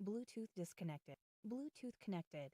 Bluetooth disconnected. Bluetooth connected.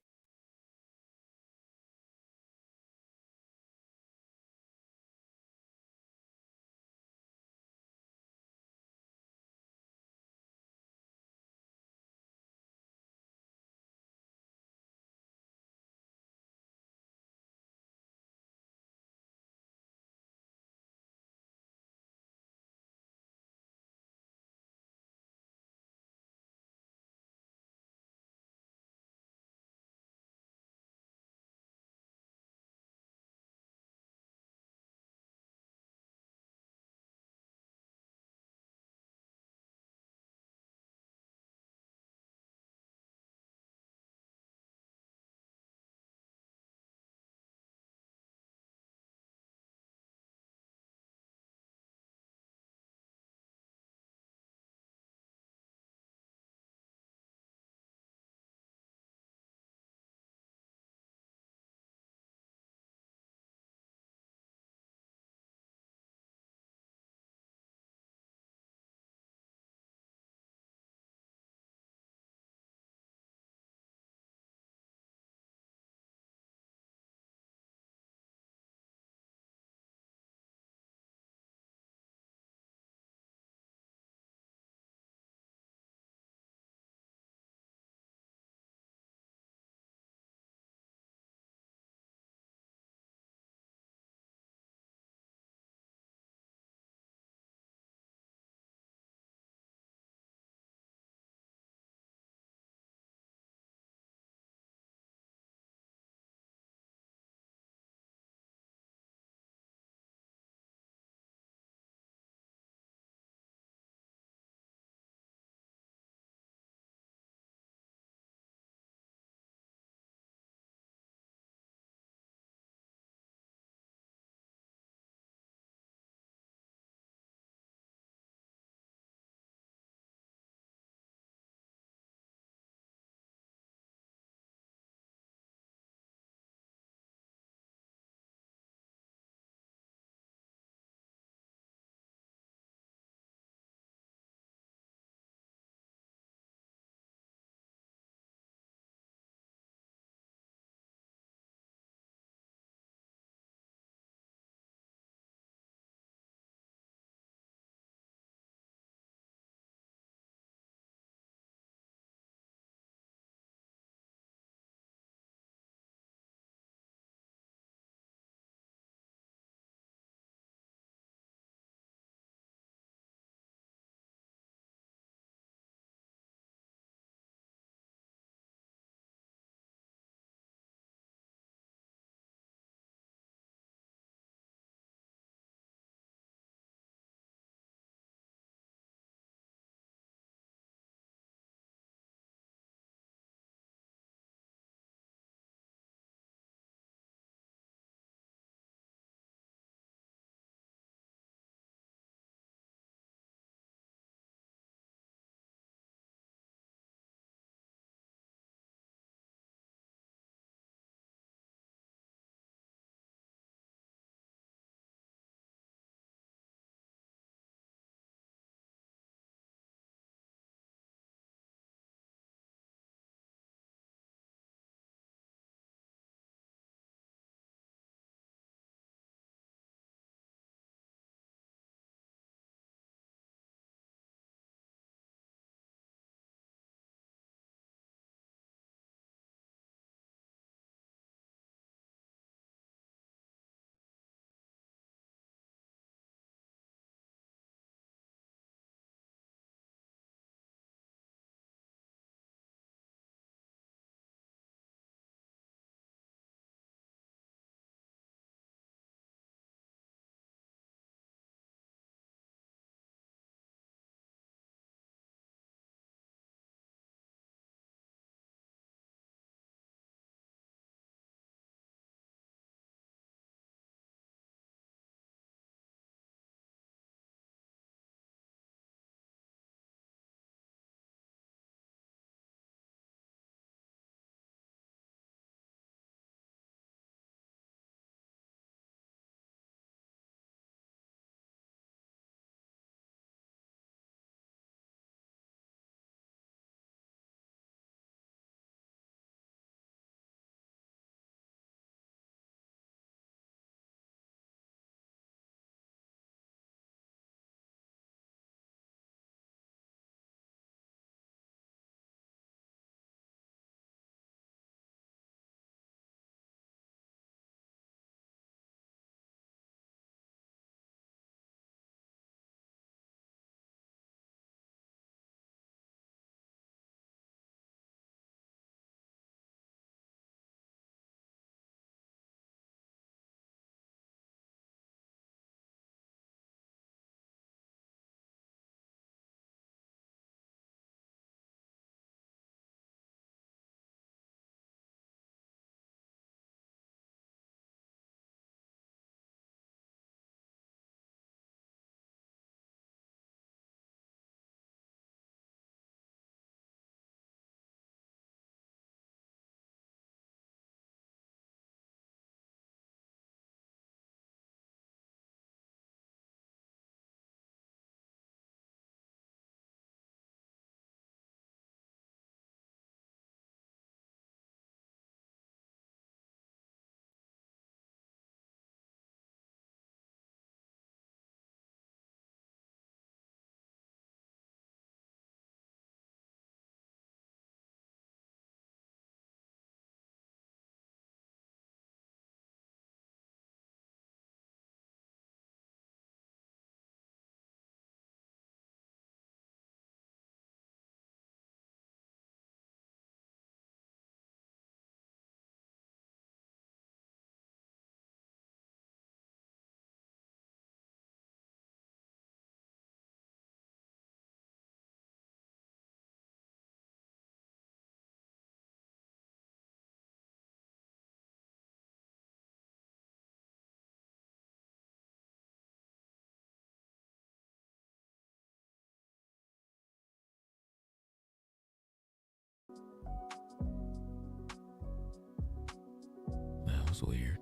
That was weird.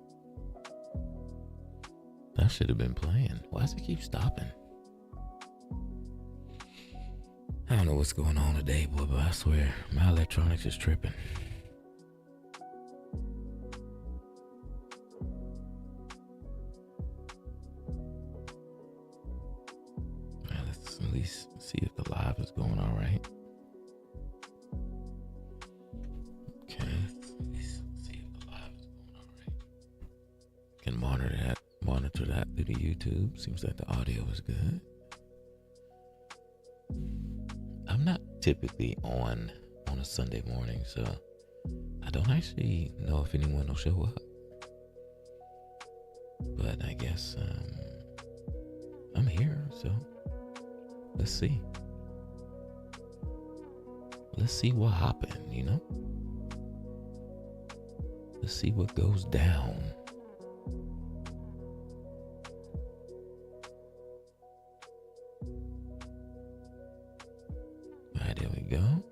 That should have been playing. Why does it keep stopping? I don't know what's going on today, boy, but I swear my electronics is tripping. Well, let's at least see if the live is going all right. Okay, let's at least see if the live is going all right. Can monitor that through the YouTube. Seems like the audio is good. I'm not typically on a Sunday morning, so I don't actually know if anyone will show up. But I guess I'm here, so let's see. Let's see what happened, you know? Let's see what goes down. There we go.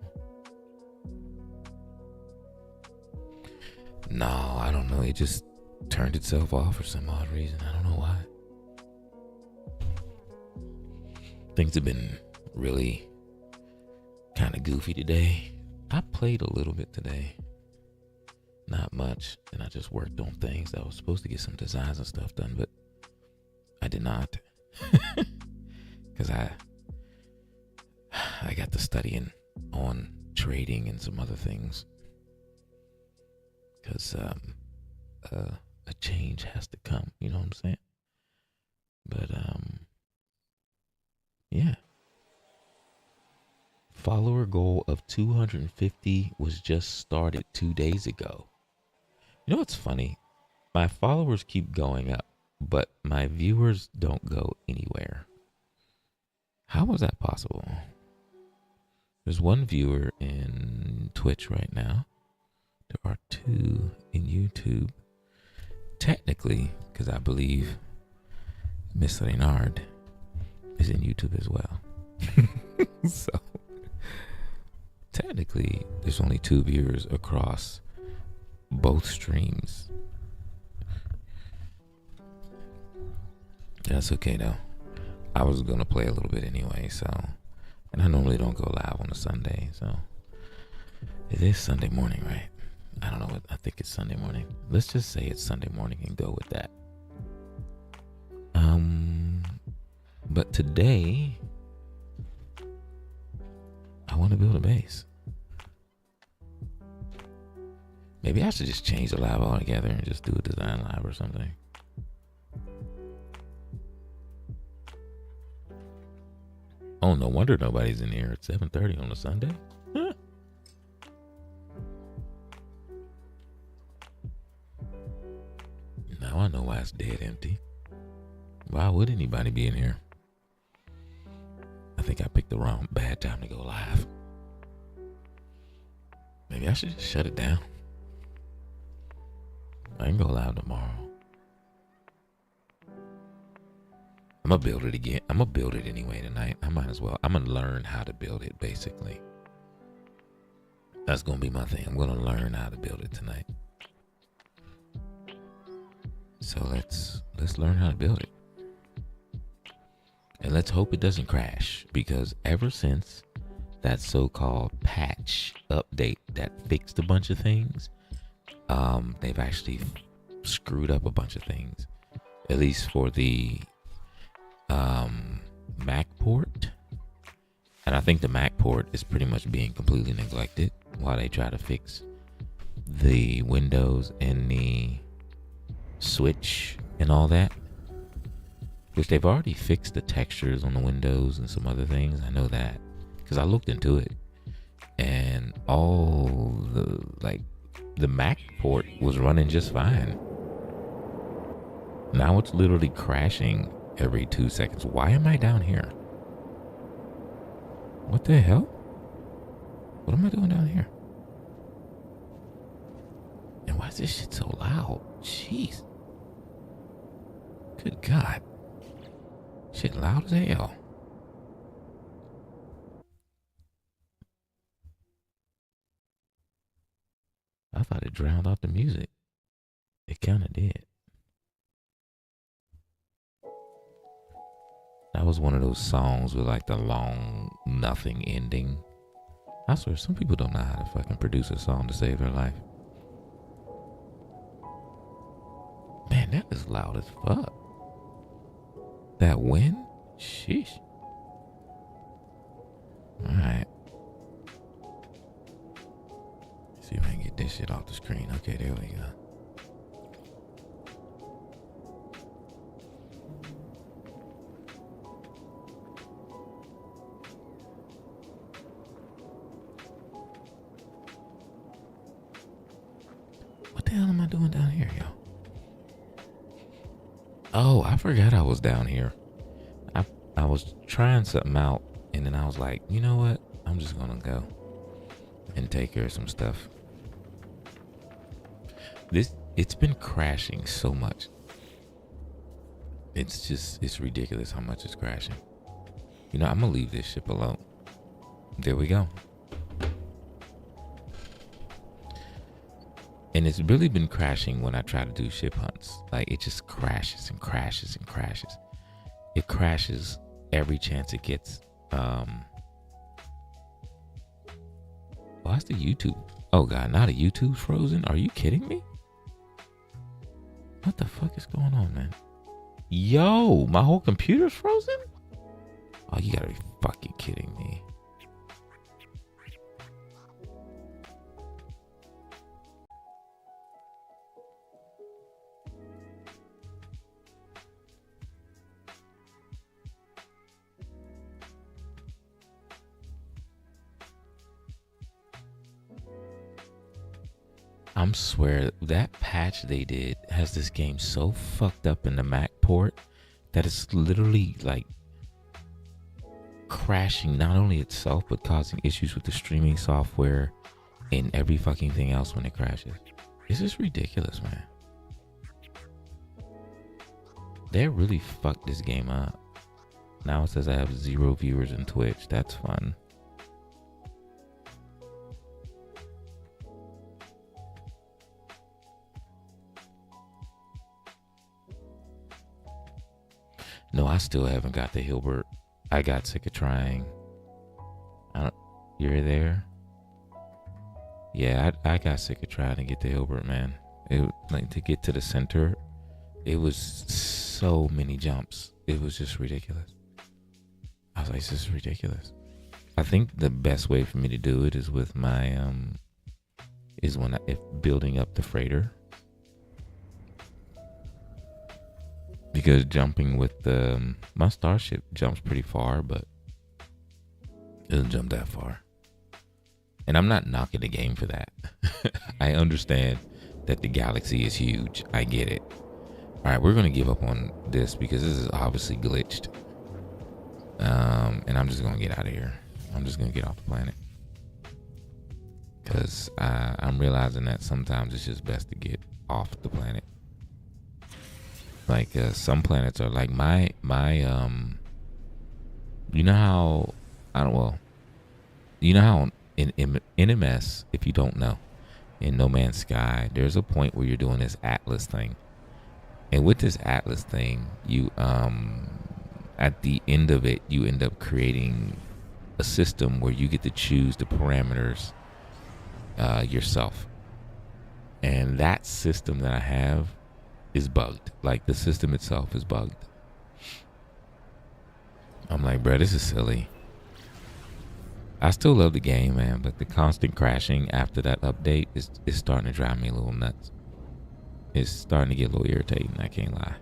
No, I don't know. It just turned itself off for some odd reason. I don't know why. Things have been really kind of goofy today. I played a little bit today. Not much. And I just worked on things. I was supposed to get some designs and stuff done, but I did not. Because I got to studying on trading and some other things. Because a change has to come, you know what I'm saying? But yeah. Follower goal of 250 was just started 2 days ago. You know what's funny? My followers keep going up, but my viewers don't go anywhere. How was that possible? There's one viewer in Twitch right now. There are 2 in YouTube. Technically, because I believe Miss Renard is in YouTube as well. So, technically, there's only 2 viewers across both streams. That's okay, though. I was going to play a little bit anyway, so... And I normally don't go live on a Sunday, so... It is Sunday morning, right? I don't know what... I think it's Sunday morning. Let's just say it's Sunday morning and go with that. But today... I want to build a base. Maybe I should just change the live altogether and just do a design live or something. Oh, no wonder nobody's in here at 7:30 on a Sunday. Huh. Now I know why it's dead empty. Why would anybody be in here? I think I picked the wrong bad time to go live. Maybe I should just shut it down. I can go live tomorrow. I'm gonna build it again. I'm gonna build it anyway tonight. I might as well. I'm gonna learn how to build it, basically. That's gonna be my thing. I'm gonna learn how to build it tonight. So let's learn how to build it. And let's hope it doesn't crash, because ever since that so-called patch update that fixed a bunch of things, they've actually screwed up a bunch of things, at least for the Mac port. And I think the Mac port is pretty much being completely neglected while they try to fix the Windows and the Switch and all that. Which they've already fixed the textures on the Windows and some other things. I know that because I looked into it, and all the Mac port was running just fine. Now it's literally crashing every 2 seconds. Why am I down here? What the hell? What am I doing down here? And why is this shit so loud? Jeez. Good God. Shit loud as hell. thought it drowned out the music. It kind of did. That was one of those songs with like the long nothing ending. I swear, some people don't know how to fucking produce a song to save their life. Man, that is loud as fuck. That wind? Sheesh. Alright. See if I can get this shit off the screen. Okay, there we go. What the hell am I doing down here, yo? Oh, I forgot I was down here. I was trying something out, and then I was like, you know what? I'm just gonna go and take care of some stuff. It's been crashing so much. It's ridiculous how much it's crashing. You know, I'm gonna leave this ship alone. There we go. And it's really been crashing when I try to do ship hunts. Like, it just crashes and crashes and crashes. It crashes every chance it gets. Why's the YouTube? Oh God, now the YouTube's frozen? Are you kidding me? What the fuck is going on, man? Yo, my whole computer's frozen? Oh, you gotta be fucking kidding me. I swear that patch they did has this game so fucked up in the Mac port that it's literally like crashing not only itself but causing issues with the streaming software and every fucking thing else when it crashes. This is ridiculous, man. They really fucked this game up. Now it says I have 0 viewers in Twitch. That's fun. No, I still haven't got the Hilbert. I got sick of trying. You're there? Yeah, I got sick of trying to get the Hilbert, man. Like, to get to the center, it was so many jumps. It was just ridiculous. I was like, this is ridiculous. I think the best way for me to do it is with my if building up the freighter. Because jumping with my Starship jumps pretty far, but it doesn't jump that far. And I'm not knocking the game for that. I understand that the galaxy is huge. I get it. All right, we're going to give up on this because this is obviously glitched. And I'm just going to get out of here. I'm just going to get off the planet. Because I'm realizing that sometimes it's just best to get off the planet. Like some planets are like my you know how in NMS, if you don't know, in No Man's Sky, there's a point where you're doing this Atlas thing, and with this Atlas thing, you at the end of it, you end up creating a system where you get to choose the parameters yourself, and that system that I have is bugged. Like, the system itself is bugged. I'm like, bro, this is silly. I still love the game, man, but the constant crashing after that update is starting to drive me a little nuts. It's starting to get a little irritating, I can't lie.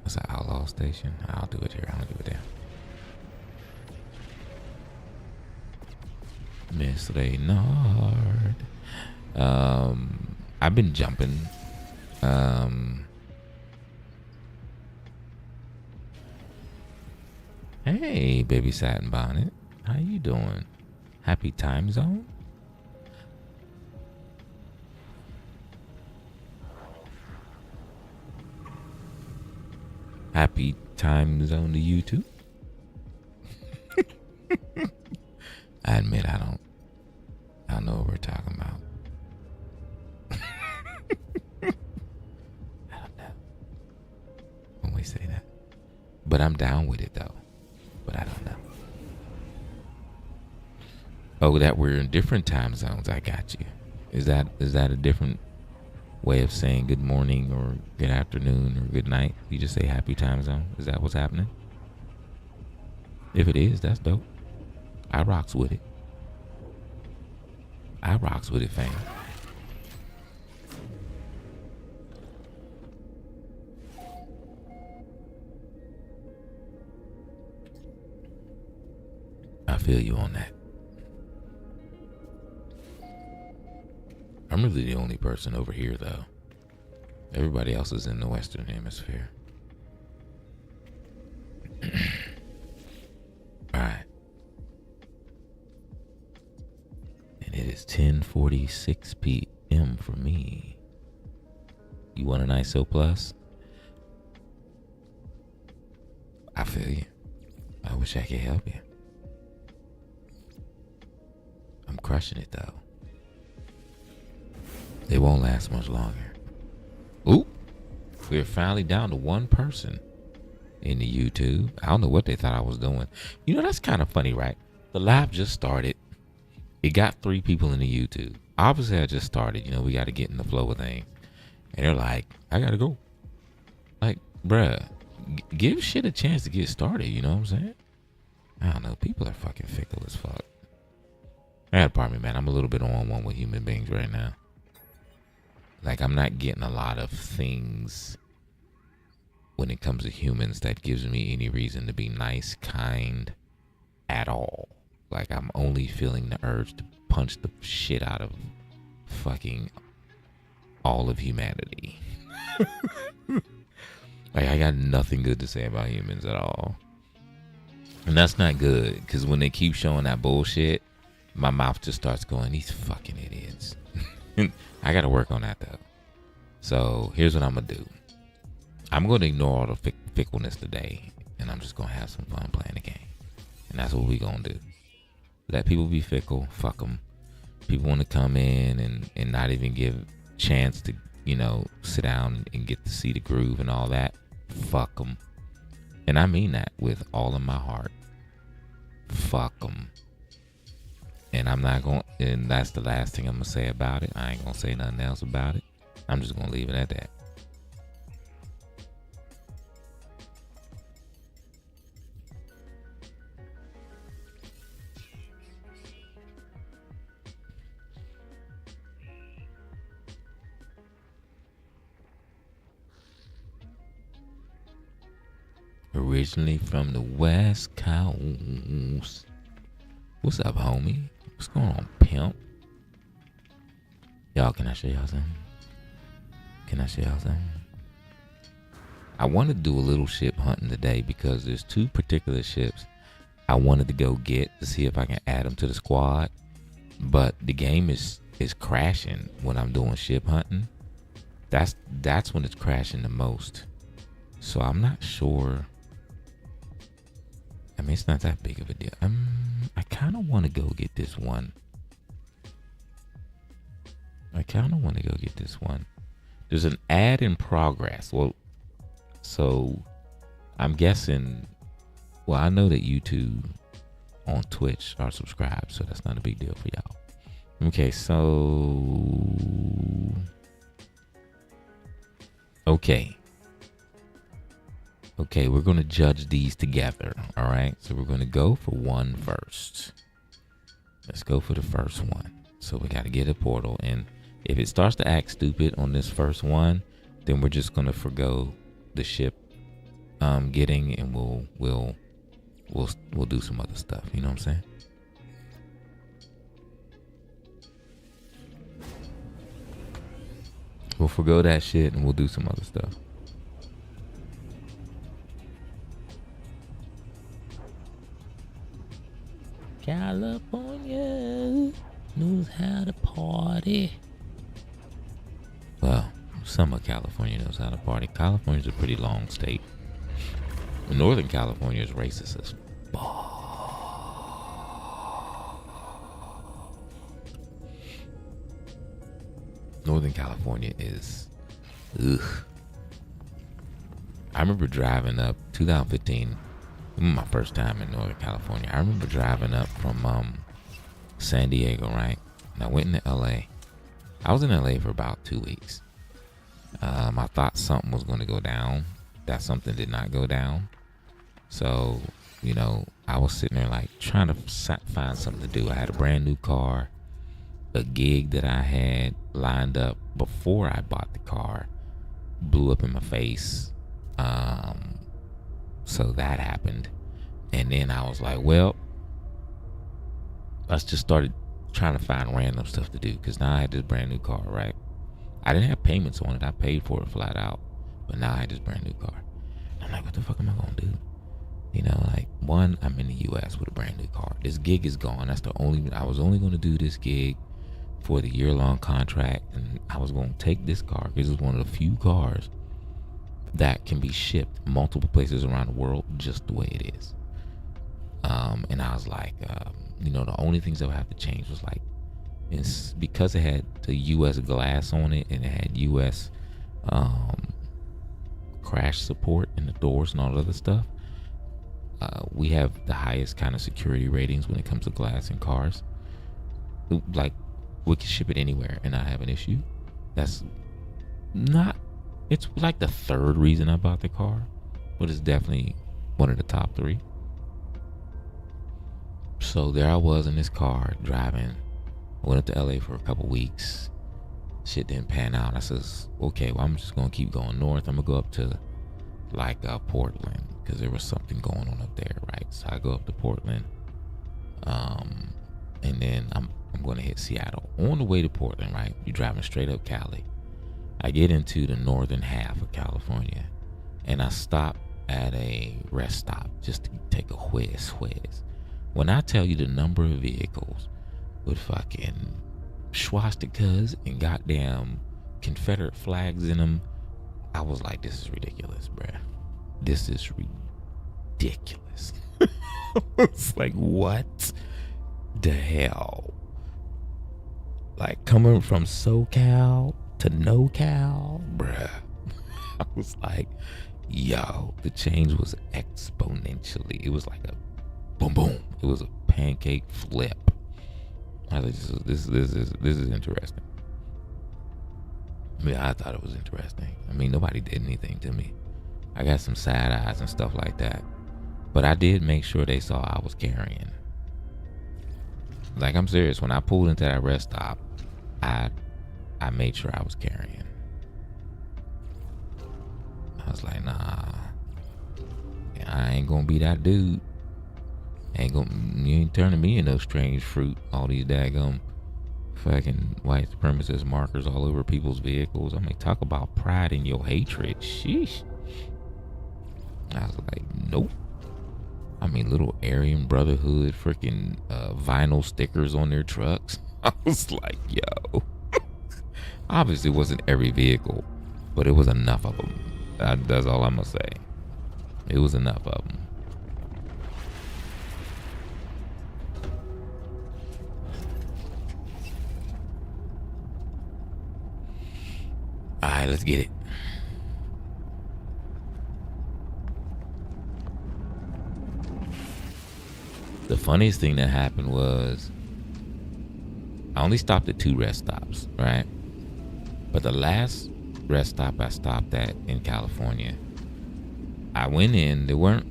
What's that, Outlaw Station? I'll do it here. I don't give a damn. Miss Reynard. I've been jumping. Hey, baby satin bonnet. How you doing? Happy time zone? Happy time zone to you too? I admit I don't know overtime. But I'm down with it though. But I don't know. Oh, that we're in different time zones. I got you. Is that a different way of saying good morning or good afternoon or good night? You just say happy time zone. Is that what's happening? If it is, that's dope. I rocks with it. I rocks with it, fam. I feel you on that. I'm really the only person over here, though. Everybody else is in the Western Hemisphere. Alright. And it is 10:46 p.m. for me. You want an ISO plus? I feel you. I wish I could help you. I'm crushing it, though. It won't last much longer. Ooh, we're finally down to one person in the YouTube. I don't know what they thought I was doing. You know, that's kind of funny, right? The live just started. It got 3 people in the YouTube. Obviously, I just started. You know, we got to get in the flow of things. And they're like, I got to go. Like, bruh, give shit a chance to get started. You know what I'm saying? I don't know. People are fucking fickle as fuck. Pardon me, man. I'm a little bit on one with human beings right now. Like, I'm not getting a lot of things when it comes to humans that gives me any reason to be nice, kind at all. Like, I'm only feeling the urge to punch the shit out of fucking all of humanity. Like, I got nothing good to say about humans at all. And that's not good, because when they keep showing that bullshit, my mouth just starts going, these fucking idiots. I got to work on that, though. So here's what I'm going to do. I'm going to ignore all the fickleness today, and I'm just going to have some fun playing the game. And that's what we going to do. Let people be fickle. Fuck them. People want to come in and not even give chance to, you know, sit down and get to see the groove and all that. Fuck them. And I mean that with all of my heart. Fuck them. And I'm not going, and that's the last thing I'm going to say about it. I ain't going to say nothing else about it. I'm just going to leave it at that. Originally from the West Coast. What's up, homie? What's going on, pimp? Y'all, can I show y'all something? I want to do a little ship hunting today because there's 2 particular ships I wanted to go get to see if I can add them to the squad. But the game is crashing when I'm doing ship hunting. That's when it's crashing the most. So I'm not sure. I mean, it's not that big of a deal. I kind of want to go get this one. There's an ad in progress. Well, so I'm guessing. Well, I know that YouTube on Twitch are subscribed, so that's not a big deal for y'all. Okay, so. Okay, we're going to judge these together, all right? So we're going to go for one first. Let's go for the first one. So we got to get a portal, and if it starts to act stupid on this first one, then we're just going to forgo the ship getting, and we'll do some other stuff, you know what I'm saying? We'll forgo that shit and we'll do some other stuff. California knows how to party. Well, some of California knows how to party. California's a pretty long state. Northern California is racist as fuck. Northern California is, ugh. remember driving up 2015, my first time in Northern California. I remember driving up from San Diego, right? And I went into LA. I was in LA for about 2 weeks. I thought something was going to go down. That something did not go down. So, I was sitting there like trying to find something to do. I had a brand new car. A gig that I had lined up before I bought the car blew up in my face. So that happened. And then I was like, well, I just started trying to find random stuff to do because now I had this brand new car, right? I didn't have payments on it. I paid for it flat out. But now I had this brand new car. And I'm like, what the fuck am I going to do? One, I'm in the U.S. with a brand new car. This gig is gone. I was only going to do this gig for the year-long contract. And I was going to take this car because it's one of the few cars that can be shipped multiple places around the world just the way it is. And I was like, the only things that would have to change was it's because it had the U.S. glass on it and it had U.S. Crash support in the doors and all that other stuff. We have the highest kind of security ratings when it comes to glass in cars. Like, we can ship it anywhere and not have an issue. It's like the third reason I bought the car, but it's definitely one of the top three. So there I was in this car driving. I went up to LA for a couple weeks. Shit didn't pan out. I says, okay, well, I'm just going to keep going north. I'm going to go up to Portland because there was something going on up there, right? So I go up to Portland. And then I'm going to hit Seattle. On the way to Portland, right? You're driving straight up Cali. I get into the northern half of California and I stop at a rest stop just to take a whiz. When I tell you the number of vehicles with fucking swastikas and goddamn Confederate flags in them, I was like, this is ridiculous, bruh. This is ridiculous. It's like, what the hell? Like, coming from SoCal to NoCal, bruh. I was like, yo, the change was exponentially. It was like a boom, boom. It was a pancake flip. I was like, this is interesting. I mean, I thought it was interesting. I mean, nobody did anything to me. I got some side eyes and stuff like that. But I did make sure they saw I was carrying. Like, I'm serious. When I pulled into that rest stop, I made sure I was carrying. I was like, nah. I ain't gonna be that dude. You ain't turning me into no strange fruit. All these daggum fucking white supremacist markers all over people's vehicles. I mean, talk about pride in your hatred. Sheesh. I was like, nope. I mean, little Aryan Brotherhood freaking vinyl stickers on their trucks. I was like, yo. Obviously, it wasn't every vehicle, but it was enough of them. That's all I'm gonna say. It was enough of them. All right, let's get it. The funniest thing that happened was I only stopped at 2 rest stops, right? But the last rest stop I stopped at in California, I went in. There weren't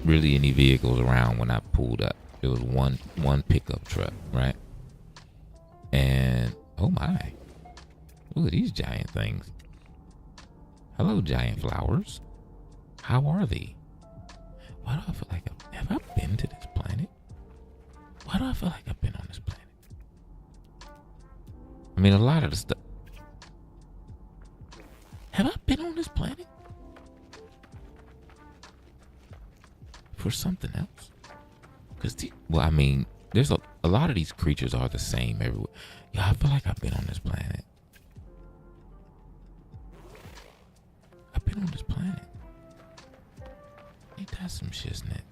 really any vehicles around when I pulled up. There was one pickup truck, right? And oh my, look at these giant things. Hello, giant flowers. How are they? Why do I feel like have I been to this planet? Why do I feel like I've been on this planet? I mean, a lot of the stuff. Have I been on this planet for something else? Because, I mean, there's a lot of these creatures are the same everywhere. Yeah, I feel like I've been on this planet. I've been on this planet. Ain't that some shiznit?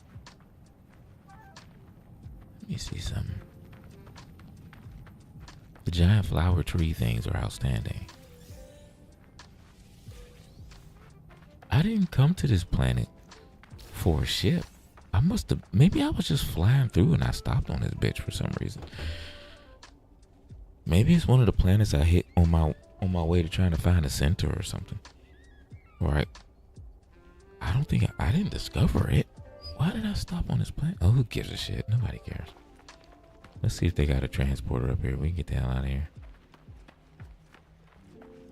Let me see something. The giant flower tree things are outstanding. I didn't come to this planet for a ship. I must have, maybe I was just flying through and I stopped on this bitch for some reason. Maybe it's one of the planets I hit on my way to trying to find a center or something. Right. I don't think I didn't discover it. Why did I stop on this planet? Oh, who gives a shit? Nobody cares. Let's see if they got a transporter up here. We can get the hell out of here.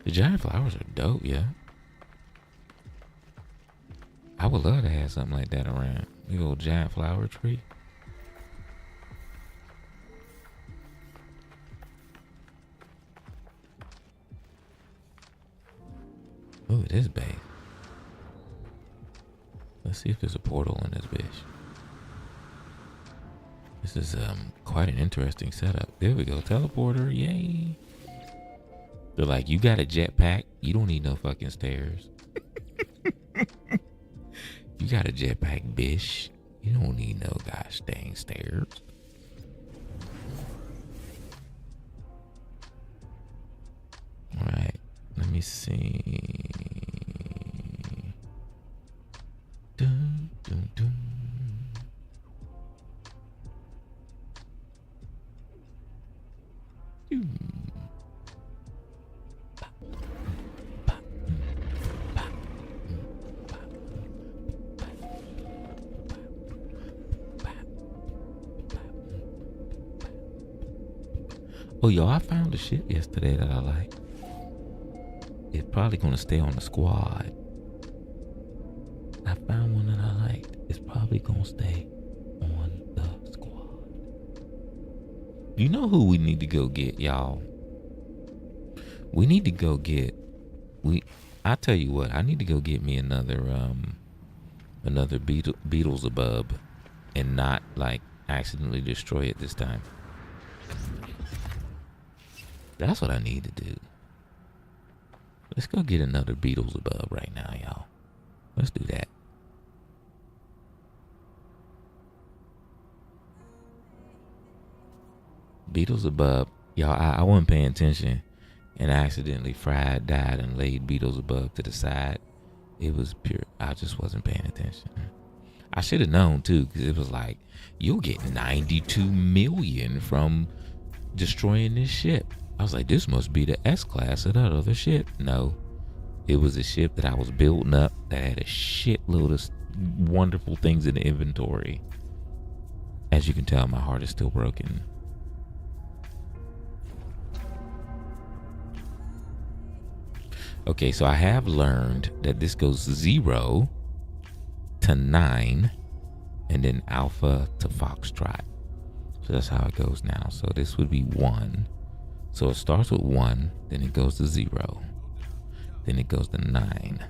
The giant flowers are dope, yeah. I would love to have something like that around. Big old giant flower tree. Ooh, it is big. Let's see if there's a portal in this bitch. This is quite an interesting setup. There we go. Teleporter, yay. They're like, you got a jetpack? You don't need no fucking stairs. You got a jetpack, bish. You don't need no gosh dang stairs. All right, let me see. Dun, dun, dun. Oh, yo, I found a shit yesterday that I like. It's probably gonna stay on the squad. I found one that I liked. It's probably gonna stay on the squad. You know who we need to go get, y'all? We need to go get. I tell you what. I need to go get me another Beelzebub, and not like accidentally destroy it this time. That's what I need to do. Let's go get another Beelzebub right now, y'all. Let's do that. Beelzebub, y'all, I wasn't paying attention and accidentally died and laid Beelzebub to the side. It was pure. I just wasn't paying attention. I should have known too, because it was like, you'll get 92 million from destroying this ship. I was like, this must be the S-class of that other ship. No, it was a ship that I was building up that had a shitload of wonderful things in the inventory. As you can tell, my heart is still broken. Okay, so I have learned that this goes 0 to 9 and then alpha to foxtrot. So that's how it goes now. So this would be 1. So it starts with 1, then it goes to 0, then it goes to 9,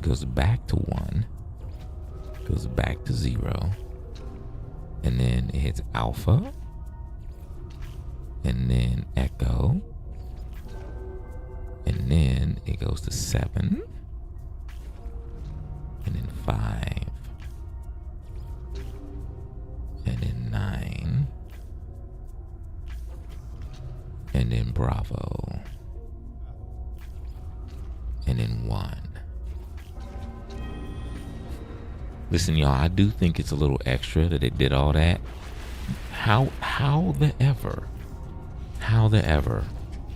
goes back to 1, goes back to 0, and then it hits alpha, and then echo, and then it goes to 7, and then 5, and then 9, and then Bravo, and then 1. Listen, y'all, I do think it's a little extra that it did all that. How the ever?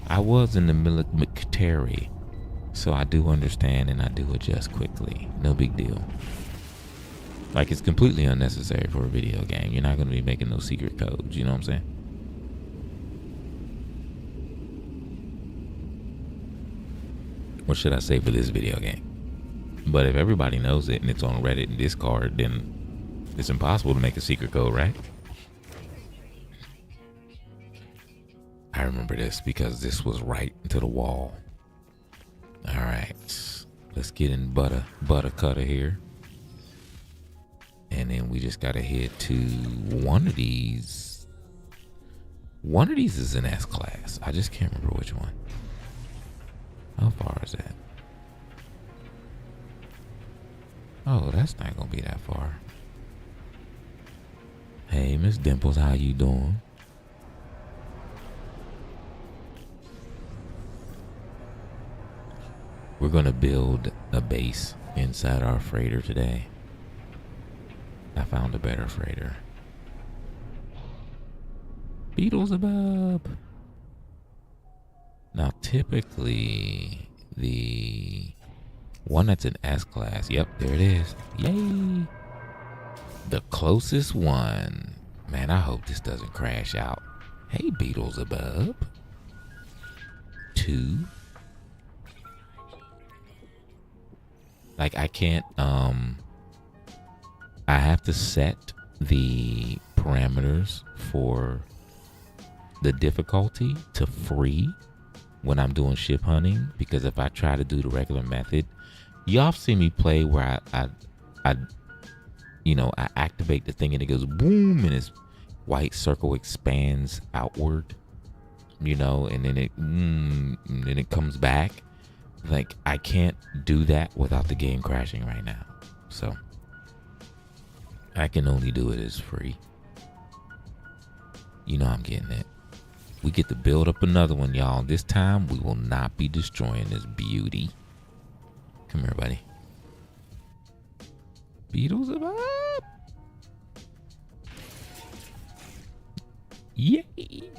I was in the military, so I do understand and I do adjust quickly. No big deal. Like, it's completely unnecessary for a video game. You're not going to be making no secret codes, you know what I'm saying? What should I say for this video game? But if everybody knows it and it's on Reddit and Discord, then it's impossible to make a secret code, right? I remember this because this was right into the wall. All right, let's get in butter cutter here. And then we just gotta head to one of these. One of these is an S class. I just can't remember which one. How far is that? Oh, that's not gonna be that far. Hey, Miss Dimples, how you doing? We're gonna build a base inside our freighter today. I found a better freighter. Beelzebub. Now, typically, the one that's in S-Class, yep, there it is. Yay! The closest one. Man, I hope this doesn't crash out. Hey, Beelzebub. 2. Like, I can't, I have to set the parameters for the difficulty to free when I'm doing ship hunting, because if I try to do the regular method, y'all see me play where I activate the thing and it goes boom and this white circle expands outward, and then it comes back. Like, I can't do that without the game crashing right now. So I can only do it as free. I'm getting it. We get to build up another one, y'all. This time we will not be destroying this beauty. Come here, buddy. Beetles up. Yay!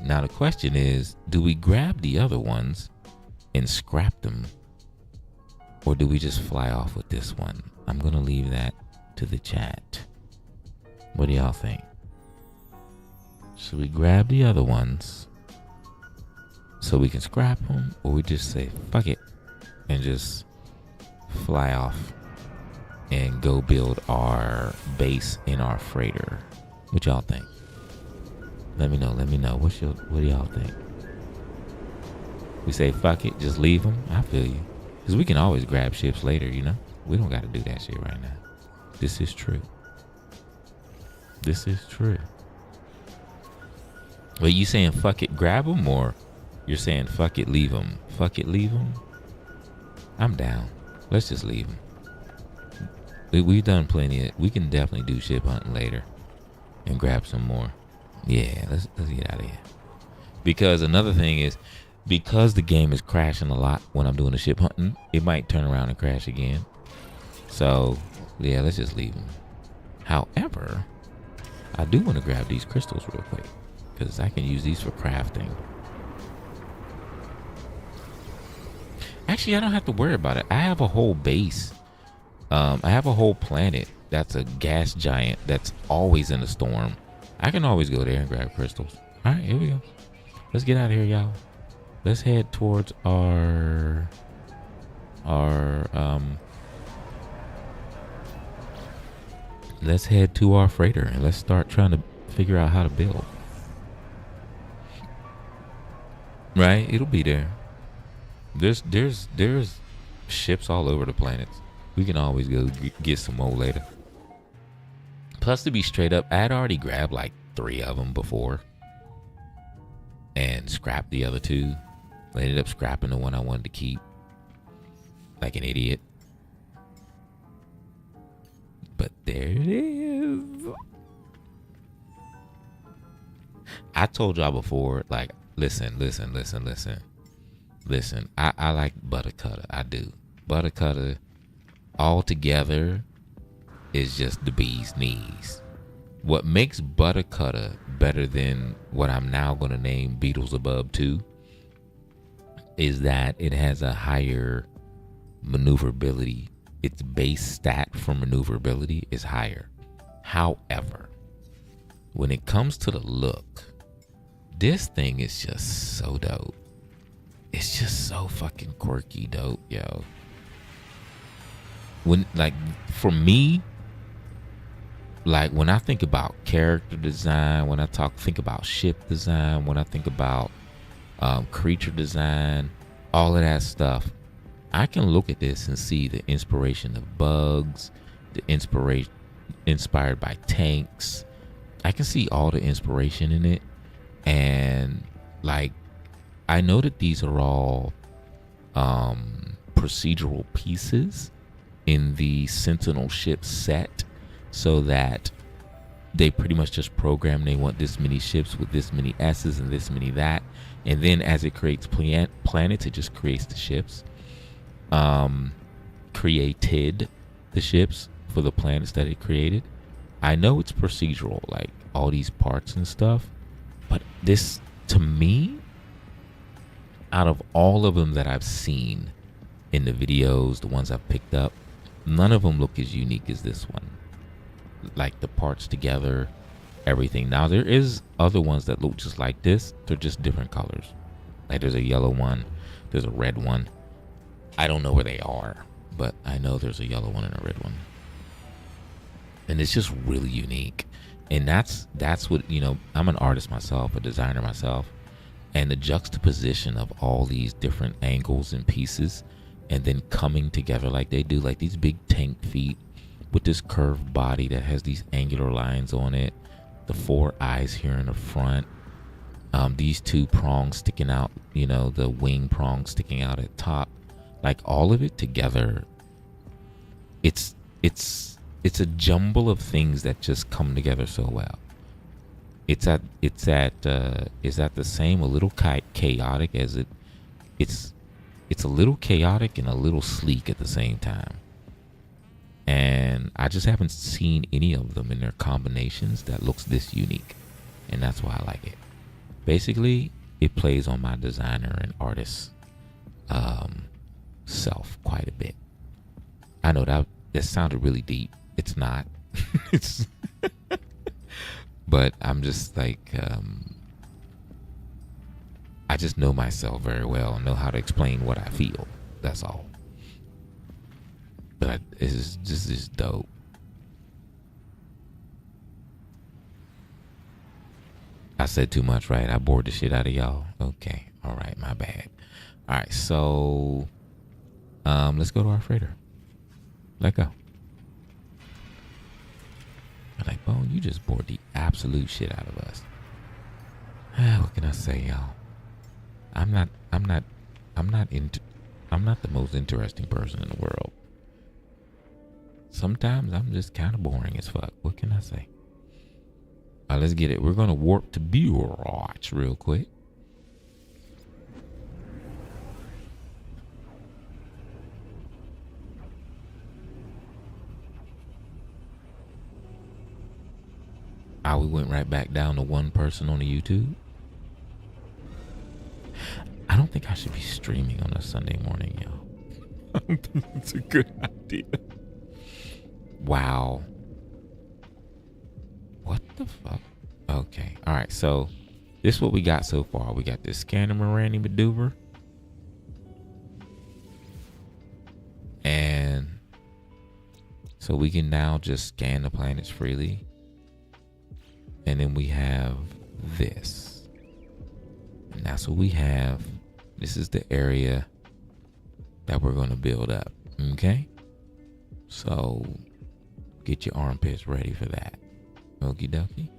Now the question is, do we grab the other ones and scrap them? Or do we just fly off with this one? I'm going to leave that to the chat. What do y'all think? Should we grab the other ones so we can scrap them? Or we just say, fuck it, and just fly off and go build our base in our freighter? What y'all think? Let me know. What do y'all think? We say, fuck it, just leave them? I feel you. Because we can always grab ships later, We don't got to do that shit right now. This is true. Well, you saying fuck it, grab them, or you're saying fuck it, leave them? Fuck it, leave them? I'm down. Let's just leave them. We've done plenty. We can definitely do ship hunting later and grab some more. Yeah, let's get out of here. Because another thing is, because the game is crashing a lot when I'm doing the ship hunting, it might turn around and crash again. So, yeah, let's just leave them. However, I do want to grab these crystals real quick, because I can use these for crafting. Actually, I don't have to worry about it. I have a whole base. I have a whole planet that's a gas giant that's always in a storm. I can always go there and grab crystals. All right, here we go. Let's get out of here, y'all. Let's head towards our let's head to our freighter and let's start trying to figure out how to build. Right? It'll be there. There's ships all over the planets. We can always go get some more later. Plus, to be straight up, I had already grabbed like 3 of them before and scrapped the other 2. I ended up scrapping the one I wanted to keep, like an idiot. But there it is. I told y'all before, like, listen. I like Buttercutter. I do. Buttercutter altogether is just the bee's knees. What makes Buttercutter better than what I'm now going to name Beelzebub 2 is that it has a higher maneuverability. Its base stat for maneuverability is higher. However, when it comes to the look, this thing is just so dope. It's just so fucking quirky dope, yo. When, like, for me, like, when I think about character design, when I think about ship design, when I think about creature design, all of that stuff, I can look at this and see the inspiration of bugs, the inspiration inspired by tanks. I can see all the inspiration in it. And like, I know that these are all procedural pieces in the Sentinel ship set, so that they pretty much just program they want this many ships with this many S's and this many that, and then as it creates planets, it just creates the ships. created the ships for the planets that it created. I know it's procedural, like all these parts and stuff, but this, to me, out of all of them that I've seen in the videos, the ones I've picked up, none of them look as unique as this one. Like the parts together, everything. Now there is other ones that look just like this. They're just different colors. Like there's a yellow one, there's a red one. I don't know where they are, but I know there's a yellow one and a red one. And it's just really unique. And that's what, you know, I'm an artist myself, a designer myself. And the juxtaposition of all these different angles and pieces and then coming together like they do, like these big tank feet with this curved body that has these angular lines on it, the 4 eyes here in the front, these 2 prongs sticking out, you know, the wing prongs sticking out at top, like all of it together. It's a jumble of things that just come together so well. It's at the same, a little chaotic as it's a little chaotic and a little sleek at the same time. And I just haven't seen any of them in their combinations that looks this unique. And that's why I like it. Basically, it plays on my designer and artist self quite a bit. I know that sounded really deep. It's not. It's but I'm just like, I just know myself very well and know how to explain what I feel. That's all. But this is dope. I said too much, right? I bored the shit out of y'all. Okay. All right. My bad. All right. So, let's go to our freighter. Let go. I'm like, Bone, you just bored the absolute shit out of us. What can I say, y'all? I'm not the most interesting person in the world. Sometimes I'm just kind of boring as fuck. What can I say? All right, let's get it. We're going to warp to Beerwatch real quick. We went right back down to 1 person on the YouTube. I don't think I should be streaming on a Sunday morning, y'all. I don't think it's a good idea. Wow. What the fuck? Okay. All right. So this is what we got so far. We got this scanner Mirani maneuver. And so we can now just scan the planets freely. And then we have this. And that's what we have. This is the area that we're going to build up. Okay? So get your armpits ready for that. Okie dokie.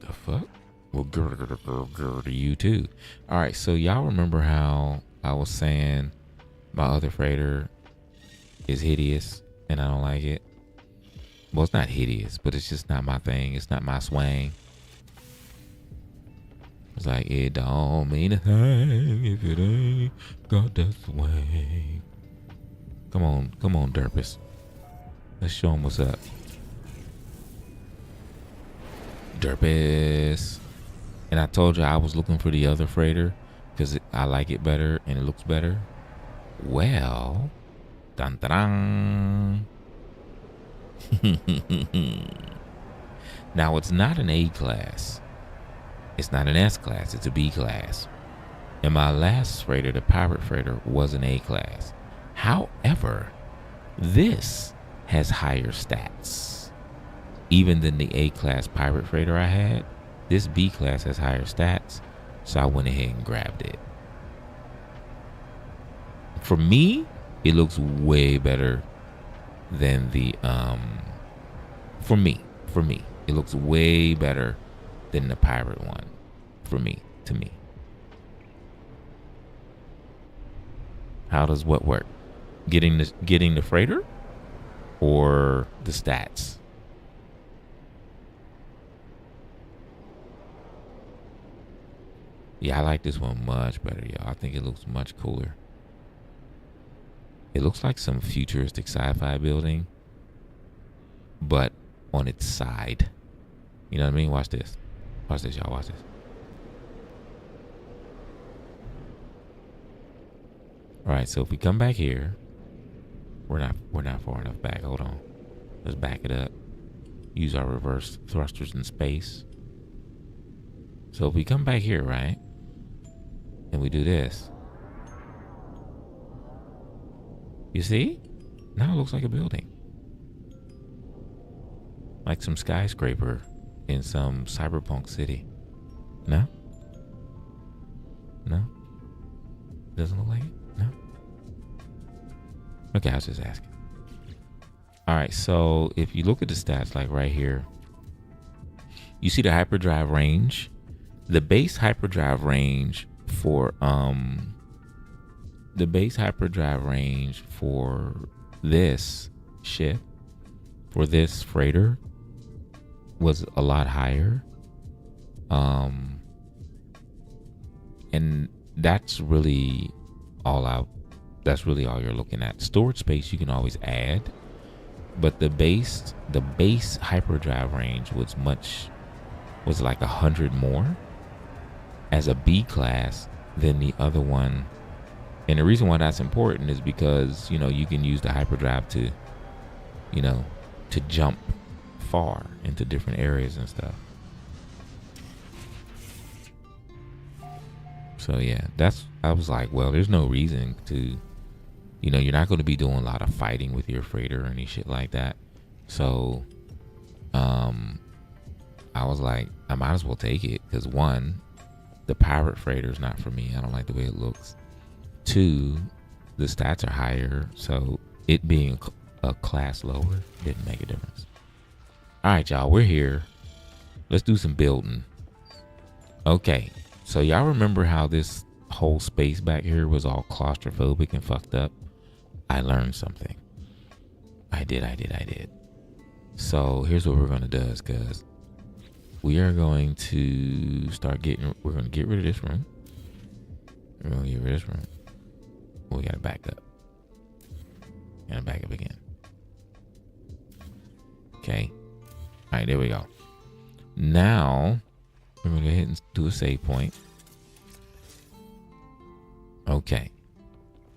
The fuck? Well, to you too. All right. So y'all remember how I was saying my other freighter is hideous and I don't like it? Well, it's not hideous, but it's just not my thing. It's not my swang. It's like, it don't mean a thing if it ain't got that swang. Come on, Derpus. Let's show him what's up. Derpus. And I told you I was looking for the other freighter because I like it better and it looks better. Well, dun dun dun. Now it's not an A class. It's not an S class. It's a B class. And my last freighter, the pirate freighter, was an A class. However, this has higher stats. Even than the A class pirate freighter I had, this B class has higher stats. So I went ahead and grabbed it. For me, it looks way better than the for me it looks way better than the pirate one to me. How does what work? Getting the freighter or the stats? Yeah, I like this one much better, y'all. I think it looks much cooler. It looks like some futuristic sci-fi building, but on its side. You know what I mean? Watch this. Watch this, y'all. Watch this. All right, so if we come back here, we're not far enough back. Hold on. Let's back it up. Use our reverse thrusters in space. So if we come back here, right? And we do this. You see? Now it looks like a building. Like some skyscraper in some cyberpunk city. No? No? Doesn't look like it? No? Okay, I was just asking. All right, so if you look at the stats, like right here, you see the hyperdrive range. The base hyperdrive range for this ship, for this freighter, was a lot higher. And that's really all you're looking at. Storage space you can always add, but the base hyperdrive range was like 100 more as a B class than the other one. And the reason why that's important is because, you know, you can use the hyperdrive to, you know, to jump far into different areas and stuff. So yeah, I was like, well, there's no reason to, you know, you're not going to be doing a lot of fighting with your freighter or any shit like that. So, I was like, I might as well take it, because one, the pirate freighter is not for me. I don't like the way it looks. Two, the stats are higher, so it being a class lower didn't make a difference. All right, y'all, we're here. Let's do some building. Okay, so y'all remember how this whole space back here was all claustrophobic and fucked up? I learned something. I did. So here's what we're gonna do, cause we are going to we're gonna get rid of this room. We're gonna get rid of this room. We gotta back up. Gotta back up again. Okay. All right, there we go. Now we're gonna go ahead and do a save point. Okay.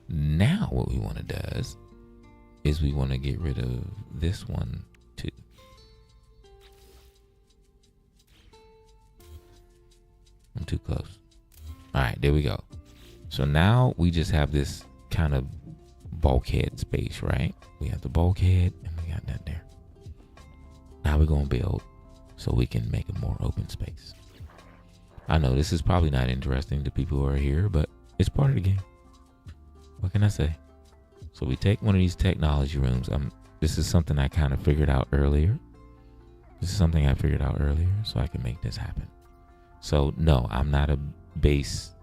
Now what we want to do is we want to get rid of this one too. I'm too close. All right, there we go. So now we just have this kind of bulkhead space, right? We have the bulkhead and we got that there. Now we're going to build so we can make a more open space. I know this is probably not interesting to people who are here, but it's part of the game. What can I say? So we take one of these technology rooms. This is something I kind of figured out earlier. So I can make this happen. So no, I'm not a base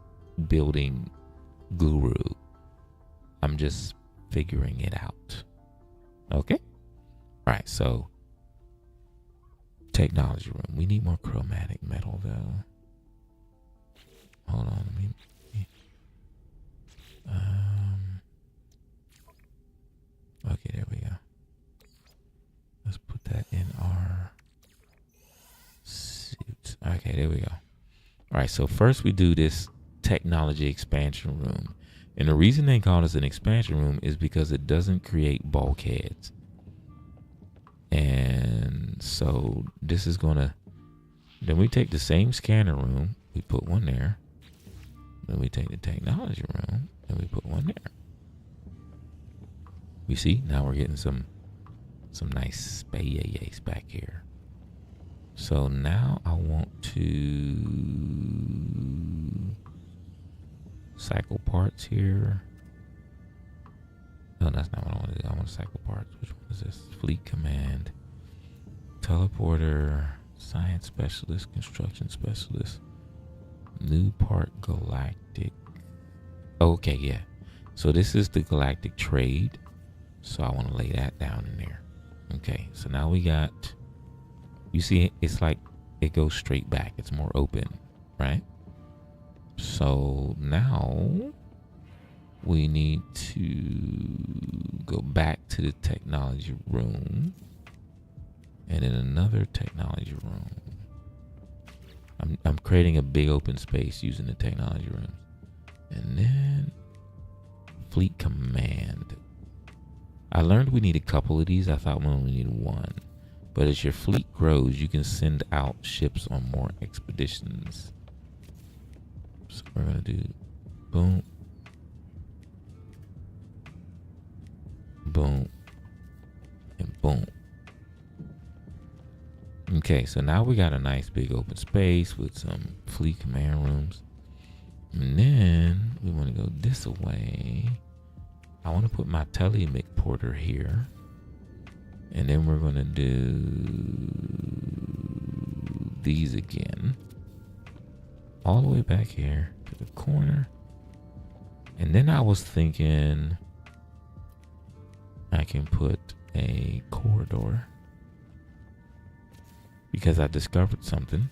building guru. I'm just figuring it out. Okay? All right, so technology room. We need more chromatic metal though. Hold on, let me okay, there we go. Let's put that in our suits. Okay, there we go. All right, so first we do this technology expansion room. And the reason they call this an expansion room is because it doesn't create bulkheads. And so this is gonna, then we take the same scanner room, we put one there. Then we take the technology room and we put one there. We see now we're getting some nice space back here. So now I want to cycle parts here. No, that's not what I want to do. I want to cycle parts. Which one is this? Fleet command, teleporter, science specialist, construction specialist, new part galactic. Okay, yeah. So this is the galactic trade. So I want to lay that down in there. Okay, so now we got, you see, it's like it goes straight back. It's more open, right? So now we need to go back to the technology room, and in another technology room. I'm creating a big open space using the technology rooms. And then fleet command. I learned we need a couple of these. I thought we only needed one. But as your fleet grows, you can send out ships on more expeditions. So we're going to do boom, boom, and boom. Okay, so now we got a nice big open space with some fleet command rooms. And then we want to go this way. I want to put my teleporter here. And then we're going to do these again. All the way back here to the corner. And then I was thinking I can put a corridor. Because I discovered something.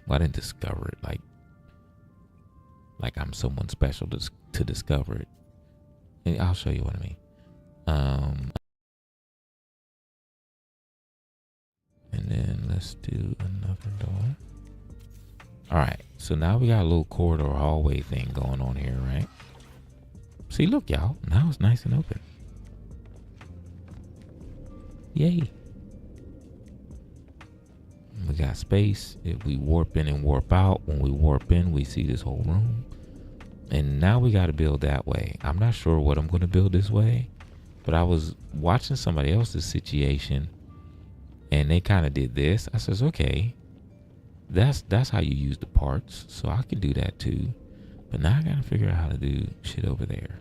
Well, I didn't discover it like I'm someone special to discover it. And I'll show you what I mean. And then let's do another door. All right, so now we got a little corridor hallway thing going on here, right? See, look, y'all. Now it's nice and open. Yay. We got space. If we warp in and warp out, when we warp in, we see this whole room. And now we got to build that way. I'm not sure what I'm going to build this way, but I was watching somebody else's situation and they kind of did this. I says, okay, that's how you use the parts. So I can do that too. But now I got to figure out how to do shit over there.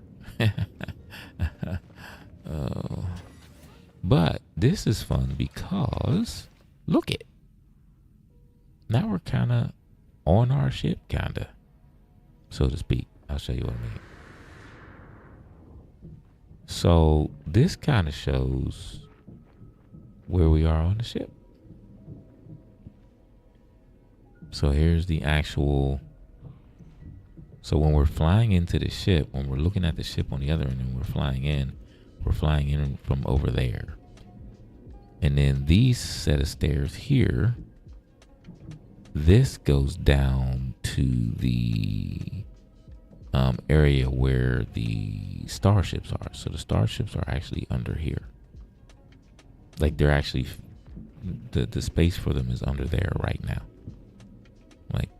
But this is fun because look it. Now we're kind of on our ship, kind of, so to speak. I'll show you what I mean. So this kind of shows where we are on the ship. So here's the actual. So when we're flying into the ship, when we're looking at the ship on the other end and we're flying in from over there. And then these set of stairs here, this goes down to the area where the starships are. So the starships are actually under here. Like they're actually, the space for them is under there right now. Like,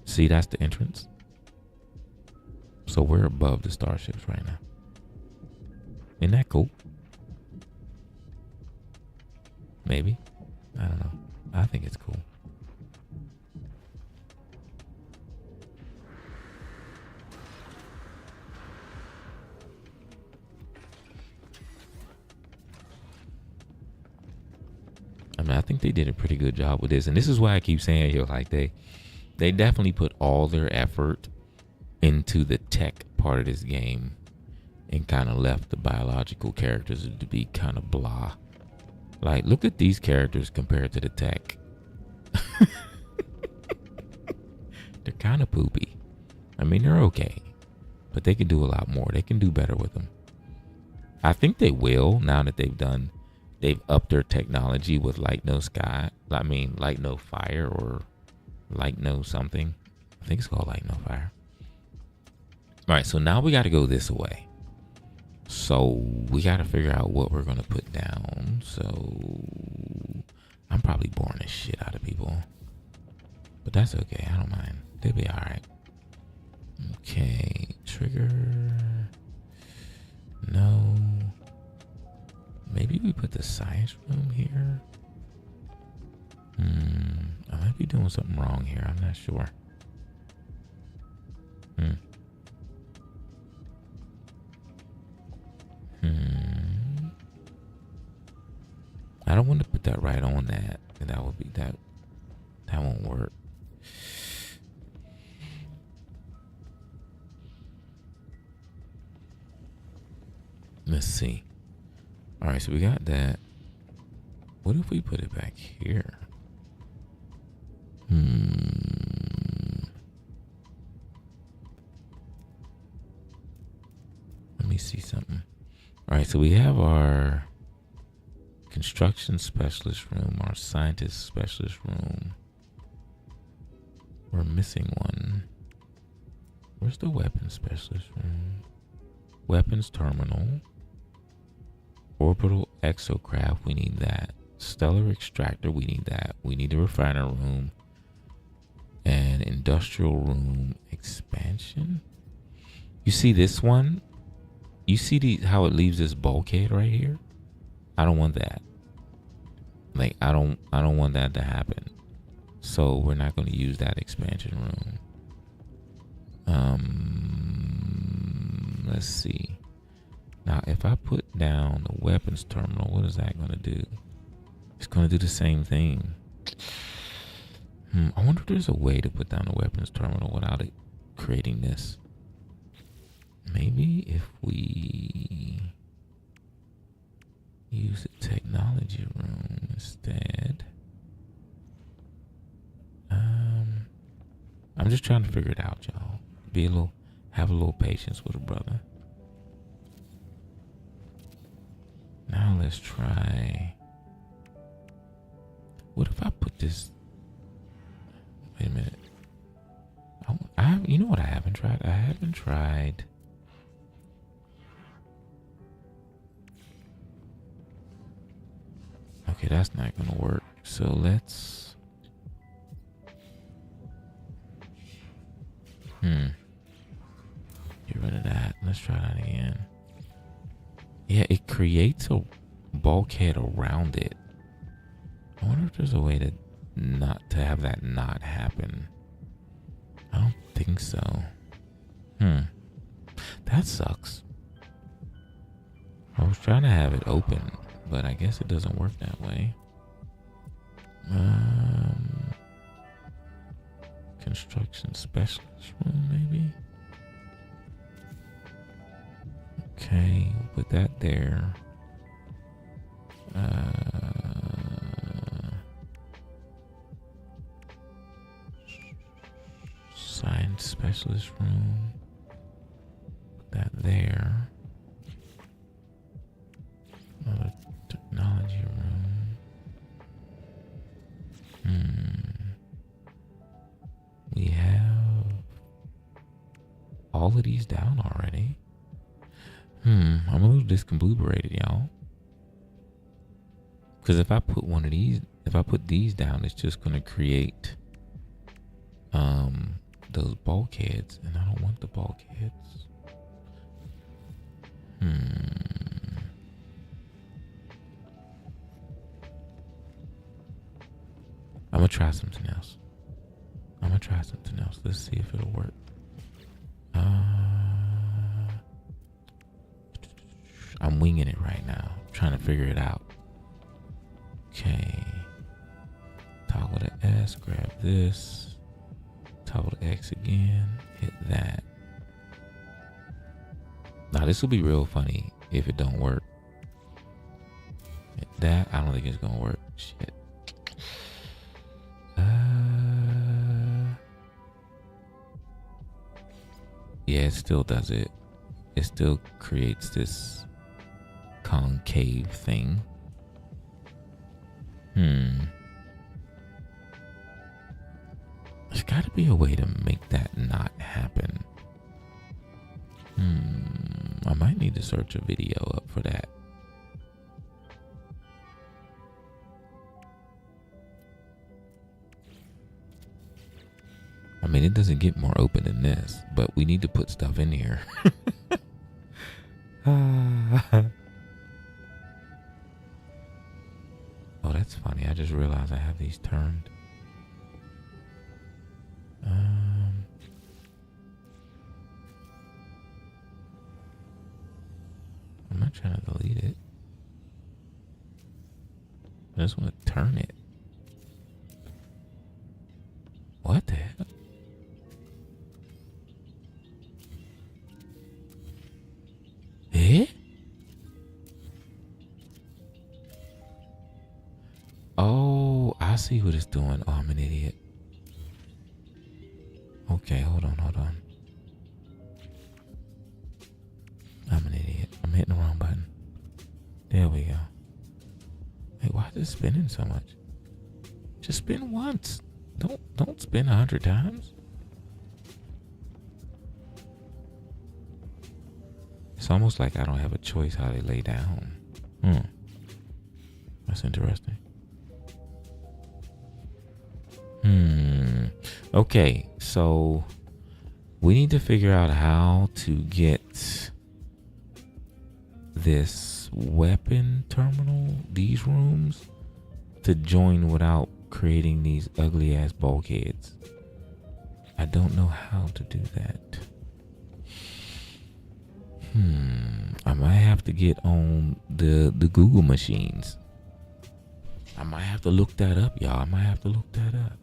see, that's the entrance. So we're above the starships right now. Isn't that cool? Maybe. I don't know. I think it's cool. I mean, I think they did a pretty good job with this. And this is why I keep saying, yo, like they definitely put all their effort into the tech part of this game and kind of left the biological characters to be kind of blah. Like, look at these characters compared to the tech. They're kind of poopy. I mean, they're okay, but they can do a lot more. They can do better with them. I think they will, now that they've upped their technology with light no sky. I mean, light no fire, or light no something. I think it's called light no fire. All right, so now we got to go this way. So we got to figure out what we're going to put down. So I'm probably boring the shit out of people, but that's okay. I don't mind. They'll be all right. Okay, trigger. No. Maybe we put the science room here. I might be doing something wrong here. I'm not sure. I don't want to put that right on that. That would be that won't work. Let's see. All right, so we got that. What if we put it back here? me see something. All right, so we have our construction specialist room, our scientist specialist room. We're missing one. Where's the weapons specialist room? Weapons terminal. Orbital exocraft, we need that. Stellar extractor, we need that. We need the refiner room. And industrial room expansion. You see this one? You see how it leaves this bulkhead right here? I don't want that. Like I don't want that to happen. So we're not going to use that expansion room. Let's see. Now if I put down the weapons terminal, what is that going to do? It's going to do the same thing. I wonder if there's a way to put down the weapons terminal without it creating this. Maybe if we use the technology room instead. I'm just trying to figure it out, y'all. Have a little patience with a brother. Now let's try. What if I put this? Wait a minute. You know what I haven't tried? I haven't tried. Okay, that's not gonna work. So let's. Get rid of that. Let's try that again. Yeah, it creates a bulkhead around it. I wonder if there's a way to have that not happen. I don't think so. That sucks. I was trying to have it open, but I guess it doesn't work that way. Construction specialist room, maybe? Okay, put that there. Science specialist room. Put that there. Another technology room. We have all of these down already. I'm a little discombobulated, y'all. Because if I put these down, it's just gonna create those bulkheads, and I don't want the bulkheads. I'm gonna try something else. Let's see if it'll work. I'm winging it right now, trying to figure it out. Okay. Toggle to S, grab this. Toggle to X again, hit that. Now this will be real funny if it don't work. Hit that, I don't think it's gonna work. Shit. Yeah, it still does it. It still creates this concave thing. There's got to be a way to make that not happen. I might need to search a video up for that. I mean, it doesn't get more open than this, but we need to put stuff in here. Oh, that's funny. I just realized I have these turned. I'm not trying to delete it. I just want to turn it. What the hell? Eh? Oh, I see what it's doing. Oh, I'm an idiot. Okay, hold on. I'm an idiot. There we go. Hey, why is it spinning so much? Just spin once. Don't spin 100 times. It's almost like I don't have a choice how they lay down. That's interesting. Okay, so we need to figure out how to get this weapon terminal, these rooms, to join without creating these ugly ass bulkheads. I don't know how to do that. I might have to get on the Google machines. I might have to look that up, y'all. I might have to look that up.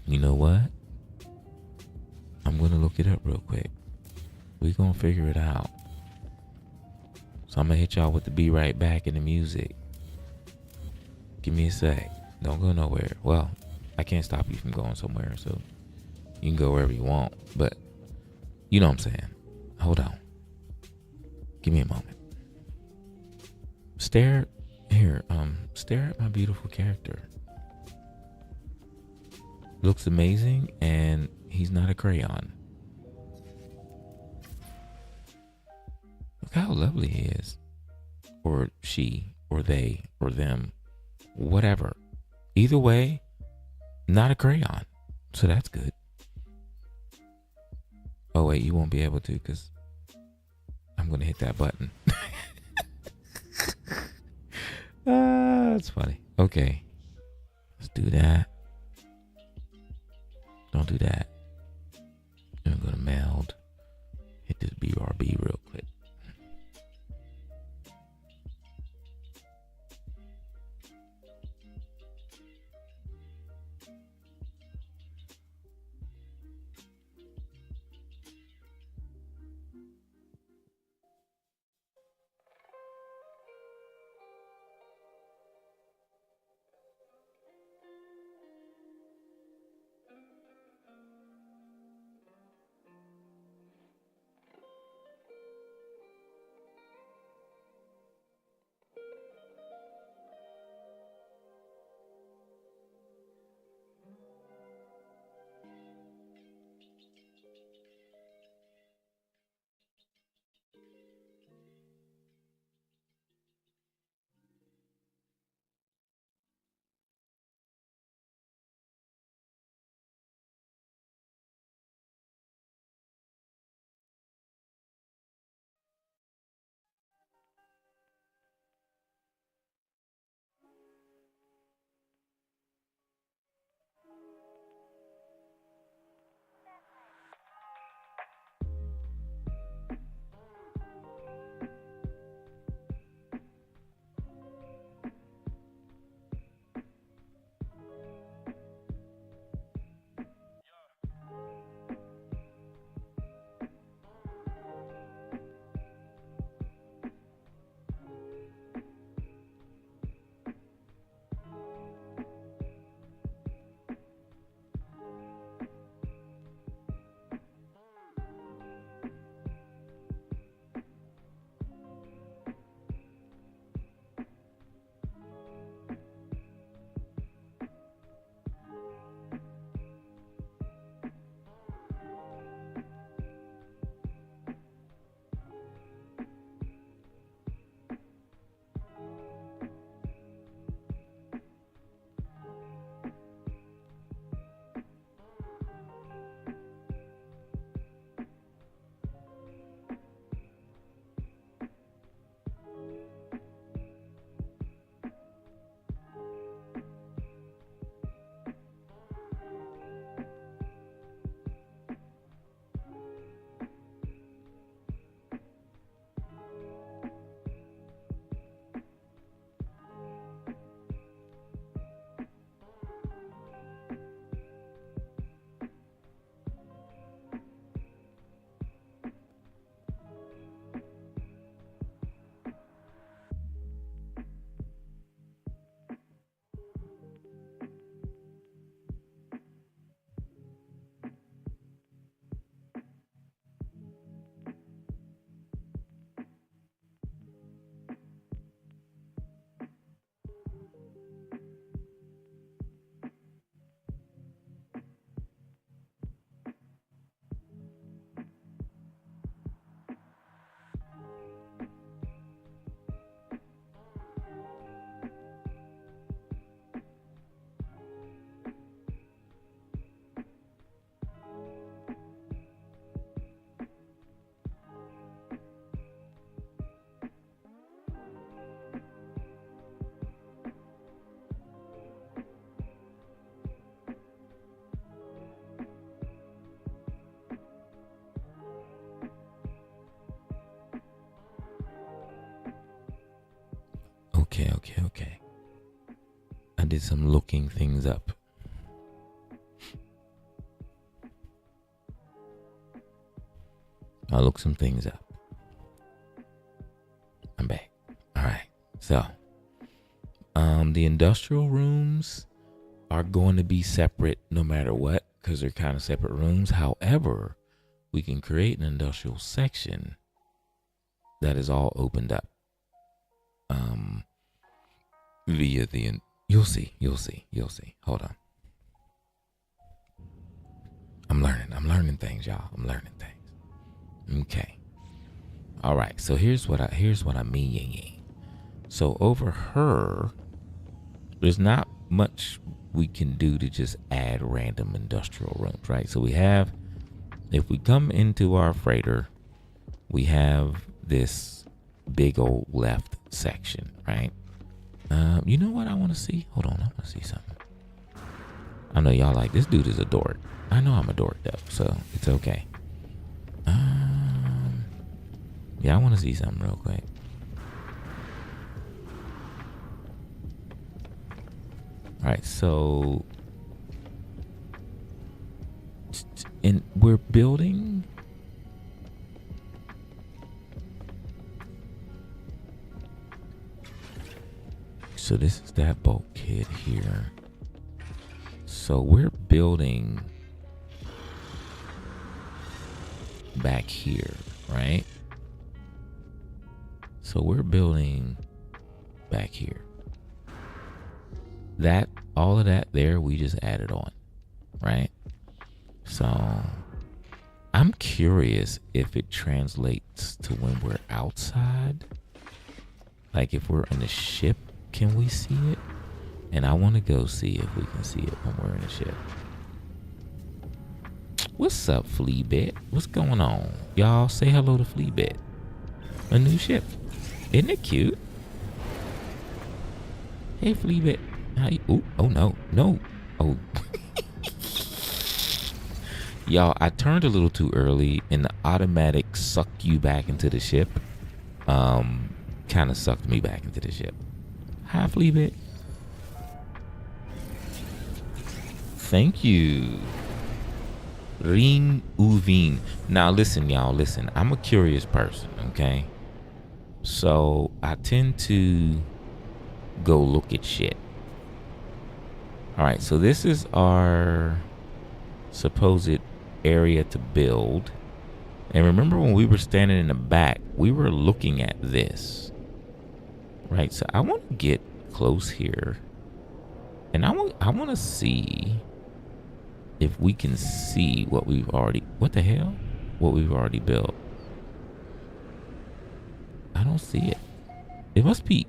You know what? I'm gonna look it up real quick. We gonna figure it out. So I'm gonna hit y'all with the be right back in the music. Give me a sec. Don't go nowhere. Well, I can't stop you from going somewhere, so you can go wherever you want. But you know what I'm saying. Hold on. Give me a moment. Stare at my beautiful character. Looks amazing, and he's not a crayon. Look how lovely he is. Or she, or they, or them. Whatever. Either way, not a crayon. So that's good. Oh wait, you won't be able to because I'm going to hit that button. That's funny. Okay. Let's do that. Don't do that. I'm going to meld. Hit this BRB real quick. Okay. I did some looking things up. I looked some things up. I'm back. All right. So, the industrial rooms are going to be separate no matter what, because they're kind of separate rooms. However, we can create an industrial section that is all opened up via the you'll see. Hold on. I'm learning things, y'all. I'm learning things. Okay. All right. So here's what I mean. So over her, there's not much we can do to just add random industrial rooms, right? So we have, if we come into our freighter, we have this big old left section, right? You know what I want to see? Hold on, I want to see something. I know y'all like, this dude is a dork. I know I'm a dork though, so it's okay. Yeah, I want to see something real quick. All right, so and we're building. So this is that bulkhead here. So we're building back here, right? So we're building back here. That, all of that there, we just added on, right? So I'm curious if it translates to when we're outside. Like if we're in a ship, can we see it? And I want to go see if we can see it when we're in a ship. What's up, Fleabit? What's going on? Y'all say hello to Fleabit. A new ship. Isn't it cute? Hey, Fleabit. How you? Ooh, oh, no. Oh. Y'all, I turned a little too early, and the automatic suck you back into the ship kind of sucked me back into the ship. Hi, Fleabit. Thank you. Ring Uvin. Now listen, y'all, listen. I'm a curious person, okay? So I tend to go look at shit. All right, so this is our supposed area to build. And remember when we were standing in the back, we were looking at this. Right, so I want to get close here. And I want to see if we can see what we've already, what we've already built. I don't see it. It must be,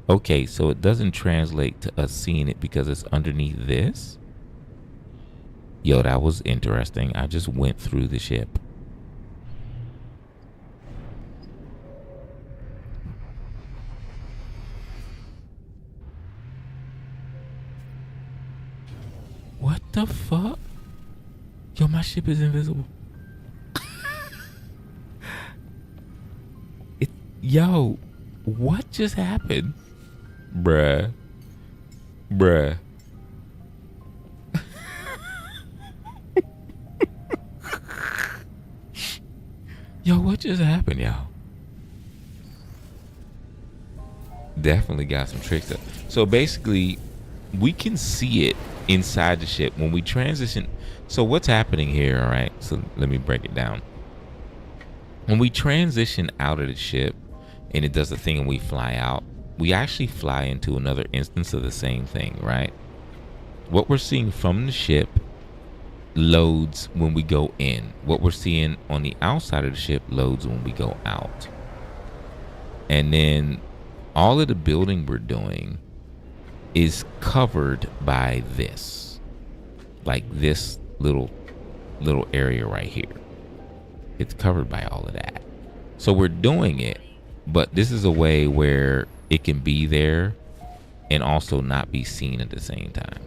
okay, so it doesn't translate to us seeing it because it's underneath this. Yo, that was interesting. I just went through the ship. What the fuck? Yo, my ship is invisible. Yo, what just happened? Bruh. Yo, what just happened, y'all? Definitely got some tricks up. So basically, we can see it inside the ship when we transition. So what's happening here, all right? So let me break it down. When we transition out of the ship and it does the thing and we fly out, we actually fly into another instance of the same thing, right? What we're seeing from the ship loads when we go in. What we're seeing on the outside of the ship loads when we go out. And then all of the building we're doing is covered by this, like this little area right here. It's covered by all of that. So we're doing it, but this is a way where it can be there and also not be seen at the same time.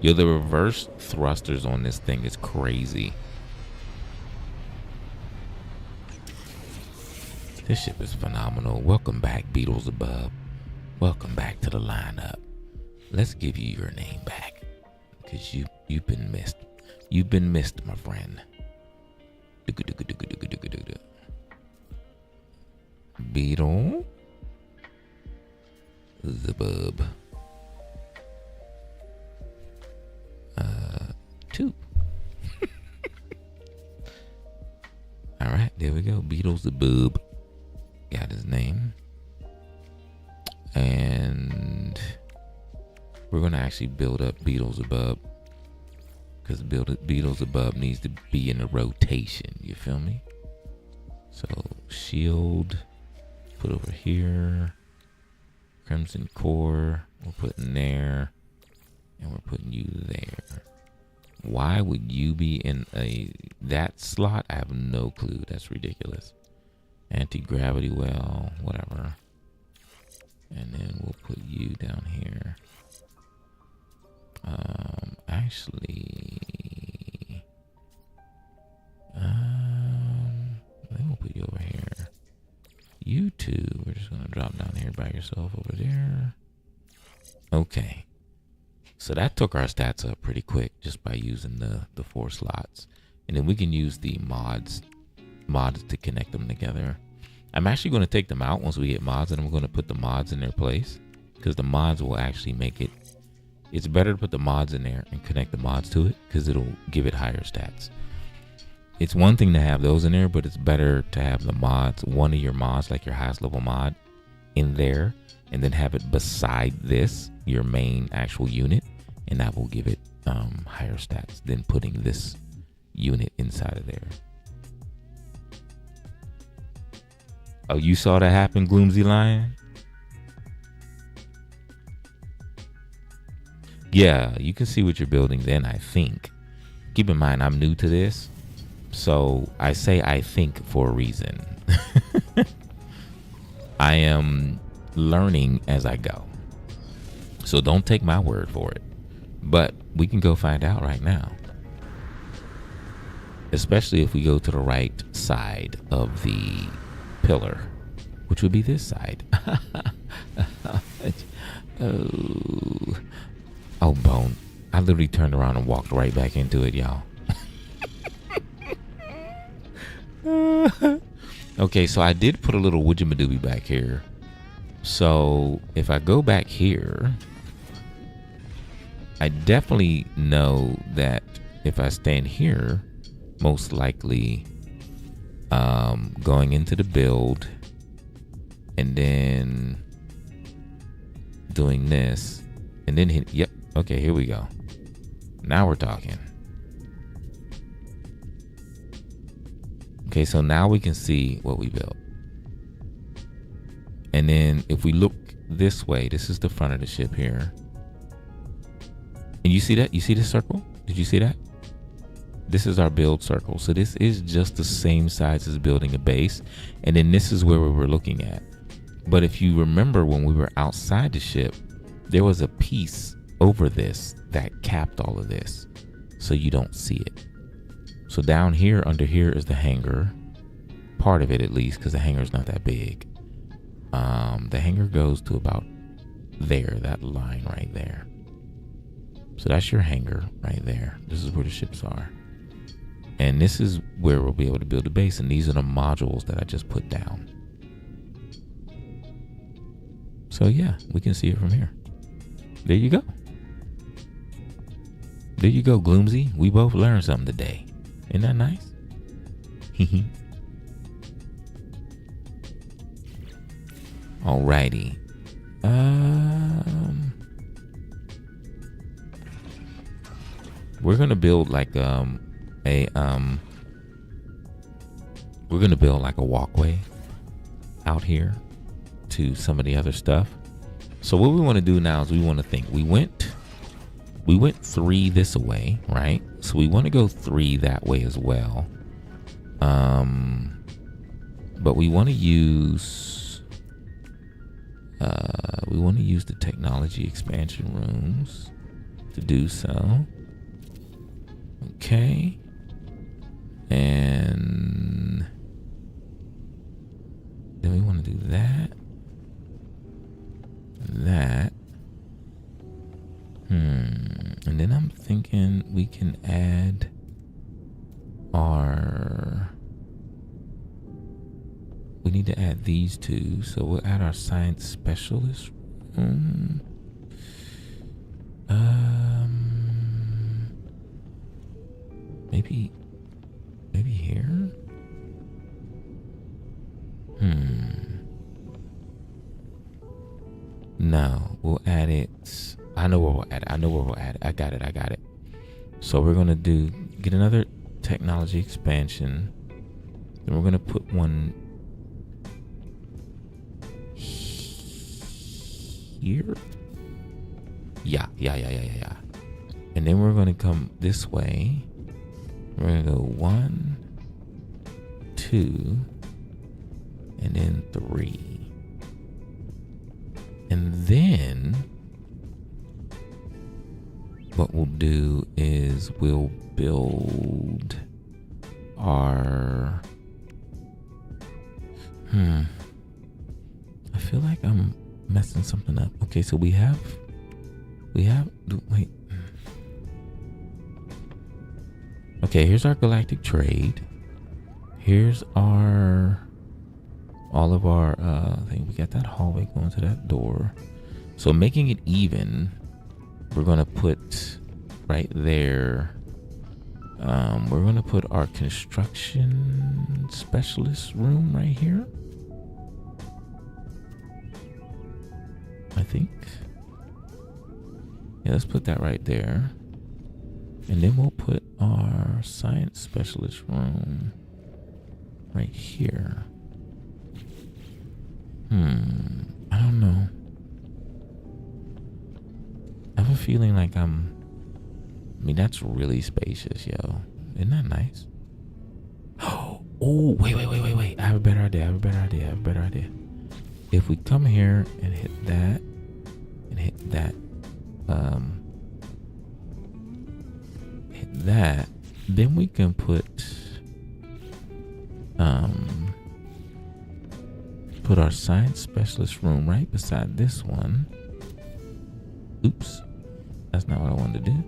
Yo, the reverse thrusters on this thing is crazy. This ship is phenomenal. Welcome back, Beetles Above. Welcome back to the lineup. Let's give you your name back, because you've been missed. You've been missed, my friend. Beetle the Bub 2. All right, there we go. Beetles the Bub got his name, and we're gonna actually build up Beetles Above, because Beetles Above needs to be in a rotation. You feel me? So shield, put over here. Crimson Core, we're putting there, and we're putting you there. Why would you be in that slot? I have no clue. That's ridiculous. Anti-gravity well, whatever. And then we'll put you down here. Actually, then we'll put you over here. You two, we're just gonna drop down here by yourself over there. Okay. So that took our stats up pretty quick just by using the 4 slots. And then we can use the mods to connect them together. I'm actually going to take them out once we get mods, and I'm going to put the mods in their place, because the mods will actually make it. It's better to put the mods in there and connect the mods to it, because it'll give it higher stats. It's one thing to have those in there, but it's better to have the mods, one of your mods, like your highest level mod, in there, and then have it beside this, your main actual unit, and that will give it higher stats than putting this unit inside of there. Oh, you saw that happen, Gloomsy Lion? Yeah, you can see what you're building then, I think. Keep in mind, I'm new to this, so I say I think for a reason. I am learning as I go, so don't take my word for it. But we can go find out right now, especially if we go to the right side of the pillar, which would be this side. Oh, Bone. I literally turned around and walked right back into it, y'all. Okay, so I did put a little woodjamadooby back here. So if I go back here, I definitely know that if I stand here, most likely going into the build and then doing this and then hit, yep, okay, here we go. Now we're talking. Okay, so now we can see what we built. And then if we look this way, this is the front of the ship here. And you see that? You see this circle? Did you see that? This is our build circle. So this is just the same size as building a base. And then this is where we were looking at. But if you remember when we were outside the ship, there was a piece over this that capped all of this. So you don't see it. So down here, under here is the hangar. Part of it at least, because the hangar is not that big. The hangar goes to about there, that line right there. So that's your hangar right there. This is where the ships are. And this is where we'll be able to build a base. And these are the modules that I just put down. So yeah, we can see it from here. There you go. There you go, Gloomsy. We both learned something today. Isn't that nice? Alrighty. We're gonna build like we're gonna build like a walkway out here to some of the other stuff. So what we want to do now is we want to think. We went 3 this way, right? So we want to go 3 that way as well. But we want to use the technology expansion rooms to do so. Okay. And then we want to do that. That. And then I'm thinking we can add we need to add these two. So we'll add our science specialist room. Maybe here. No, we'll add it. I know where we'll add it. I got it. So we're gonna get another technology expansion. Then we're gonna put one here. Yeah. And then we're gonna come this way. We're gonna go 1, 2, and then 3. And then what we'll do is we'll build our I feel like I'm messing something up. Okay, so we have wait. Okay, here's our galactic trade. Here's all of our I think we got that hallway going to that door. So making it even, we're gonna put right there. We're gonna put our construction specialist room right here. I think. Yeah, let's put that right there. And then we'll put our science specialist room right here. I don't know. I have a feeling like that's really spacious, yo. Isn't that nice? Oh, wait. I have a better idea. If we come here and hit that, then we can put our science specialist room right beside this one. Oops, that's not what I wanted to do.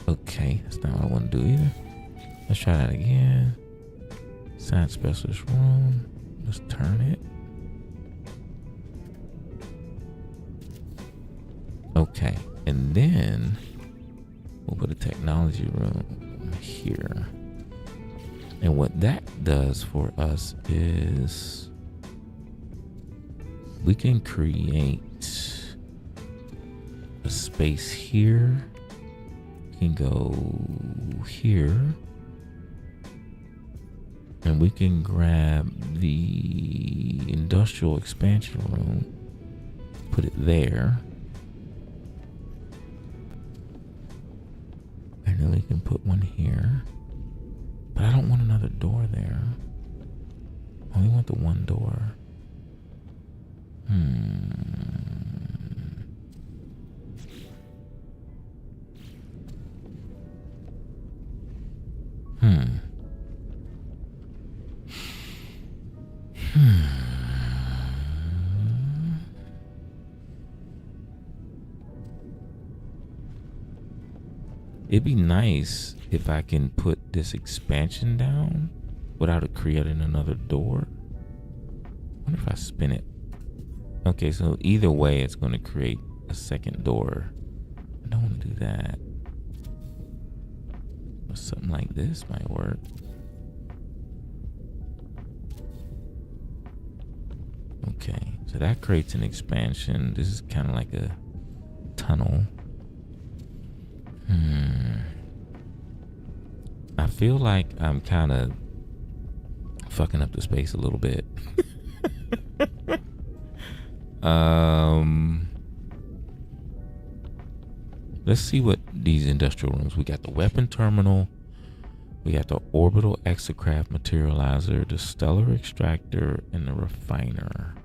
Okay, that's not what I want to do either. Let's try that again. Science specialist room. Let's turn it. Okay, and then we'll put a technology room here. And what that does for us is we can create a space here. We can go here. And we can grab the industrial expansion room, put it there. And then we can put one here. But I don't want another door there. I only want the one door. It'd be nice if I can put this expansion down without it creating another door. I wonder if I spin it. Okay, so either way, it's going to create a second door. I don't want to do that. Or something like this might work. Okay, so that creates an expansion. This is kind of like a tunnel. I feel like I'm kind of fucking up the space a little bit. Let's see what these industrial rooms. We got the weapon terminal. We got the orbital exocraft materializer, the stellar extractor, and the refiner.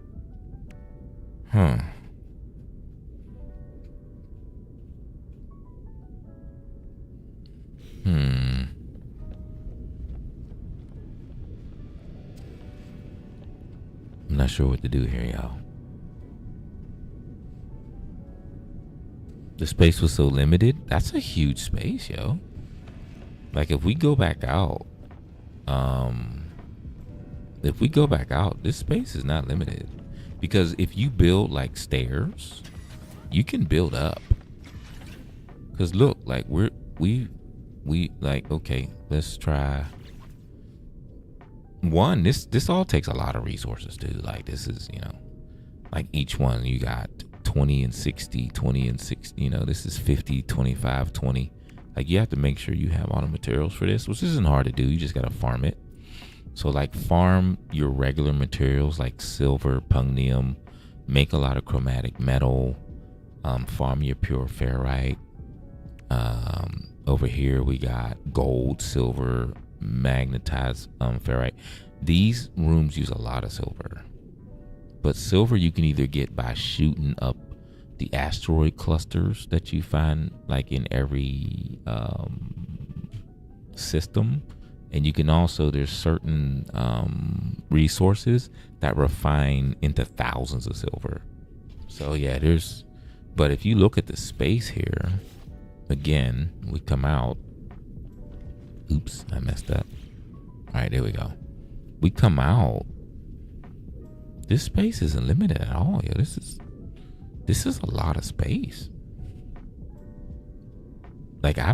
I'm not sure what to do here, y'all. The space was so limited. That's a huge space, yo. Like if we go back out, this space is not limited. Because if you build like stairs, you can build up. Cause look, like we like, okay, let's try one. This all takes a lot of resources, dude. Like this is, like each one you got 20 and 60, 20 and 60, this is 50, 25, 20. Like you have to make sure you have all the materials for this, which isn't hard to do. You just got to farm it. So like farm your regular materials like silver, pungnium, make a lot of chromatic metal, farm your pure ferrite. Over here we got gold, silver, magnetized ferrite. These rooms use a lot of silver. But silver you can either get by shooting up the asteroid clusters that you find like in every system. And you can also, there's certain resources that refine into thousands of silver. So yeah, but if you look at the space here, again, we come out. Oops, I messed up. All right, there we go. We come out. This space isn't limited at all. Yo, this is a lot of space. Like I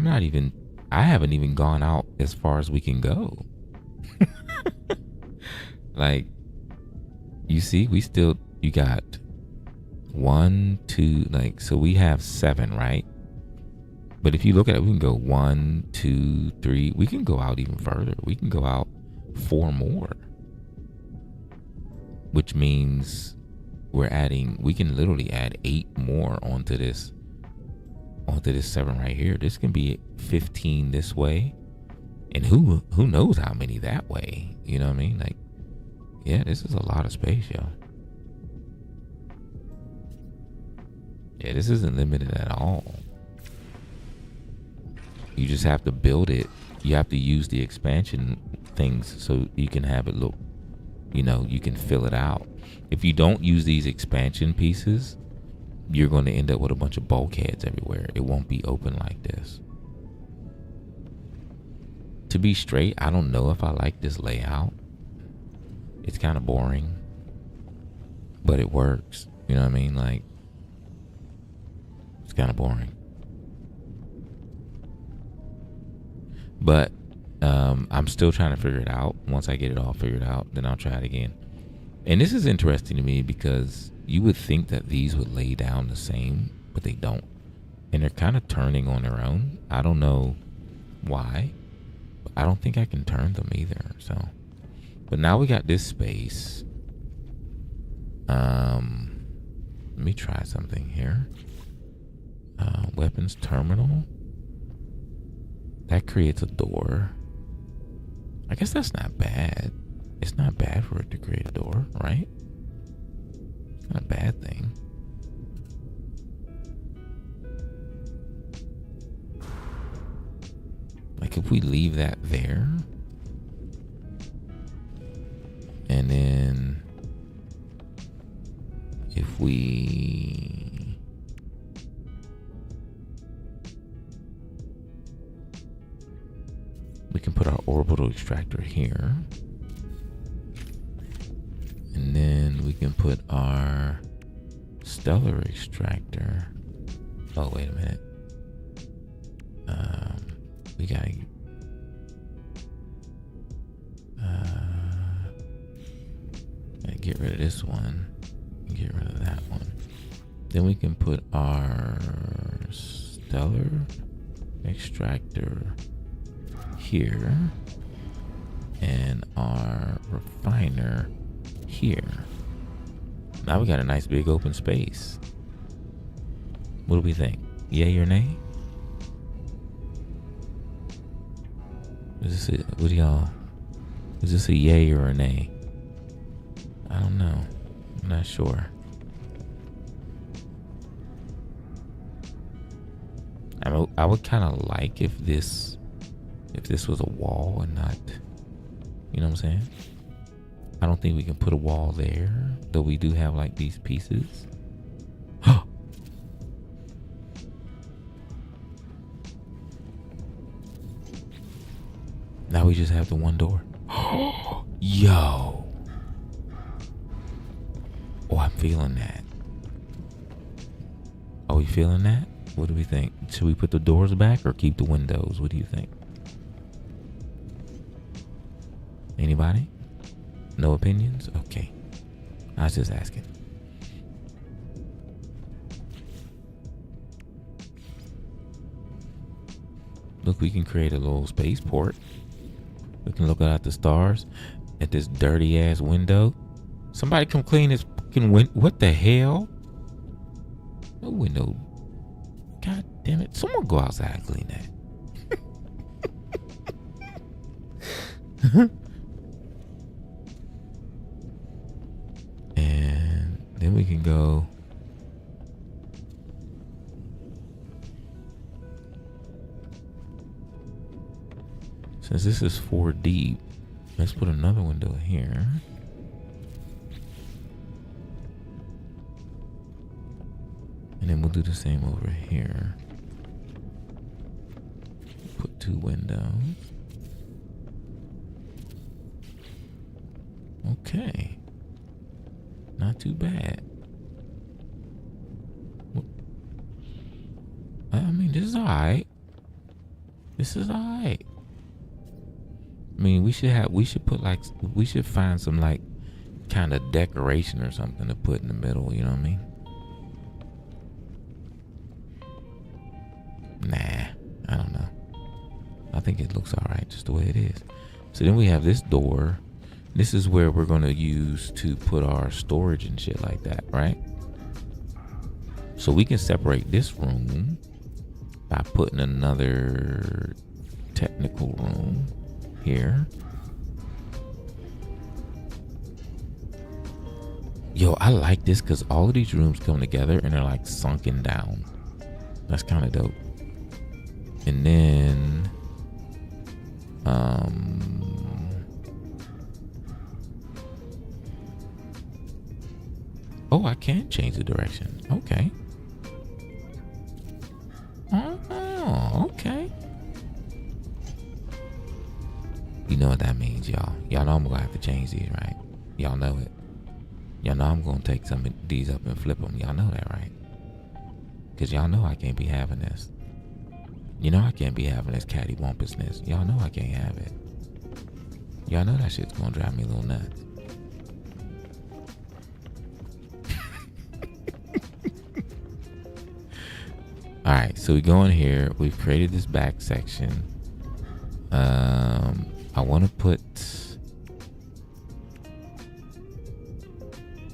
haven't even gone out as far as we can go. Like, you see, you got 1, 2, like, so we have 7, right? But if you look at it, we can go 1, 2, 3. We can go out even further. We can go out 4 more. Which means we can literally add 8 more onto this 7 right here. This can be 15 this way. And who knows how many that way? You know what I mean? Like, yeah, this is a lot of space, yo. Yeah, this isn't limited at all. You just have to build it. You have to use the expansion things so you can have it look, you can fill it out. If you don't use these expansion pieces, you're going to end up with a bunch of bulkheads everywhere. It won't be open like this. To be straight, I don't know if I like this layout. It's kind of boring, but it works. You know what I mean? Like, it's kind of boring. But I'm still trying to figure it out. Once I get it all figured out, then I'll try it again. And this is interesting to me because you would think that these would lay down the same, but they don't. And they're kind of turning on their own. I don't know why, but I don't think I can turn them either. So, but now we got this space. Let me try something here. Weapons terminal. That creates a door. I guess that's not bad. It's not bad for it to create a door, right? It's not a bad thing. Like if we leave that there, and then if we can put our orbital extractor here. And then we can put our stellar extractor. Oh, wait a minute. We gotta get rid of this one. Get rid of that one. Then we can put our stellar extractor here and our refiner here. Now we got a nice big open space. What do we think? Yay or nay? Is this a yay or a nay? I don't know. I'm not sure. I would kind of like if this was a wall and not, you know what I'm saying? I don't think we can put a wall there. though we do have like these pieces. Now we just have the one door. Yo. Oh, I'm feeling that. Are we feeling that? What do we think? Should we put the doors back or keep the windows? What do you think? Anybody? No opinions? Okay. I was just asking. Look, we can create a little spaceport. We can look out the stars at this dirty ass window. Somebody come clean this fucking window. What the hell? No window. God damn it. Someone go outside and clean that. And then we can go. Since this is 4 deep, let's put another window here. And then we'll do the same over here. Put 2 windows. Okay. Not too bad. I mean, this is alright. This is alright. I mean, we should find some like kind of decoration or something to put in the middle, you know what I mean? Nah, I don't know. I think it looks all right just the way it is. So then we have this door. This is where we're going to use to put our storage and shit like that, right? So we can separate this room by putting another technical room here. Yo, I like this because all of these rooms come together and they're like sunken down. That's kind of dope. And then oh, I can change the direction. Okay. Oh, okay. You know what that means, y'all. Y'all know I'm gonna have to change these, right? Y'all know it. Y'all know I'm gonna take some of these up and flip them. Y'all know that, right? Because y'all know I can't be having this. You know I can't be having this cattywampusness. Y'all know I can't have it. Y'all know that shit's gonna drive me a little nuts. Alright, so we go in here. We've created this back section. I want to put...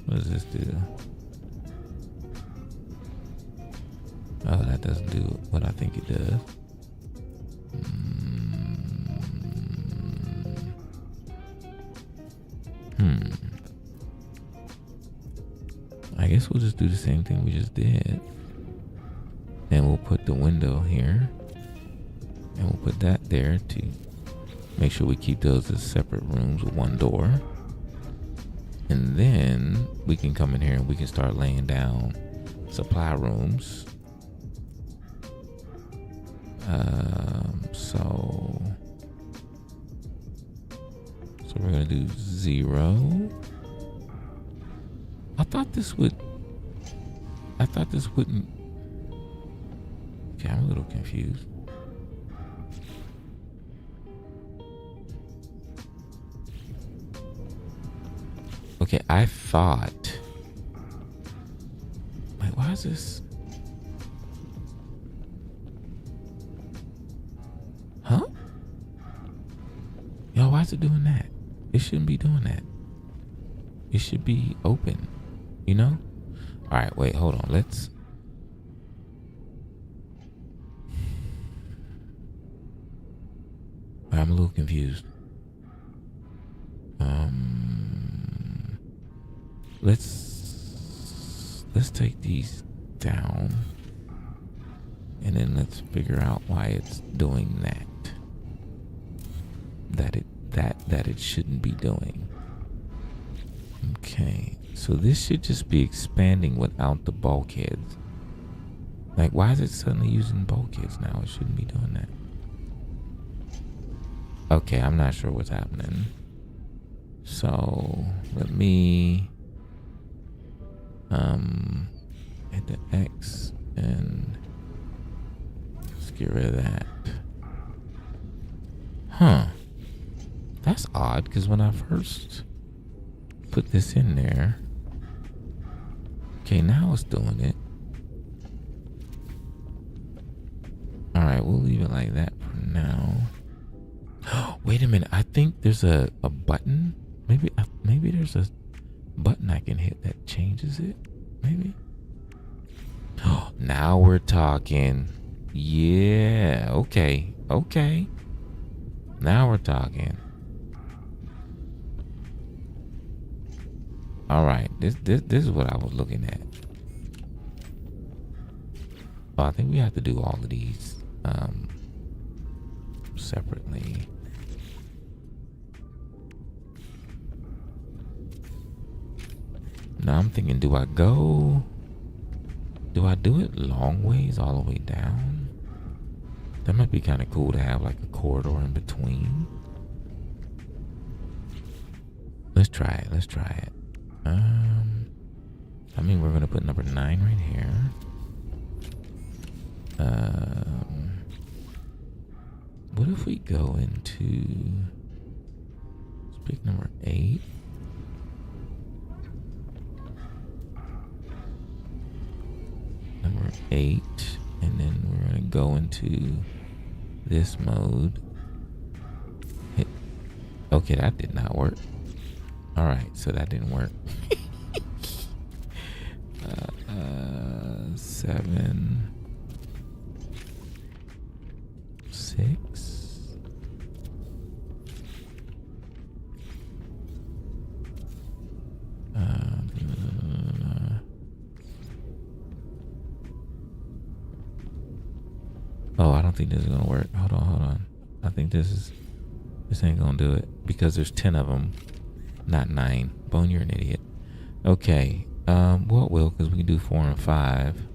What does this do? Oh, that doesn't do what I think it does. I guess we'll just do the same thing we just did. And we'll put the window here. And we'll put that there to make sure we keep those as separate rooms with one door. And then we can come in here and we can start laying down supply rooms. So we're gonna do 0. I thought this wouldn't. Okay, I'm a little confused. Okay, I thought. Wait, why is this? Huh? Yo, why is it doing that? It shouldn't be doing that. It should be open, you know? All right, wait, hold on. Let's. I'm a little confused. Let's take these down, and then let's figure out why it's doing that it shouldn't be doing. Okay, So this should just be expanding without the bulkheads. Like, why is it suddenly using bulkheads now? It shouldn't be doing that. Okay, I'm not sure what's happening. So let me hit the X and let's get rid of that. Huh. That's odd, because when I first put this in there. Okay, now it's doing it. Alright, we'll leave it like that for now. Wait a minute, I think there's a button. Maybe there's a button I can hit that changes it. Maybe. Oh, now we're talking. Yeah, okay. Okay. Now we're talking. Alright, this is what I was looking at. Oh, I think we have to do all of these separately. Now I'm thinking, do I do it long ways all the way down? That might be kind of cool to have like a corridor in between. Let's try it. I mean, we're gonna put number 9 right here. What if we go into, let's pick number 8. Number 8, and then we're gonna go into this mode. Okay, that did not work. All right, so that didn't work. 7, 6. Oh, I don't think this is gonna work. Hold on. I think this ain't gonna do it because there's 10 of them, not 9. Bone, you're an idiot. Okay. Well, it will, because we can do 4 and 5.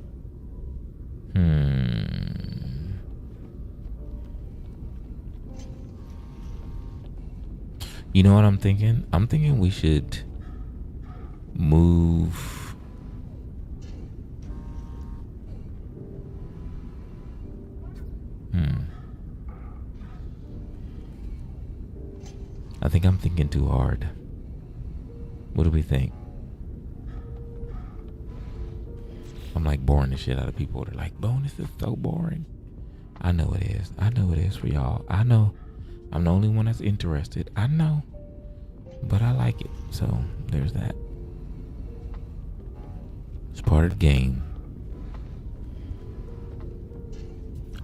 You know what I'm thinking? I'm thinking we should move. I think I'm thinking too hard. What do we think? I'm like boring the shit out of people. They're like, Bone, this is so boring. I know it is. I know it is for y'all. I know. I'm the only one that's interested. I know. But I like it. So there's that. It's part of the game.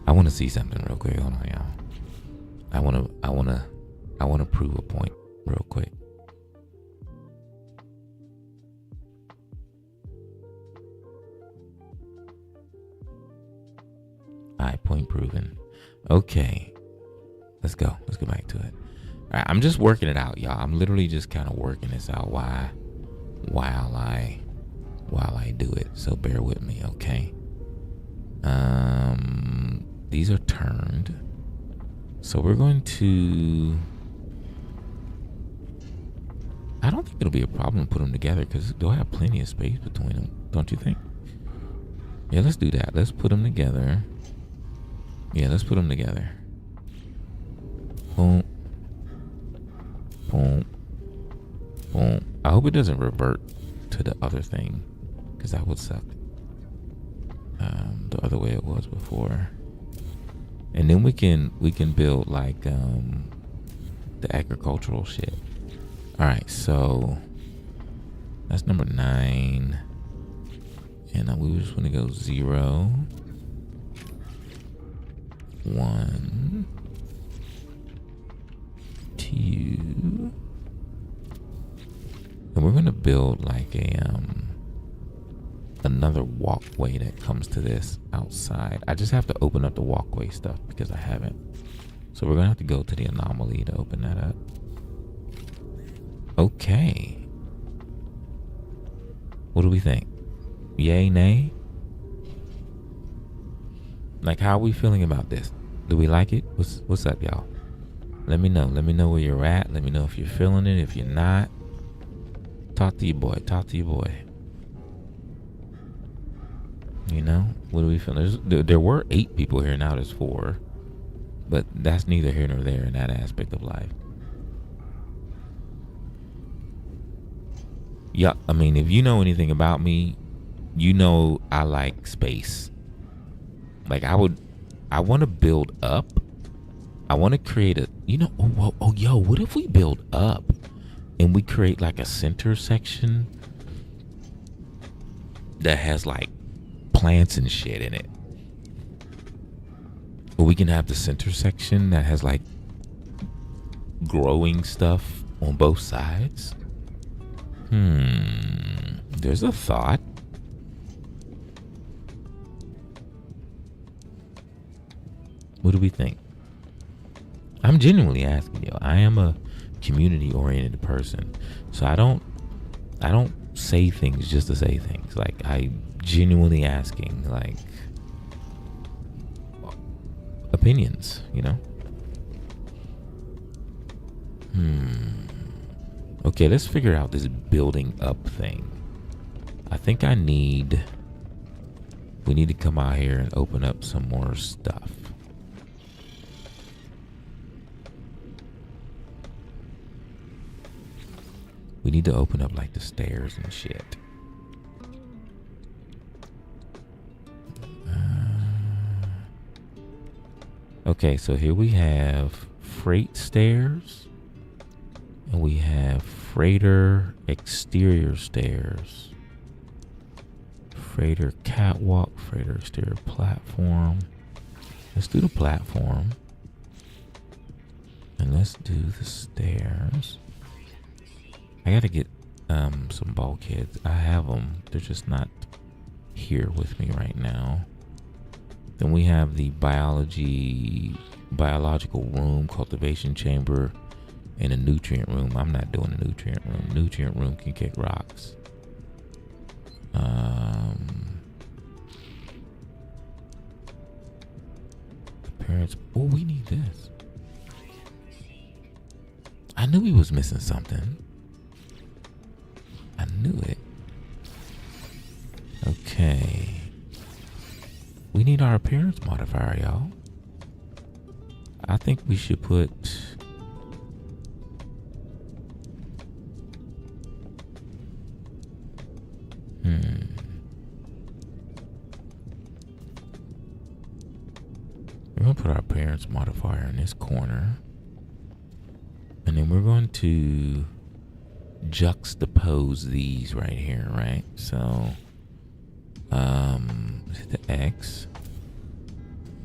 I want to see something real quick. Hold on, y'all. I want to prove a point real quick. Point proven. Okay. Let's go. Let's get back to it. All right, I'm just working it out, y'all. I'm literally just kind of working this out while I do it. So bear with me, okay? These are turned. So we're going to, I don't think it'll be a problem to put them together because they'll have plenty of space between them, don't you think? Yeah, let's do that. Let's put them together. Yeah, let's put them together. Boom. Boom. Boom. I hope it doesn't revert to the other thing, because that would suck. The other way it was before. And then we can build like the agricultural shit. All right, so that's number 9. And we just want to go 0, 1, 2, and we're gonna build like another walkway that comes to this outside. I just have to open up the walkway stuff because I haven't. So we're gonna have to go to the anomaly to open that up. Okay. What do we think? Yay, nay? Like, how are we feeling about this? Do we like it? What's up, y'all? Let me know. Let me know where you're at. Let me know if you're feeling it. If you're not, talk to your boy. Talk to your boy. You know, what do we feel? There were 8 people here, now there's 4. But that's neither here nor there in that aspect of life. Yeah, I mean, if you know anything about me, you know I like space. Like, I want to build up. I want to create a, yo, what if we build up and we create like a center section that has like plants and shit in it? Or we can have the center section that has like growing stuff on both sides. There's a thought. What do we think? I'm genuinely asking you. I am a community-oriented person, so I don't say things just to say things. Like, I genuinely asking, like, opinions, you know? Okay, let's figure out this building up thing. I think we need to come out here and open up some more stuff. We need to open up like the stairs and shit. Okay, so here we have freight stairs. And we have freighter exterior stairs. Freighter catwalk, freighter exterior platform. Let's do the platform. And let's do the stairs. I gotta get some bulkheads. I have them. They're just not here with me right now. Then we have the biological room, cultivation chamber, and a nutrient room. I'm not doing a nutrient room. Nutrient room can kick rocks. Parents. Oh, we need this. I knew he was missing something. I knew it. Okay. We need our appearance modifier, y'all. I think we should put... We're going to put our appearance modifier in this corner. And then we're going to juxtapose these right here, right? So, hit the X.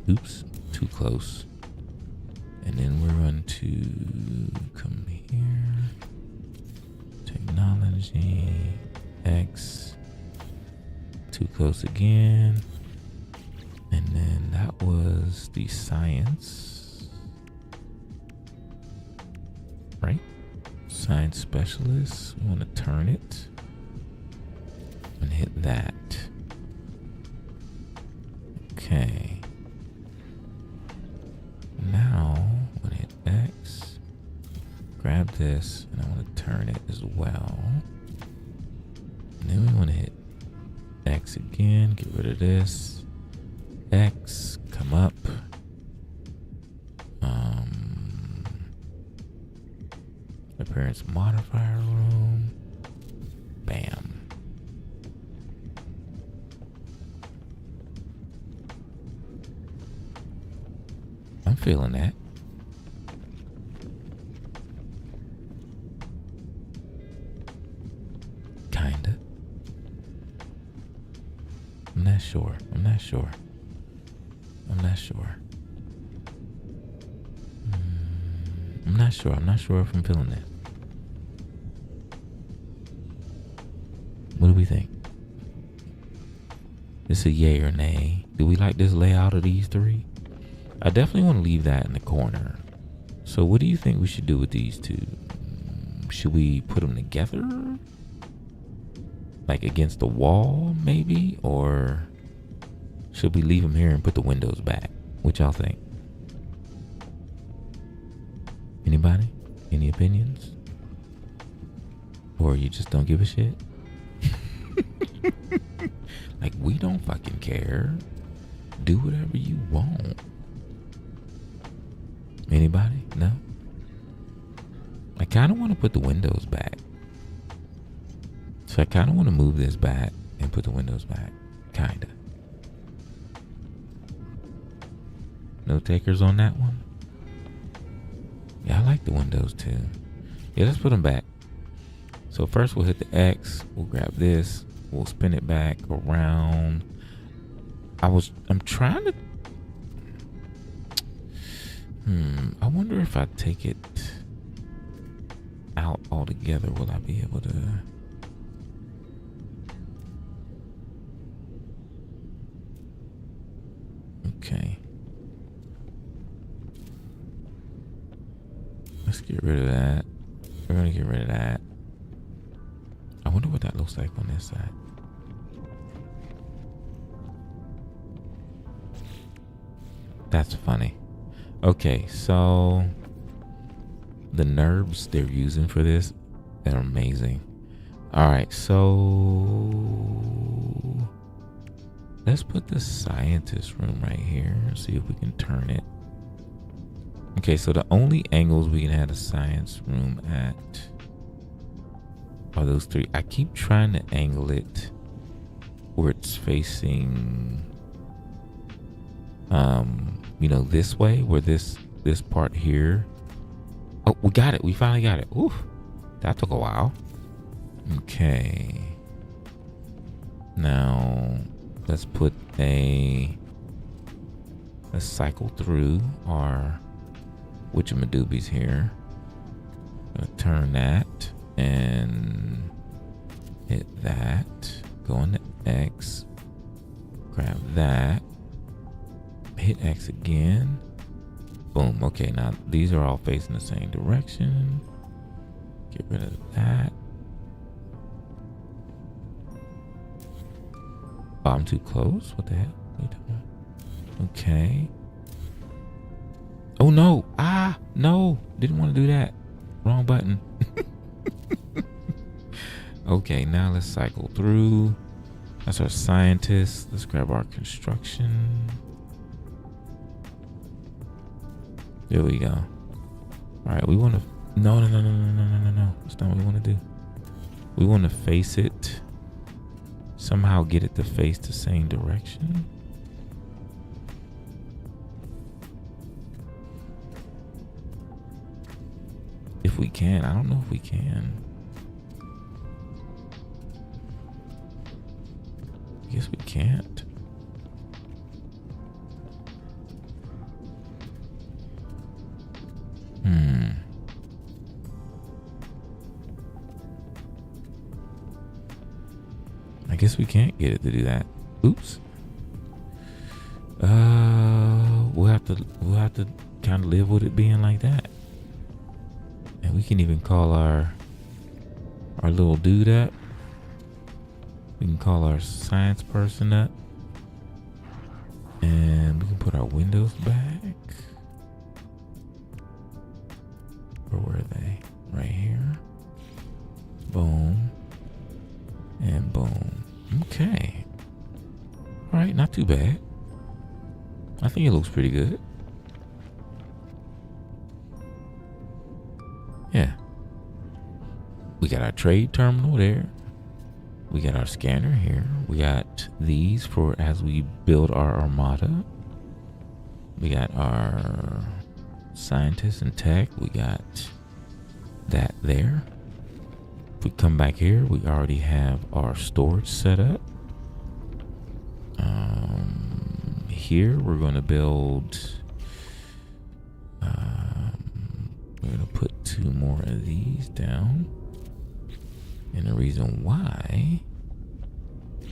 Oops, too close. And then we're going to come here. Technology, X. Too close again. And then that was the science. Right? Science specialist. We want to turn it. And hit that. Okay. Now, I'm going to hit X. Grab this. And I want to turn it as well. And then we want to hit X again. Get rid of this. X, come up. Appearance modifier room. Bam. I'm feeling that. Kinda. I'm not sure. I'm not sure if I'm feeling that. What do we think? It's a yay or nay. Do we like this layout of these 3? I definitely want to leave that in the corner. So what do you think we should do with these 2? Should we put them together? like against the wall, maybe? Or should we leave them here and put the windows back? What y'all think? Anybody? Any opinions? Or you just don't give a shit? Like, we don't fucking care. Do whatever you want. Anybody? No? I kind of want to put the windows back. So I kind of want to move this back and put the windows back. Kind of. No takers on that one? Yeah, I like the windows too. Yeah, let's put them back. So first we'll hit the X. We'll grab this. We'll spin it back around. I'm trying to... I wonder if I take it out altogether, will I be able to... Okay. Let's get rid of that. We're gonna get rid of that. I wonder what that looks like on this side. That's funny. Okay, so the NURBs they're using for this, they're amazing. Alright, so let's put the scientist room right here and see if we can turn it. Okay, so the only angles we can have the science room at are those three. I keep trying to angle it where it's facing this way, where this part here. Oh, we got it. We finally got it. Ooh, that took a while. Okay. Now let's put let's cycle through our witchamadoobies here. Gonna turn that and hit that. Go into X. Grab that. Hit X again. Boom. Okay, now these are all facing the same direction. Get rid of that. Oh, I'm too close? What the hell? What are you talking about? Okay. Oh no. No. Didn't want to do that. Wrong button. Okay, now let's cycle through. That's our scientist. Let's grab our construction. There we go. All right, we want to... No. That's not what we want to do. We want to face it. Somehow get it to face the same direction. If we can. I don't know if we can. I guess we can't. I guess we can't get it to do that. Oops. We'll have to kind of live with it being like that. And we can even call our little dude up. We can call our science person up. And we can put our windows back. Where were they? Right here. Boom. And boom. Okay. All right, not too bad. I think it looks pretty good. Yeah. We got our trade terminal there. We got our scanner here. We got these for as we build our armada. We got our scientists and tech. We got that there. If we come back here, we already have our storage set up. Here we're going to build. We're going to put 2 more of these down. And the reason why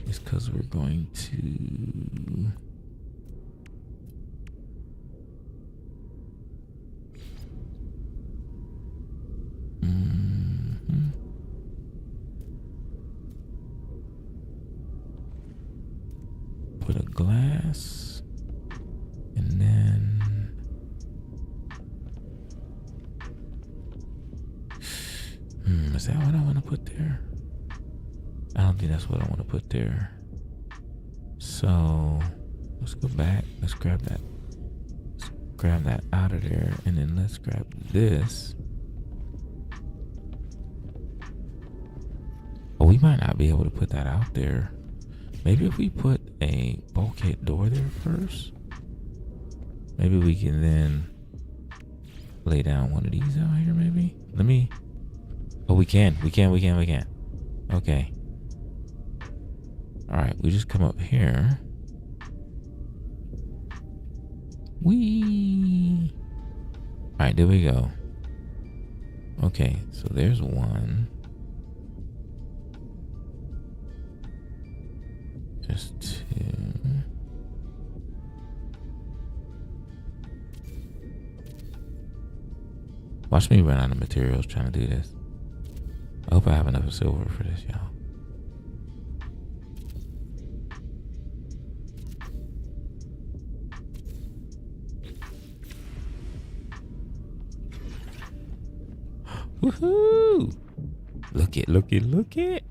is because we're going to put a glass. And then is that what I want to put there? I don't think that's what I want to put there. So let's go back. Let's grab that. Let's grab that out of there. And then let's grab this. Oh, we might not be able to put that out there. Maybe if we put a bulkhead door there first, maybe we can then lay down one of these out here, maybe. Let me. Oh, we can. Okay. All right, we just come up here. Whee! All right, there we go. Okay, so there's one. There's two. Watch me run out of materials trying to do this. I hope I have enough silver for this, y'all. Woohoo! Look it.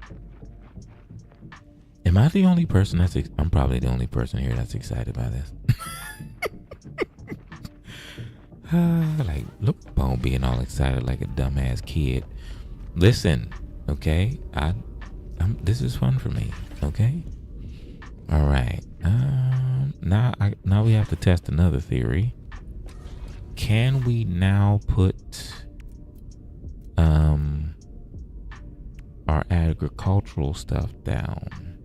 Am I the only person I'm probably the only person here that's excited by this. Like, look, Bone being all excited like a dumbass kid. Listen, okay? This is fun for me, okay? All right. Now we have to test another theory. Can we now put our agricultural stuff down?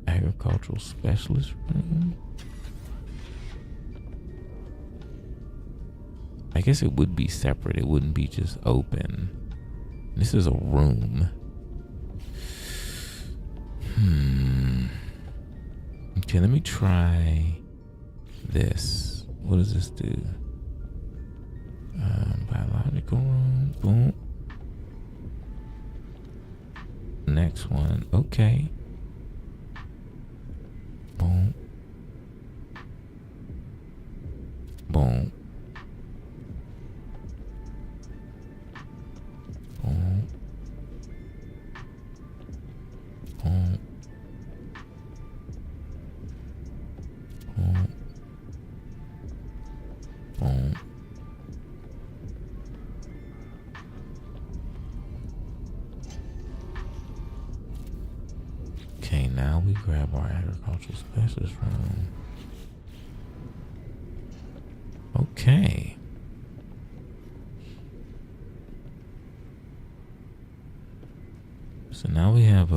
Agricultural specialist room? I guess it would be separate. It wouldn't be just open. This is a room. Okay, let me try this. What does this do? Biological room. Boom. Next one. Okay. Boom. Boom. Boom. Boom. Boom. Boom. Okay, now we grab our agricultural specialist room. Okay. So now we have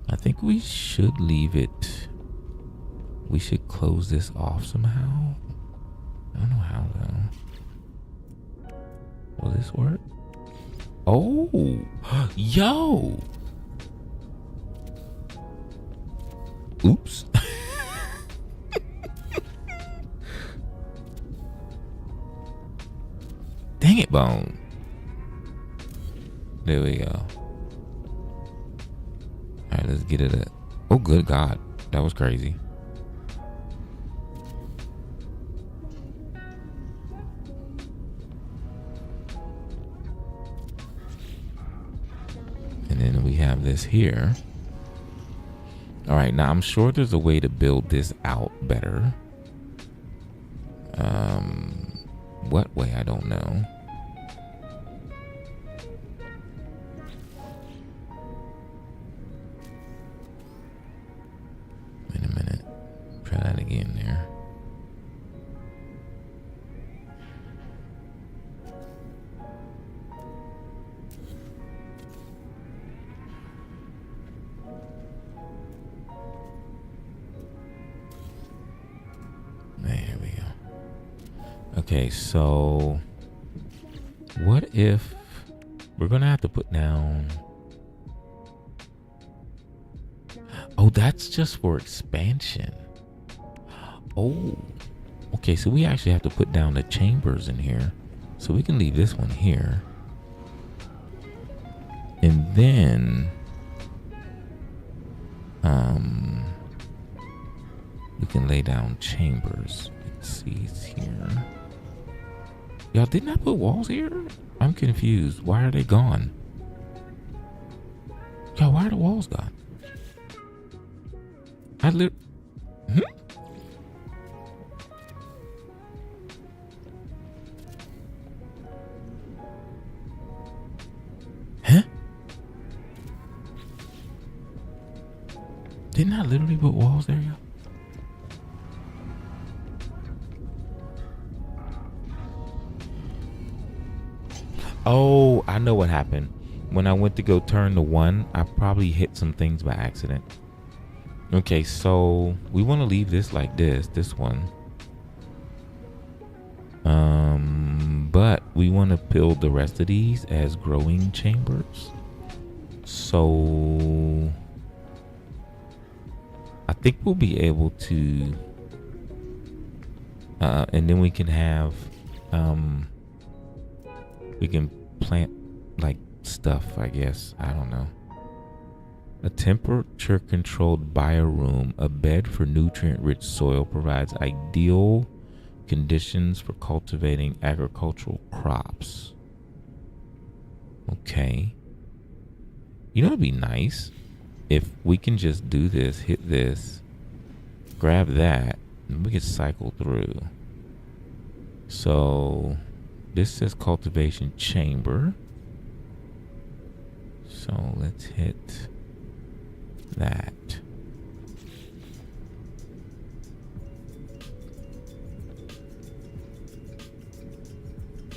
I think we should leave it. We should close this off somehow. I don't know how though. Will this work? Oh, yo. Oops. Dang it, Bone. There we go. All right, let's get it up. Oh, good God. That was crazy. And then we have this here. All right, now I'm sure there's a way to build this out better. What way? I don't know. Wait a minute. Try that again there. There we go. Okay, so what if we're gonna have to put down? Oh, that's just for expansion. Oh, okay, so we actually have to put down the chambers in here. So we can leave this one here. And then we can lay down chambers. Let's see, it's here. Y'all, didn't I put walls here? I'm confused. Why are they gone? Yo, why are the walls gone? Hmm? Huh? Didn't I literally put walls there, y'all? Oh, I know what happened. When I went to go turn the one, I probably hit some things by accident. Okay, so we want to leave this like this one. But we want to build the rest of these as growing chambers. So I think we'll be able to, and then we can have, we can plant like stuff, I guess. I don't know. A temperature controlled bioroom, a bed for nutrient rich soil, provides ideal conditions for cultivating agricultural crops. Okay. You know, it'd be nice if we can just do this, hit this, grab that, and we can cycle through. So this says cultivation chamber. So let's hit that.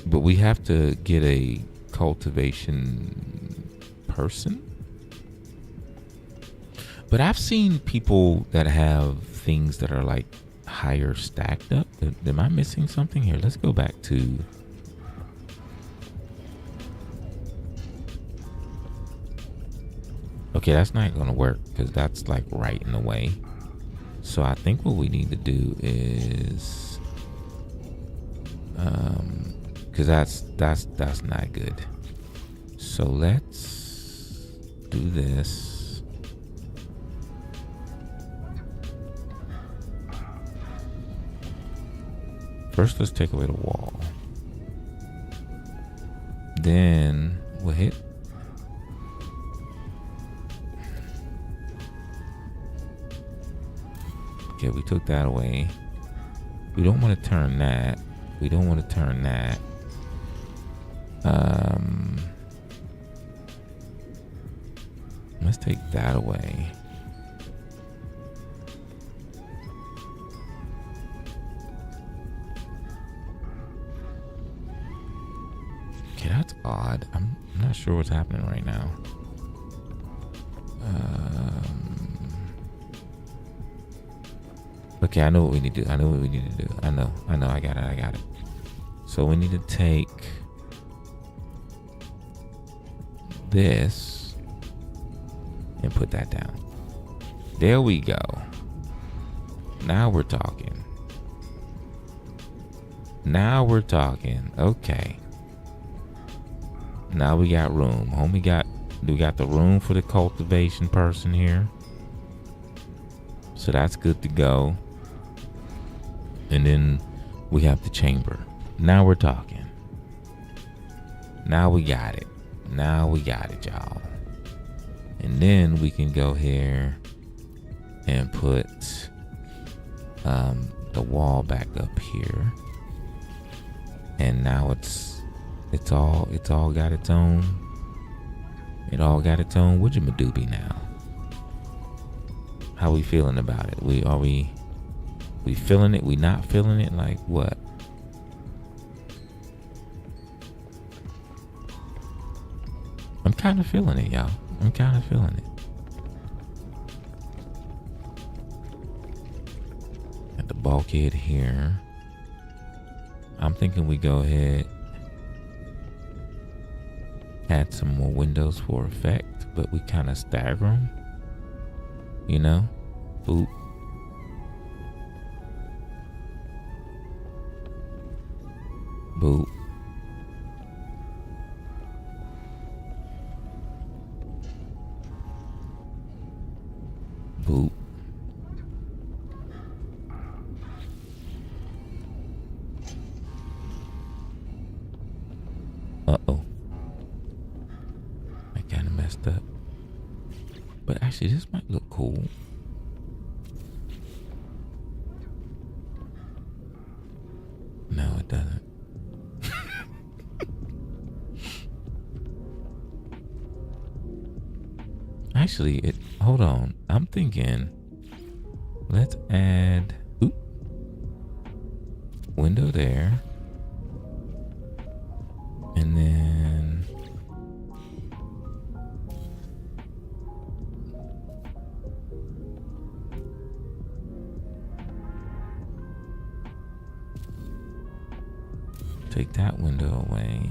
But we have to get a cultivation person. But I've seen people that have things that are like higher stacked up. Am I missing something here? Let's go back to... Okay, that's not going to work because that's like right in the way. So I think what we need to do is... because that's not good. So let's do this. First, let's take away the wall. Then we'll hit. Okay, we took that away. We don't want to turn that. We don't want to turn that. Let's take that away. Okay, that's odd. I'm not sure what's happening right now. Okay, I know what we need to do. I know. I got it. So we need to take this and put that down. There we go. Now we're talking. Okay. Now we got room. We got the room for the cultivation person here. So that's good to go. And then we have the chamber. Now we're talking. Now we got it, y'all. And then we can go here and put the wall back up here. And now it's all got its own. It all got its own woojamadooby now. How we feeling about it? We feeling it? We not feeling it? Like what? I'm kind of feeling it, y'all. I'm kind of feeling it. At the bulkhead here. I'm thinking we go ahead, add some more windows for effect, but we kind of stagger them. You know? Boop. Boop. Oop. Uh-oh. I kind of messed up. But actually, this might look cool. No, it doesn't. Actually, hold on. I'm thinking, let's add, oop, window there. And then take that window away.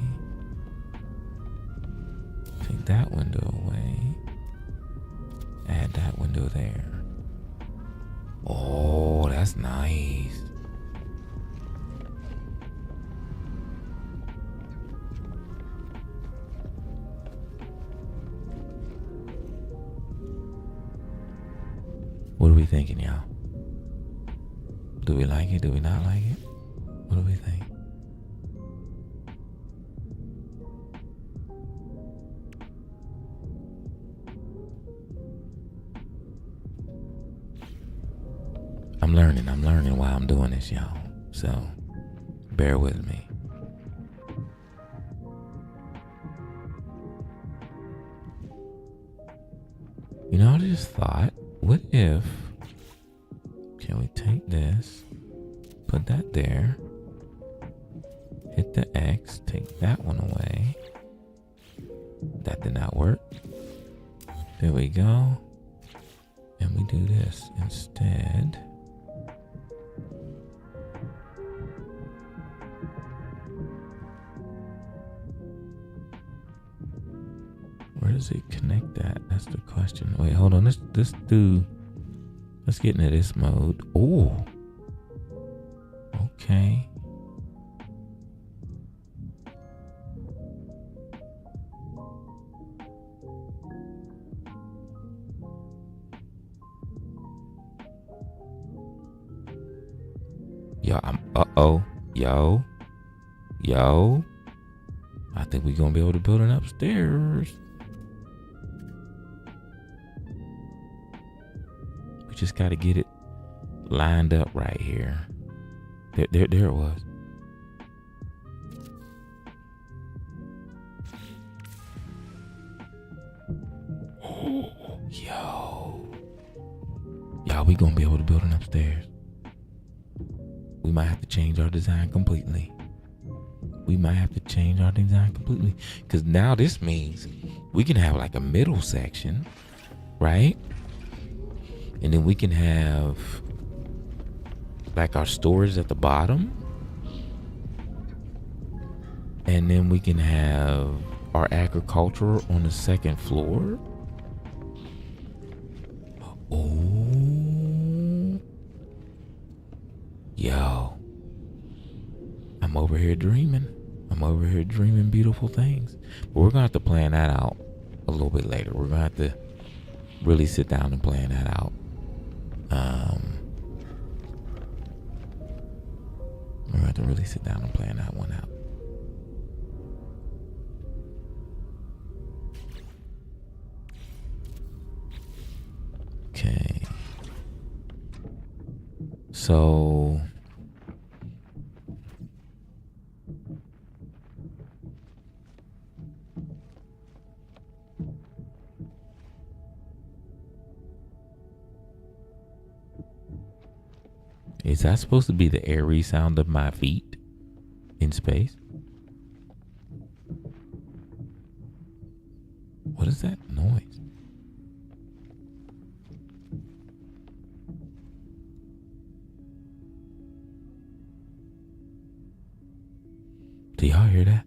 Take that window away. Add that window there. Oh, that's nice. What are we thinking, y'all? Do we like it? Do we not like it? What do we think? I'm learning while I'm doing this, y'all. So, bear with me. You know, I just thought, what if, can we take this, put that there, hit the X, take that one away. That did not work. There we go. And we do this instead. Where does it connect at? That's the question. Wait, hold on. Let's get into this mode. Oh. Okay. Yo, Yo. I think we're gonna be able to build it upstairs. We just gotta get it lined up right here. There it was. Yo. Y'all, we gonna be able to build it upstairs. We might have to change our design completely. Because now this means we can have like a middle section, right? And then we can have like our storage at the bottom. And then we can have our agriculture on the second floor. Oh. Yo. I'm over here dreaming beautiful things. But we're going to have to plan that out a little bit later. We're going to have to really sit down and plan that out. We're going to have to really sit down and plan that one out. Okay. So is that supposed to be the airy sound of my feet in space? What is that noise? Do y'all hear that?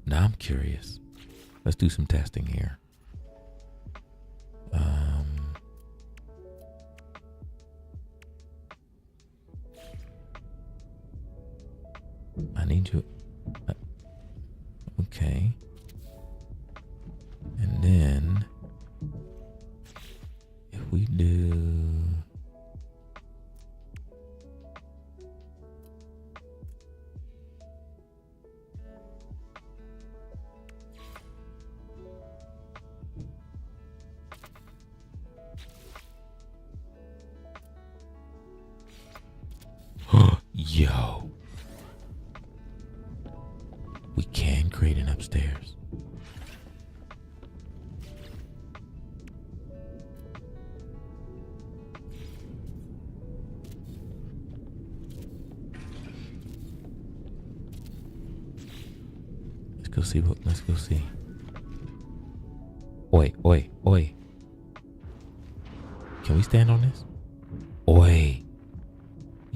Now I'm curious. Let's do some testing here. I need you. Okay. And then We can create an upstairs. Let's go see. Oi, oi, oi. Can we stand on this? Oi.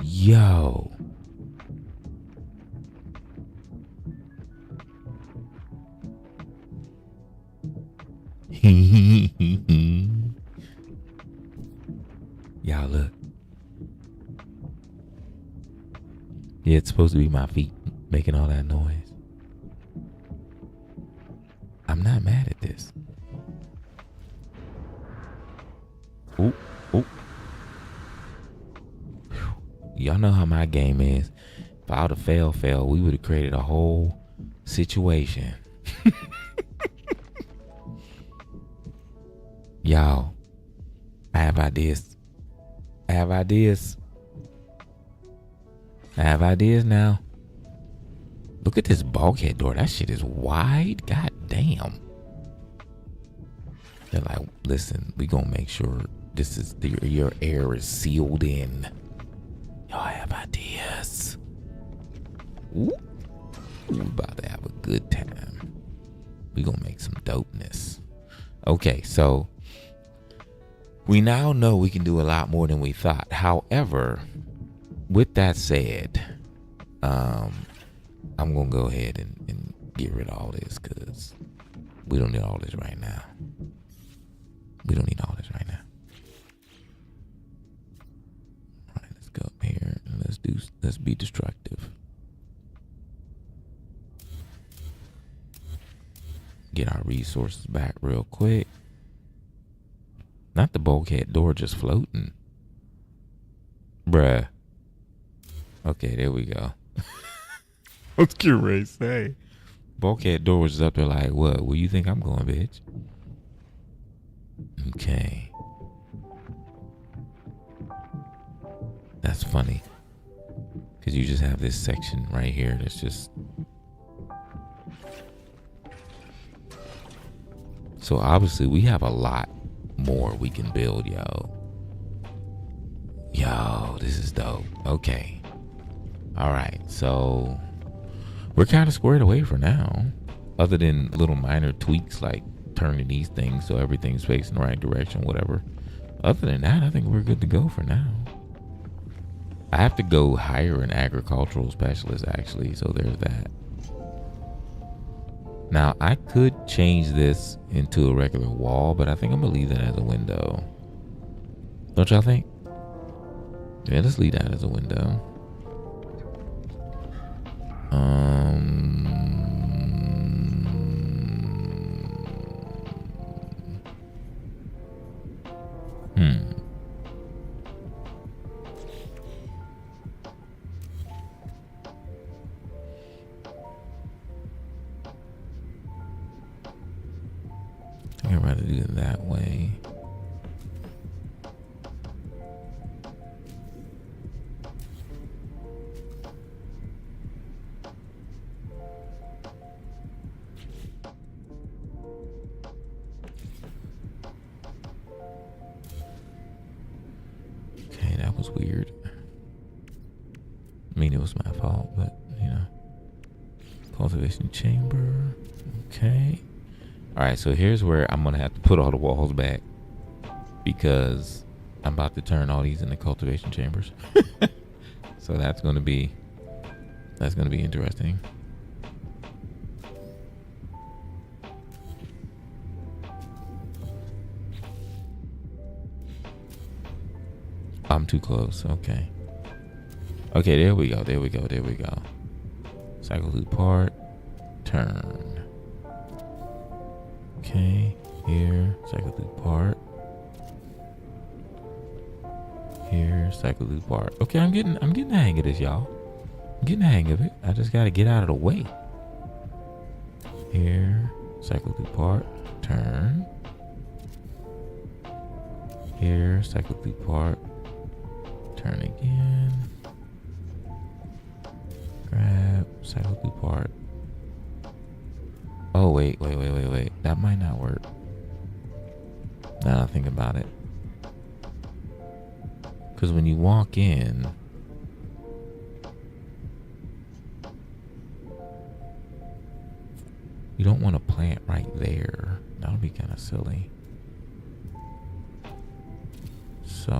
Yo. Y'all look. Yeah, it's supposed to be my feet making all that noise. I'm not mad at this. Ooh, ooh. Y'all know how my game is. If I would have failed, we would have created a whole situation. Y'all, I have ideas. I have ideas now. Look at this bulkhead door. That shit is wide. God damn. They're like, listen, we gonna make sure this is your air is sealed in. Y'all have ideas. Ooh. We about to have a good time. We gonna make some dopeness. Okay, so we now know we can do a lot more than we thought. However, with that said, I'm gonna go ahead and get rid of all this because we don't need all this right now. We don't need all this right now. All right, let's go up here and let's be destructive. Get our resources back real quick. Not the bulkhead door just floating. Bruh. Okay, there we go. What's your race say? Bulkhead door was up there like, what? Where you think I'm going, bitch? Okay. That's funny. Because you just have this section right here that's just... So obviously we have a lot more we can build, yo. Yo, this is dope. Okay. All right, so we're kind of squared away for now, other than little minor tweaks like turning these things so everything's facing the right direction, whatever. Other than that, I think we're good to go for now. I have to go hire an agricultural specialist, actually, so there's that. Now, I could change this into a regular wall, but I think I'm going to leave that as a window. Don't y'all think? Yeah, let's leave that as a window. I'd rather do it that way. Okay, that was weird. I mean, it was my fault, but, you know. Cultivation chamber. Okay. All right, so here's where I'm going to have to put all the walls back because I'm about to turn all these into cultivation chambers. So that's going to be interesting. I'm too close. Okay. Okay, there we go. Cycle through part, turn. Okay, here, cycle through part. Here, cycle through part. Okay, I'm getting the hang of this, y'all. I'm getting the hang of it. I just gotta get out of the way. Here, cycle through part, turn. Here, cycle through part, turn again. Grab, cycle through part, wait. That might not work. Now that I think about it. Because when you walk in, you don't want to plant right there. That would be kind of silly. So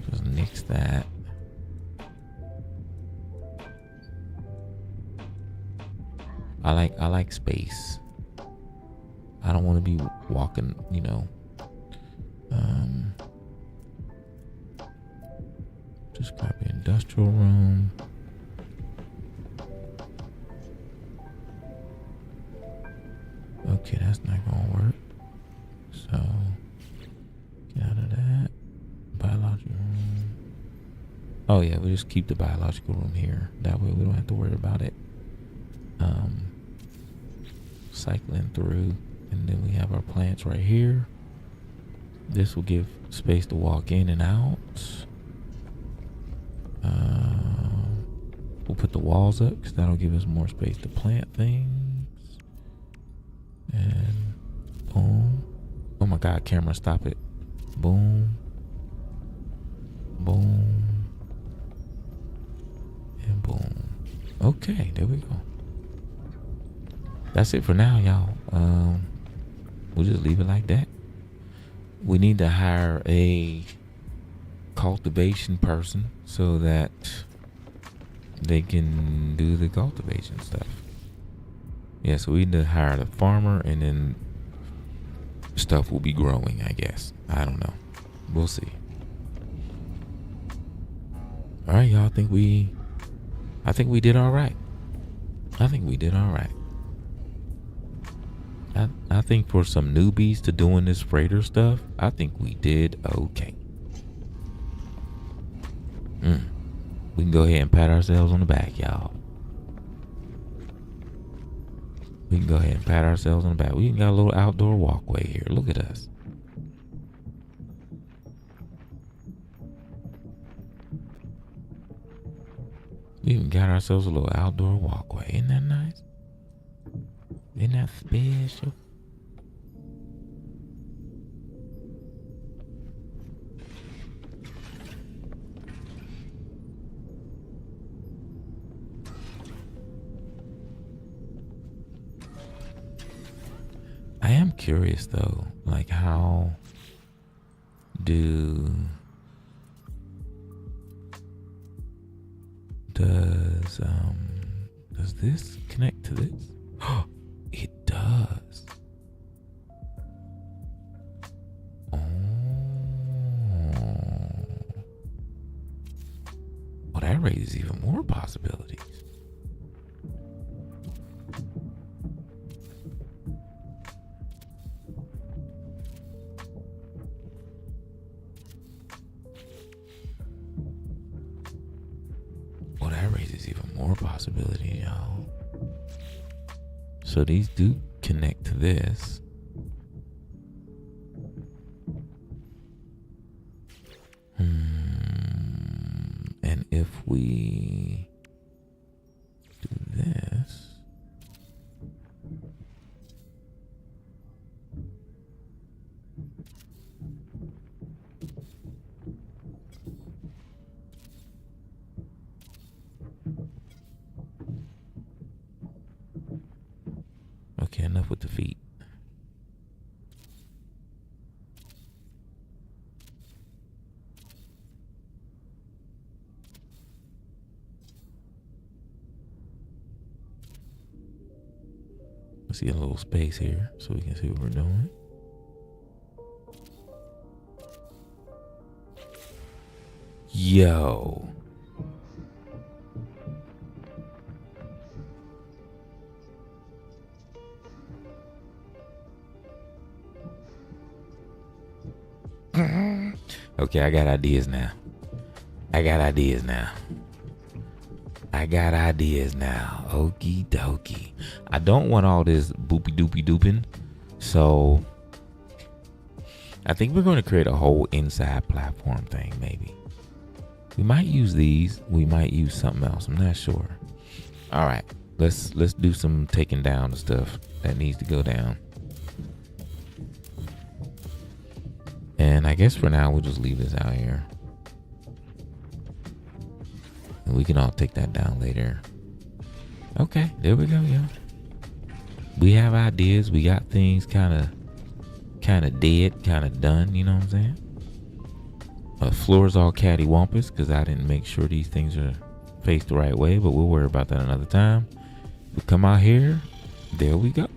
just nix that. I like space. I don't want to be walking, you know. Just copy industrial room. Okay, that's not gonna work. So get out of that. Biological room. Oh yeah, we just keep the biological room here. That way we don't have to worry about it. Cycling through, and then we have our plants right here. This will give space to walk in and out. We'll put the walls up because that'll give us more space to plant things. And boom. Oh my God, camera, stop it. Boom. Boom. And boom. Okay, there we go. That's it for now, y'all. We'll just leave it like that. We need to hire a cultivation person so that they can do the cultivation stuff. Yeah, so we need to hire the farmer, and then stuff will be growing, I guess. I don't know. We'll see. All right, y'all. I think we did all right. I think for some newbies to doing this freighter stuff, I think we did okay. We can go ahead and pat ourselves on the back, y'all. We can go ahead and pat ourselves on the back. We even got a little outdoor walkway here. Look at us. We even got ourselves a little outdoor walkway. Isn't that nice? Isn't that special? I am curious though, like how does this connect to this? Oh, it does. Oh, well, that raises even more possibilities. Well, that raises even more possibility, y'all. So these do connect to this. And if we do this, okay, enough with the feet. Let's see a little space here so we can see what we're doing. Yo. Okay, I got ideas now. Okie dokie. I don't want all this boopy doopy dooping. So I think we're going to create a whole inside platform thing, maybe. We might use these. We might use something else. I'm not sure. All right. let's do some taking down the stuff that needs to go down. And I guess for now we'll just leave this out here. And we can all take that down later. Okay, there we go, yeah. We have ideas. We got things kind of dead, kind of done, you know what I'm saying? Floor's all cattywampus because I didn't make sure these things are faced the right way, but we'll worry about that another time. We come out here, there we go.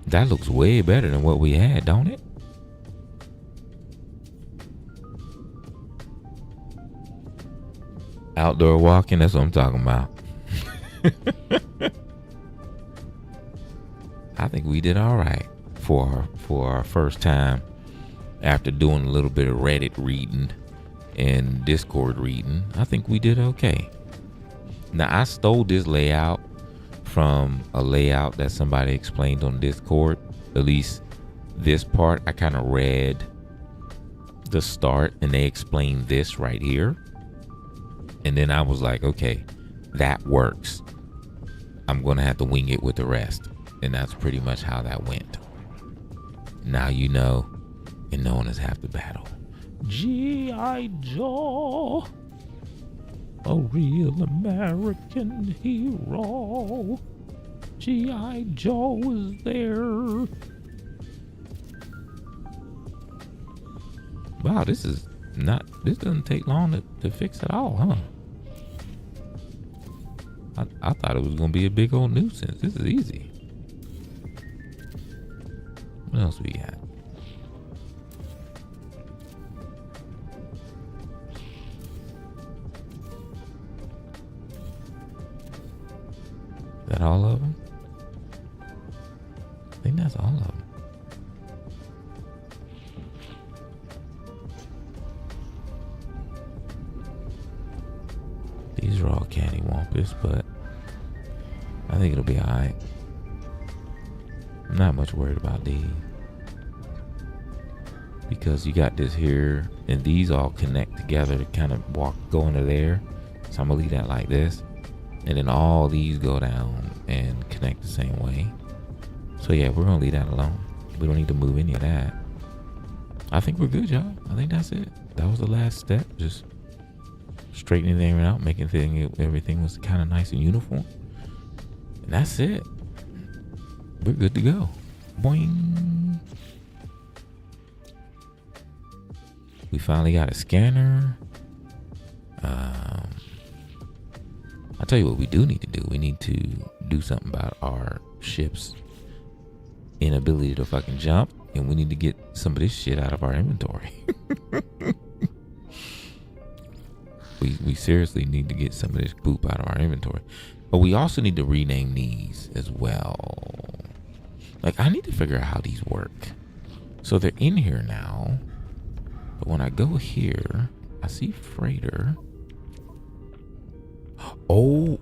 That looks way better than what we had, don't it? Outdoor walking, that's what I'm talking about. I think we did all right for our first time after doing a little bit of Reddit reading and Discord reading. I think we did okay. Now, I stole this layout from a layout that somebody explained on Discord. At least this part, I kind of read the start and they explained this right here. And then I was like, okay, that works. I'm going to have to wing it with the rest. And that's pretty much how that went. Now you know, and no one is half the battle. G.I. Joe, a real American hero. G.I. Joe is there. Wow, this doesn't take long to fix at all, huh? I thought it was gonna be a big old nuisance. This is easy. What else we got? Is that all of them? I think that's all of them. These are all cattywampus, but I think it'll be alright. I'm not much worried about these. Because you got this here, and these all connect together to kind of go into there. So I'm gonna leave that like this. And then all these go down and connect the same way. So yeah, we're gonna leave that alone. We don't need to move any of that. I think we're good, y'all. I think that's it. That was the last step. Just straightening everything out, making everything was kind of nice and uniform. And that's it. We're good to go. Boing. We finally got a scanner. I'll tell you what we do need to do. We need to do something about our ship's inability to fucking jump. And we need to get some of this shit out of our inventory. We seriously need to get some of this poop out of our inventory. But we also need to rename these as well. Like, I need to figure out how these work. So they're in here now. But when I go here, I see freighter. Oh.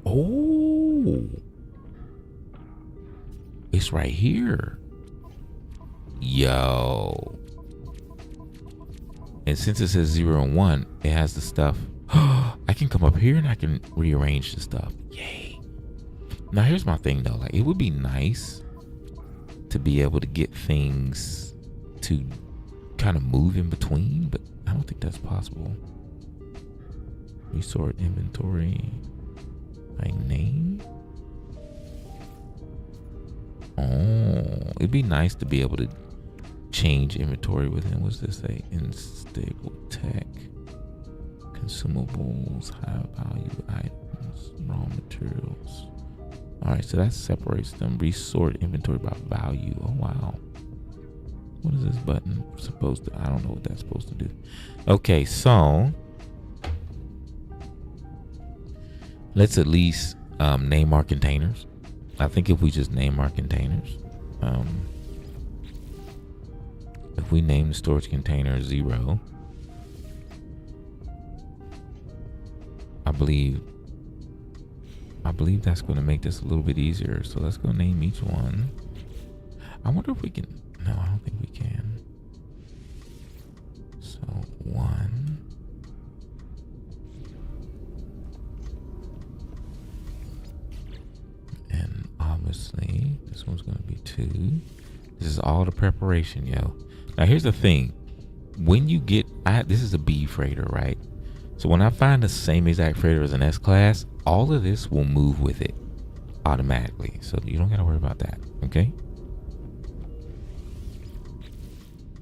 It's right here. Yo. And since it says 0 and 1, it has the stuff. I can come up here and I can rearrange the stuff. Yay. Now here's my thing though. Like, it would be nice to be able to get things to kind of move in between, but I don't think that's possible. Resort inventory by name. Oh, it'd be nice to be able to change inventory within. What's this say? Unstable tech, consumables, high value items, raw materials. All right, so that separates them. Resort inventory by value. Oh wow. What is this button supposed to? I don't know what that's supposed to do. Okay, so let's at least name our containers. I think if we just name our containers, if we name the storage container 0, I believe that's going to make this a little bit easier. So let's go name each one. I wonder if we can. No, I don't think we can. So 1. This one's gonna be 2. This is all the preparation, yo. Now here's the thing. When you get, this is a B freighter, right? So when I find the same exact freighter as an S class, all of this will move with it automatically. So you don't gotta worry about that, okay?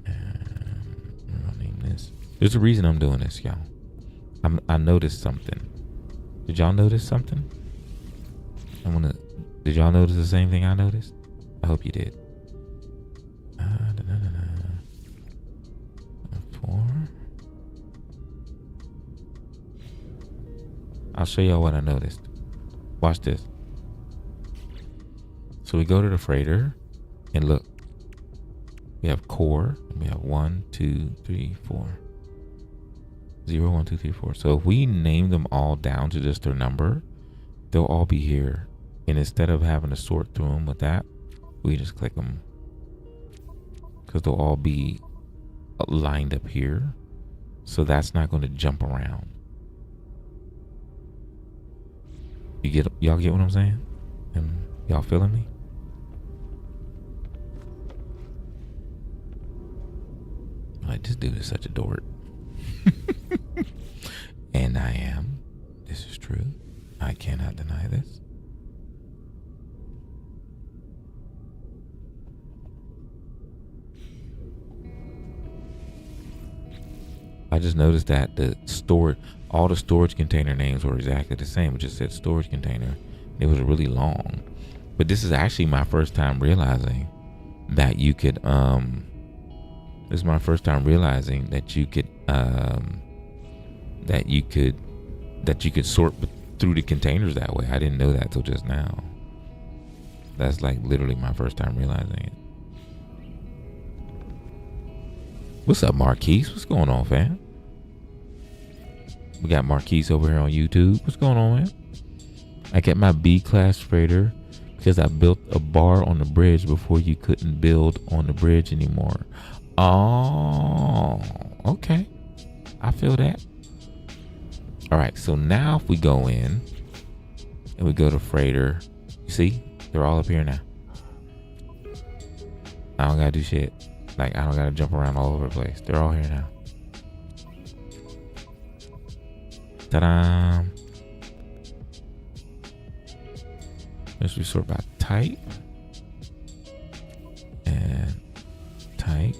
And I'll name this. There's a reason I'm doing this, y'all. I noticed something. Did y'all notice something? Did y'all notice the same thing I noticed? I hope you did. 4. I'll show y'all what I noticed. Watch this. So we go to the freighter and look. We have core. And we have 1, 2, 3, 4. 0, 1, 2, 3, 4. So if we name them all down to just their number, they'll all be here. And instead of having to sort through them with that, we just click them. Because they'll all be lined up here. So that's not going to jump around. Y'all get what I'm saying? And y'all feeling me? Like, this dude is such a dork. And I am. This is true. I cannot deny this. I just noticed that all the storage container names were exactly the same. It just said storage container. It was really long. But this is actually my first time realizing that you could, this is my first time realizing that you could sort through the containers that way. I didn't know that till just now. That's like literally my first time realizing it. What's up, Marquise? What's going on, fam? We got Marquise over here on YouTube. What's going on, man? I get my B-class freighter because I built a bar on the bridge before you couldn't build on the bridge anymore. Oh, okay. I feel that. All right, so now if we go in and we go to freighter, you see, they're all up here now. I don't gotta do shit. Like, I don't gotta jump around all over the place. They're all here now. Ta-da! Let's resort by type. And type.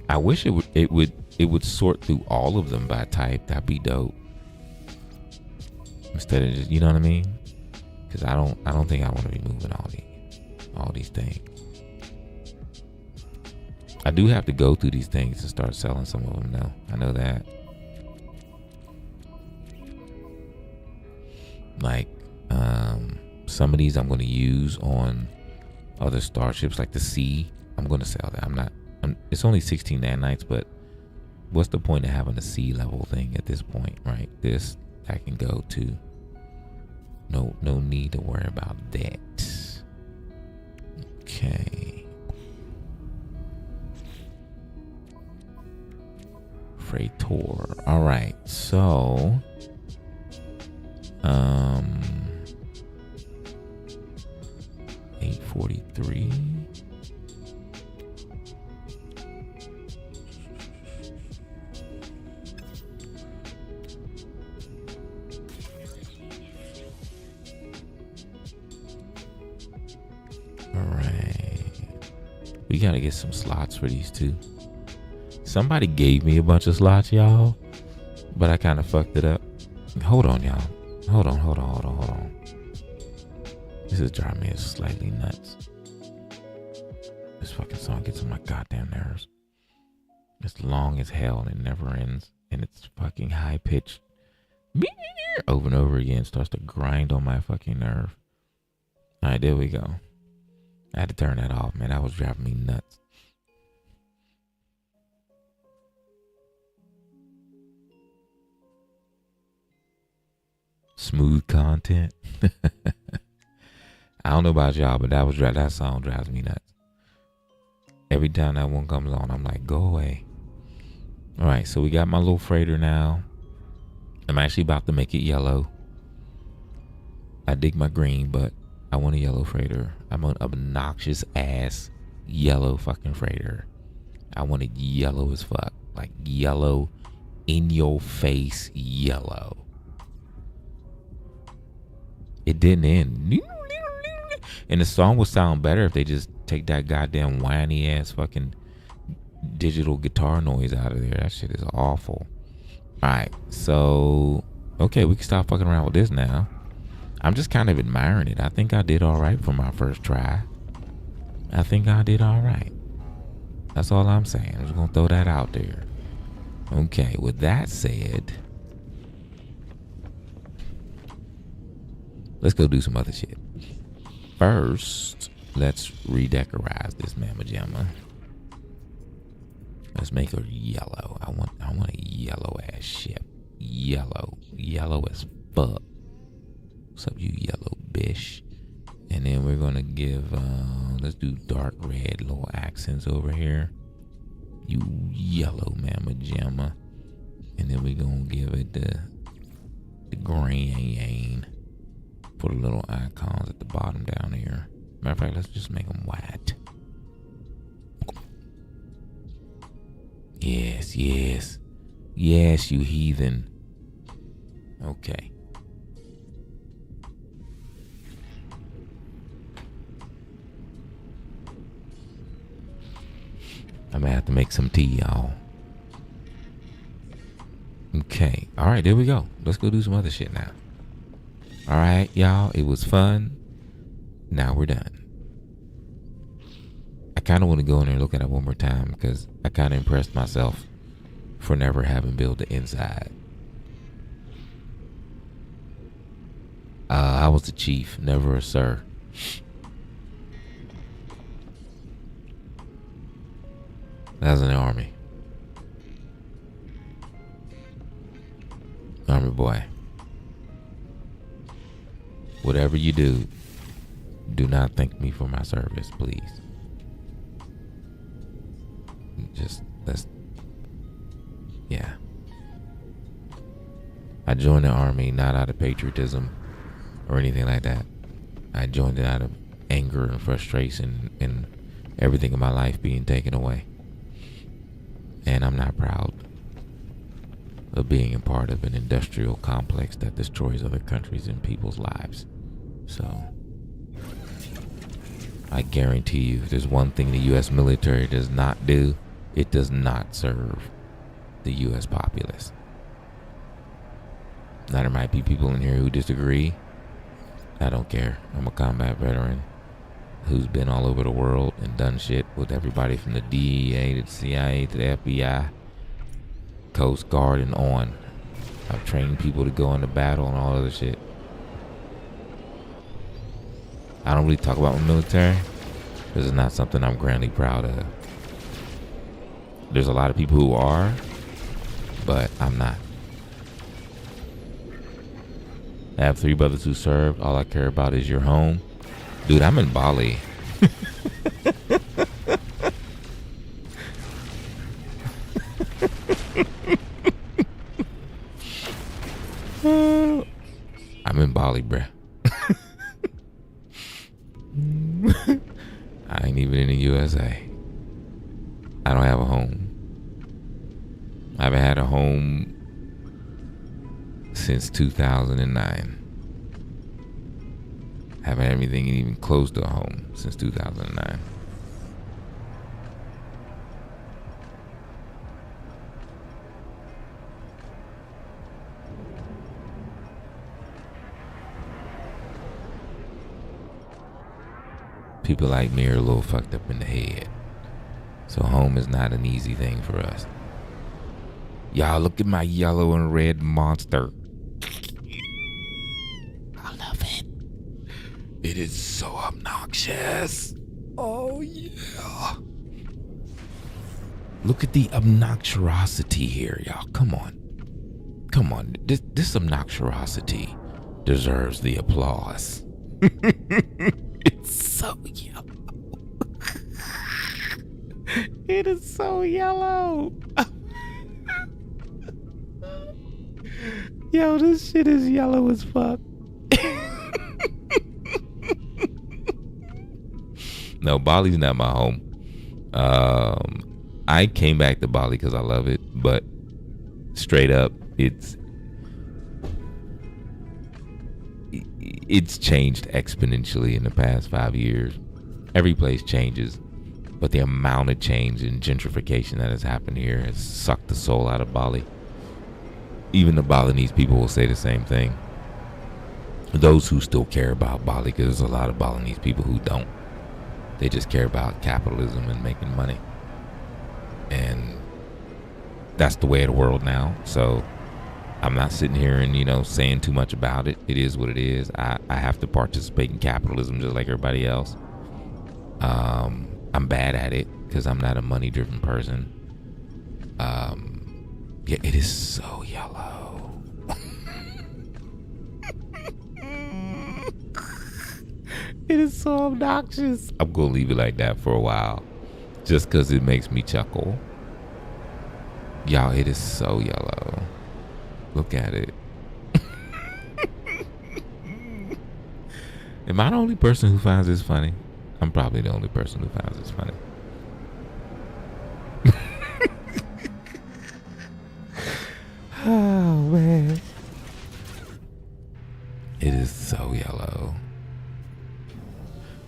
I wish it would sort through all of them by type. That'd be dope. Instead of just, you know what I mean? Because I don't think I want to be moving all these things. I do have to go through these things and start selling some of them now. I know that. Like, some of these I'm going to use on other starships, like the C. I'm going to sell that. It's only 16 nanites, but what's the point of having a C level thing at this point, right? I can go to. No need to worry about that. Okay. Freightor. All right. So, 843. All right. We gotta get some slots for these two. Somebody gave me a bunch of slots, y'all, but I kind of fucked it up. Hold on, y'all. Hold on. This is driving me slightly nuts. This fucking song gets on my goddamn nerves. It's long as hell and it never ends. And it's fucking high pitched over and over again. Starts to grind on my fucking nerve. All right, there we go. I had to turn that off, man. That was driving me nuts. Smooth content. I don't know about y'all, but that song drives me nuts. Every time that one comes on, I'm like, go away. All right, so we got my little freighter now. I'm actually about to make it yellow. I dig my green, but I want a yellow freighter. I want an obnoxious ass yellow fucking freighter. I want it yellow as fuck. Like yellow, in your face yellow. It didn't end. And the song would sound better if they just take that goddamn whiny ass fucking digital guitar noise out of there. That shit is awful. Alright, so okay, we can stop fucking around with this now. I'm just kind of admiring it. I think I did alright for my first try. I think I did alright. That's all I'm saying. I'm just gonna throw that out there. Okay, with that said, let's go do some other shit. First, let's redecorize this mamma jamma. Let's make her yellow. I want a yellow ass ship. Yellow as fuck. What's up, you yellow bish? And then we're gonna give let's do dark red little accents over here. You yellow mamma jamma. And then we're gonna give it the green for the little icons at the bottom down here. Matter of fact, let's just make them white. Yes, you heathen. Okay. I'm gonna have to make some tea, y'all. Okay. All right, there we go. Let's go do some other shit now. All right, y'all. It was fun. Now we're done. I kind of want to go in there and look at it one more time because I kind of impressed myself for never having built the inside. I was the chief, never a sir. That was in the army. Army boy. Whatever you do, do not thank me for my service, please. Yeah. I joined the army not out of patriotism or anything like that. I joined it out of anger and frustration and everything in my life being taken away. And I'm not proud of being a part of an industrial complex that destroys other countries and people's lives. So, I guarantee you, if there's one thing the U.S. military does not do, it does not serve the U.S. populace. Now, there might be people in here who disagree. I don't care. I'm a combat veteran who's been all over the world and done shit with everybody from the DEA to the CIA to the FBI, Coast Guard, and on. I've trained people to go into battle and all other shit. I don't really talk about my military because it's not something I'm grandly proud of. There's a lot of people who are, but I'm not. I have 3 brothers who served. All I care about is your home. Dude, I'm in Bali. I'm in Bali, bruh. I ain't even in the USA. I don't have a home. I haven't had a home since 2009. Haven't had anything even close to a home since 2009. People like me are a little fucked up in the head. So home is not an easy thing for us. Y'all, look at my yellow and red monster. I love it. It is so obnoxious. Oh, yeah. Look at the obnoxiosity here, y'all. Come on. Come on. This obnoxiosity deserves the applause. It's so yellow. It is so yellow. Yo, this shit is yellow as fuck. No, Bali's not my home. I came back to Bali because I love it, but straight up, it's changed exponentially in the past 5 years. Every place changes, but the amount of change and gentrification that has happened here has sucked the soul out of Bali. Even the Balinese people will say the same thing. Those who still care about Bali, because there's a lot of Balinese people who don't. They just care about capitalism and making money. And that's the way of the world now. So I'm not sitting here and, saying too much about it. It is what it is. I have to participate in capitalism just like everybody else. I'm bad at it because I'm not a money-driven person. Yeah, it is so yellow. It is so obnoxious. I'm going to leave it like that for a while just because it makes me chuckle. Y'all, it is so yellow. Look at it. Am I the only person who finds this funny? I'm probably the only person who finds this funny. Oh, man. It is so yellow.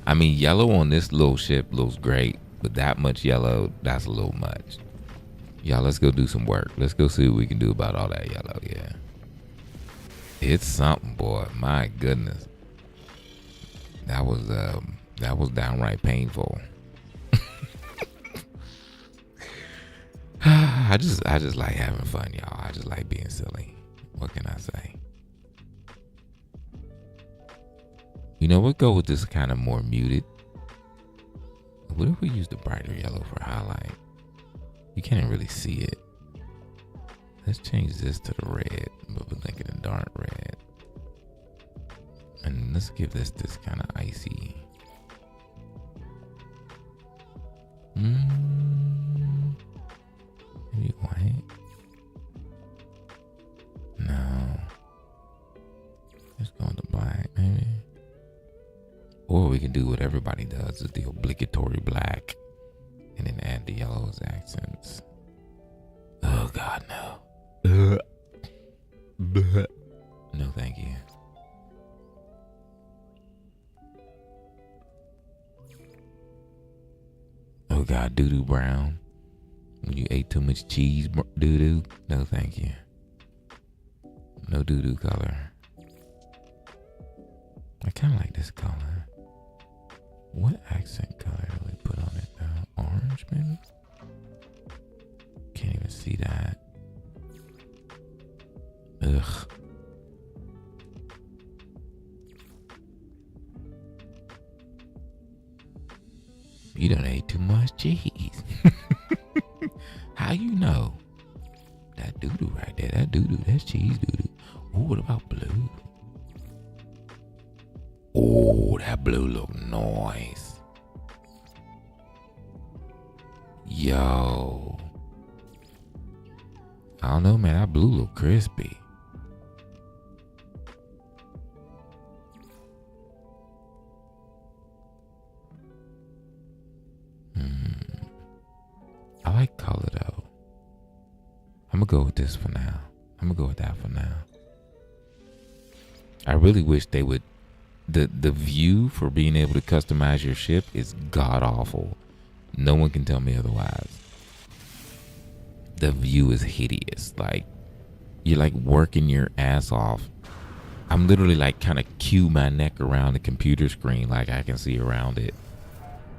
I mean, yellow on this little ship looks great, but that much yellow, that's a little much. Y'all, let's go do some work. Let's go see what we can do about all that yellow, yeah. It's something, boy. My goodness. That was downright painful. I just like having fun, y'all. I just like being silly. What can I say? We'll go with this kind of more muted. What if we use the brighter yellow for highlight? You can't even really see it. Let's change this to the red, but we'll make it a dark red. And let's give this kind of icy. Maybe white? No. Let's go with the black, maybe. Or we can do what everybody does, is the obligatory black. And then add the yellow as accents. Oh, God, no. No, thank you. Oh, God, doo-doo brown. When you ate too much cheese, doo-doo. No, thank you. No doo-doo color. I kind of like this color. What accent color do we put on it now? Orange, maybe? Can't even see that. Ugh. You done ate too much cheese. How you know? That doo-doo right there. That doo-doo. That's cheese doo-doo. Ooh, what about blue? Oh, that blue look nice. Yo. I don't know, man. That blue look crispy. I like color though. I'm gonna go with this for now. I'm gonna go with that for now. I really wish they would. The view for being able to customize your ship is god awful. No one can tell me otherwise. The view is hideous. Like, you're like working your ass off. I'm literally like kind of cue my neck around the computer screen like I can see around it.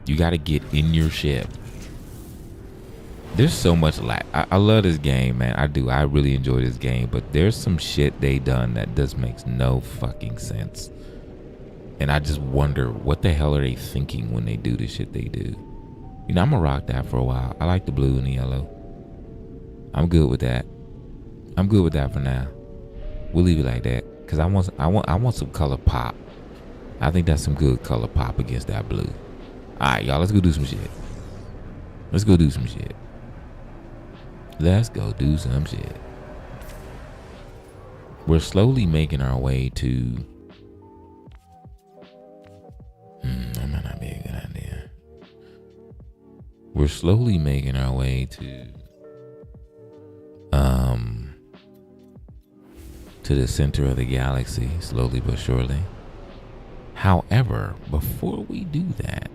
You got to get in your ship. There's so much I love this game, man. I do. I really enjoy this game, but there's some shit they done that just makes no fucking sense. And I just wonder, what the hell are they thinking when they do the shit they do? I'm gonna rock that for a while. I like the blue and the yellow. I'm good with that. I'm good with that for now. We'll leave it like that, cause I want some color pop. I think that's some good color pop against that blue. All right, y'all, let's go do some shit. Let's go do some shit. Let's go do some shit. We're slowly making our way to. That might not be a good idea. we're slowly making our way to the center of the galaxy, slowly but surely. However, before we do that,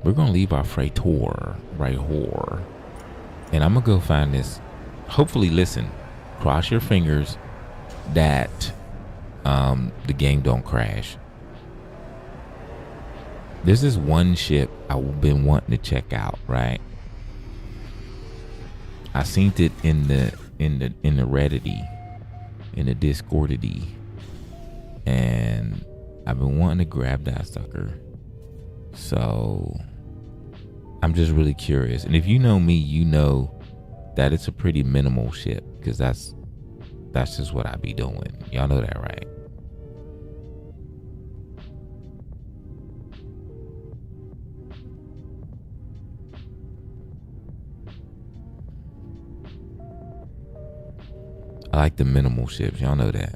we're gonna leave our freighter right here, and I'm gonna go find this. Hopefully, listen, cross your fingers that the game don't crash. There's this one ship I've been wanting to check out, right? I seen it in the Reddity, in the Discordity, and I've been wanting to grab that sucker. So I'm just really curious. And if you know me, you know that it's a pretty minimal ship, because that's just what I be doing. Y'all know that, right? I like the minimal ships. Y'all know that.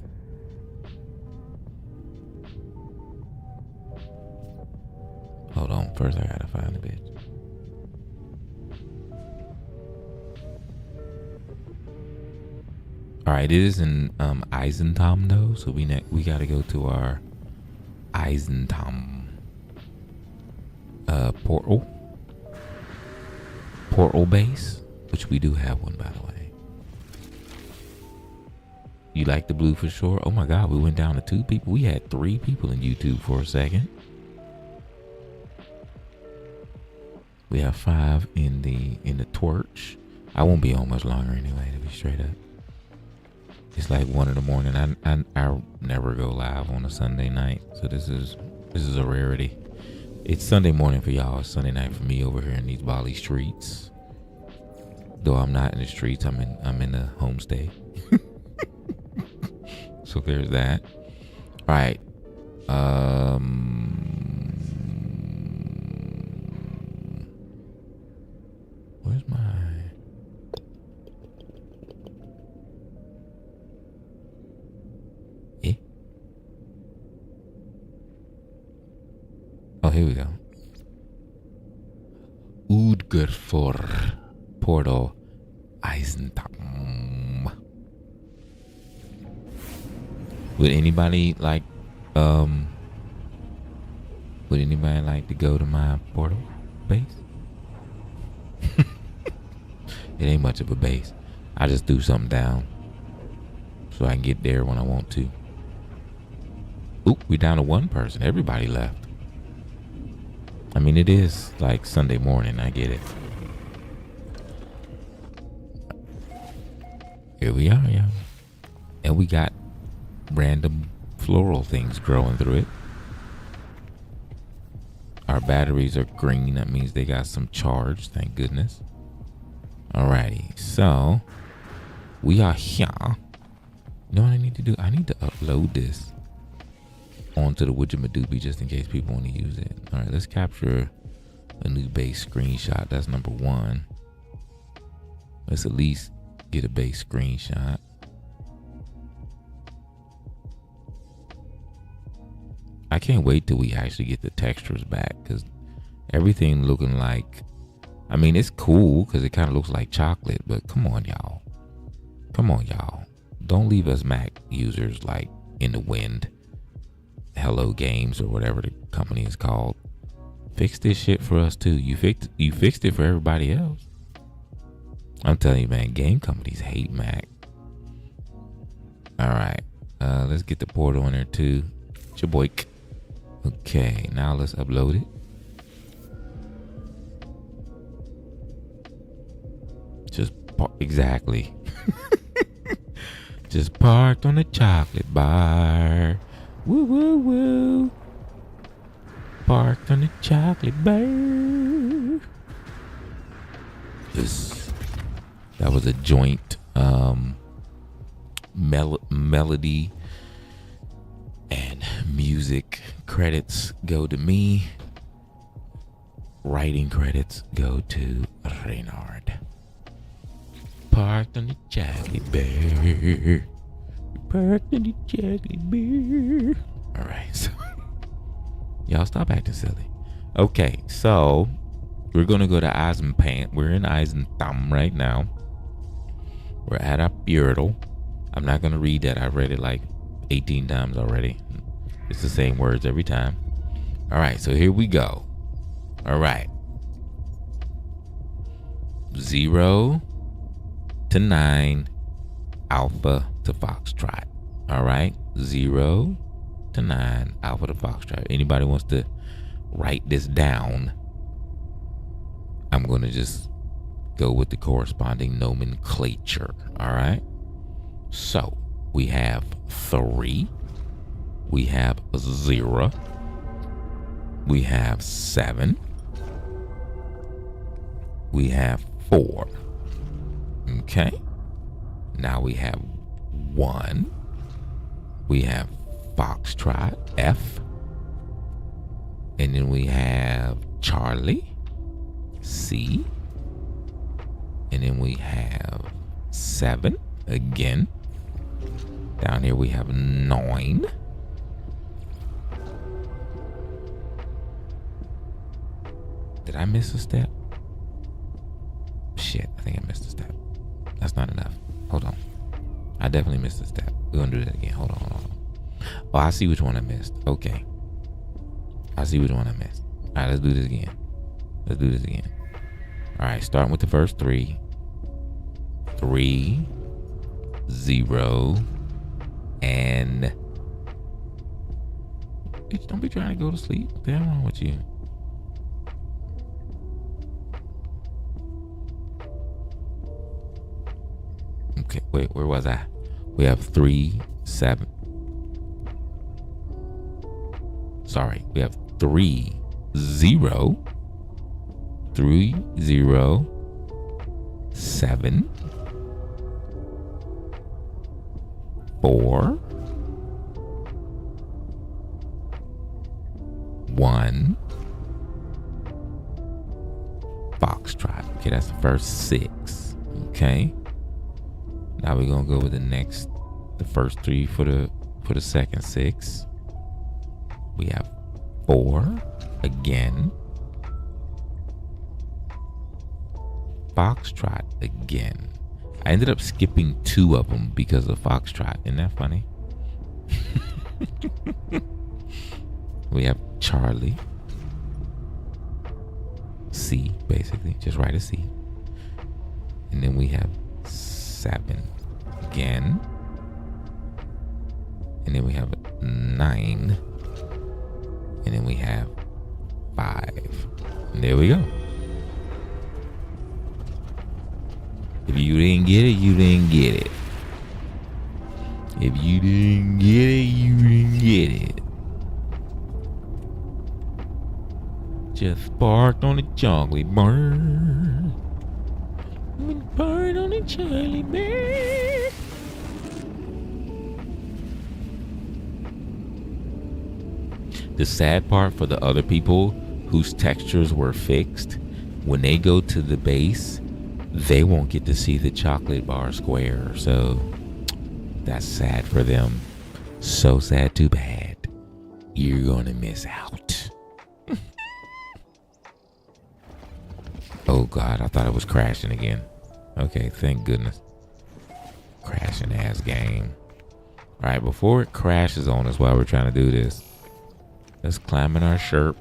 Hold on. First, I gotta find the bitch. All right, it is in Eisentam though, so we gotta go to our Eisentam portal base, which we do have one, by the way. You like the blue for sure? Oh my God, we went down to 2 people. We had 3 people in YouTube for a second. We have 5 in the torch. I won't be on much longer anyway, to be straight up. It's like 1 in the morning. I never go live on a Sunday night, so this is a rarity. It's Sunday morning for y'all. It's Sunday night for me over here in these Bali streets. Though I'm not in the streets, I'm in the homestay. So there's that. All right. Where's my... Oh, here we go. Udgerfor Portal Eisentam. Would anybody like to go to my portal base? It ain't much of a base. I just threw something down so I can get there when I want to. Oop, we down to 1 person. Everybody left. I mean, it is like Sunday morning. I get it. Here we are, yeah. And we got random floral things growing through it. Our batteries are green. That means they got some charge. Thank goodness. Alrighty. So, we are here. You know what I need to do? I need to upload this onto the Widget just in case people want to use it. All right, let's capture a new base screenshot. That's number 1. Let's at least get a base screenshot. I can't wait till we actually get the textures back, because everything looking like, I mean, it's cool because it kind of looks like chocolate, but come on, y'all. Don't leave us Mac users like in the wind. Hello Games or whatever the company is called. Fix this shit for us too. You fixed it for everybody else. I'm telling you, man, game companies hate Mac. All right, let's get the portal in there too. Chaboik. Okay, now let's upload it. Exactly. Just parked on the chocolate bar. Woo woo woo. Parked on the chocolate bar. That was a joint melody and music credits go to me. Writing credits go to Reynard. Parked on the chocolate bar. Parked on the chocolate bar. All right, so y'all stop acting silly. Okay, so We're going to go to Eisenpant. We're in Eisenthum right now. We're at our Biertel. I'm not going to read that. I read it like 18 times already. It's the same words every time. All right, so here we go. All right. 0 to 9, Alpha to Foxtrot. All right, 0 to 9, Alpha to Foxtrot. Anybody wants to write this down, I'm going to just go with the corresponding nomenclature. All right. So we have 3. We have 0. We have 7. We have 4. Okay. Now we have 1. We have Foxtrot, F. And then we have Charlie, C. And then we have 7 again. Down here we have 9. Did I miss a step? Shit, I think I missed a step. That's not enough. Hold on. I definitely missed a step. We're gonna do that again. Hold on. Oh, I see which one I missed. Okay. I see which one I missed. All right, let's do this again. All right, starting with the first 3. 3, 0, and... Bitch, don't be trying to go to sleep. What's wrong with you? Okay, wait, where was I? We have 3, 7. Sorry, we have 3, 0, 3, 0, 7, 4, 1, Foxtrot. Okay, that's the first 6. Okay. Now we're gonna go with the first 3 for the second 6. We have 4 again. Foxtrot again. I ended up skipping 2 of them because of Foxtrot. Isn't that funny? We have Charlie. C, basically. Just write a C. And then we have 7 again. And then we have 9. And then we have 5. And there we go. If you didn't get it, you didn't get it. If you didn't get it, you didn't get it. Just barked on a chocolate bird. Bird on a Charlie bird. The sad part for the other people whose textures were fixed, when they go to the base, they won't get to see the chocolate bar square. So that's sad for them. So sad, too bad. You're gonna miss out. Oh God, I thought it was crashing again. Okay, thank goodness. Crashing ass game. All right, before it crashes on us while we're trying to do this, let's climb in our Sherp.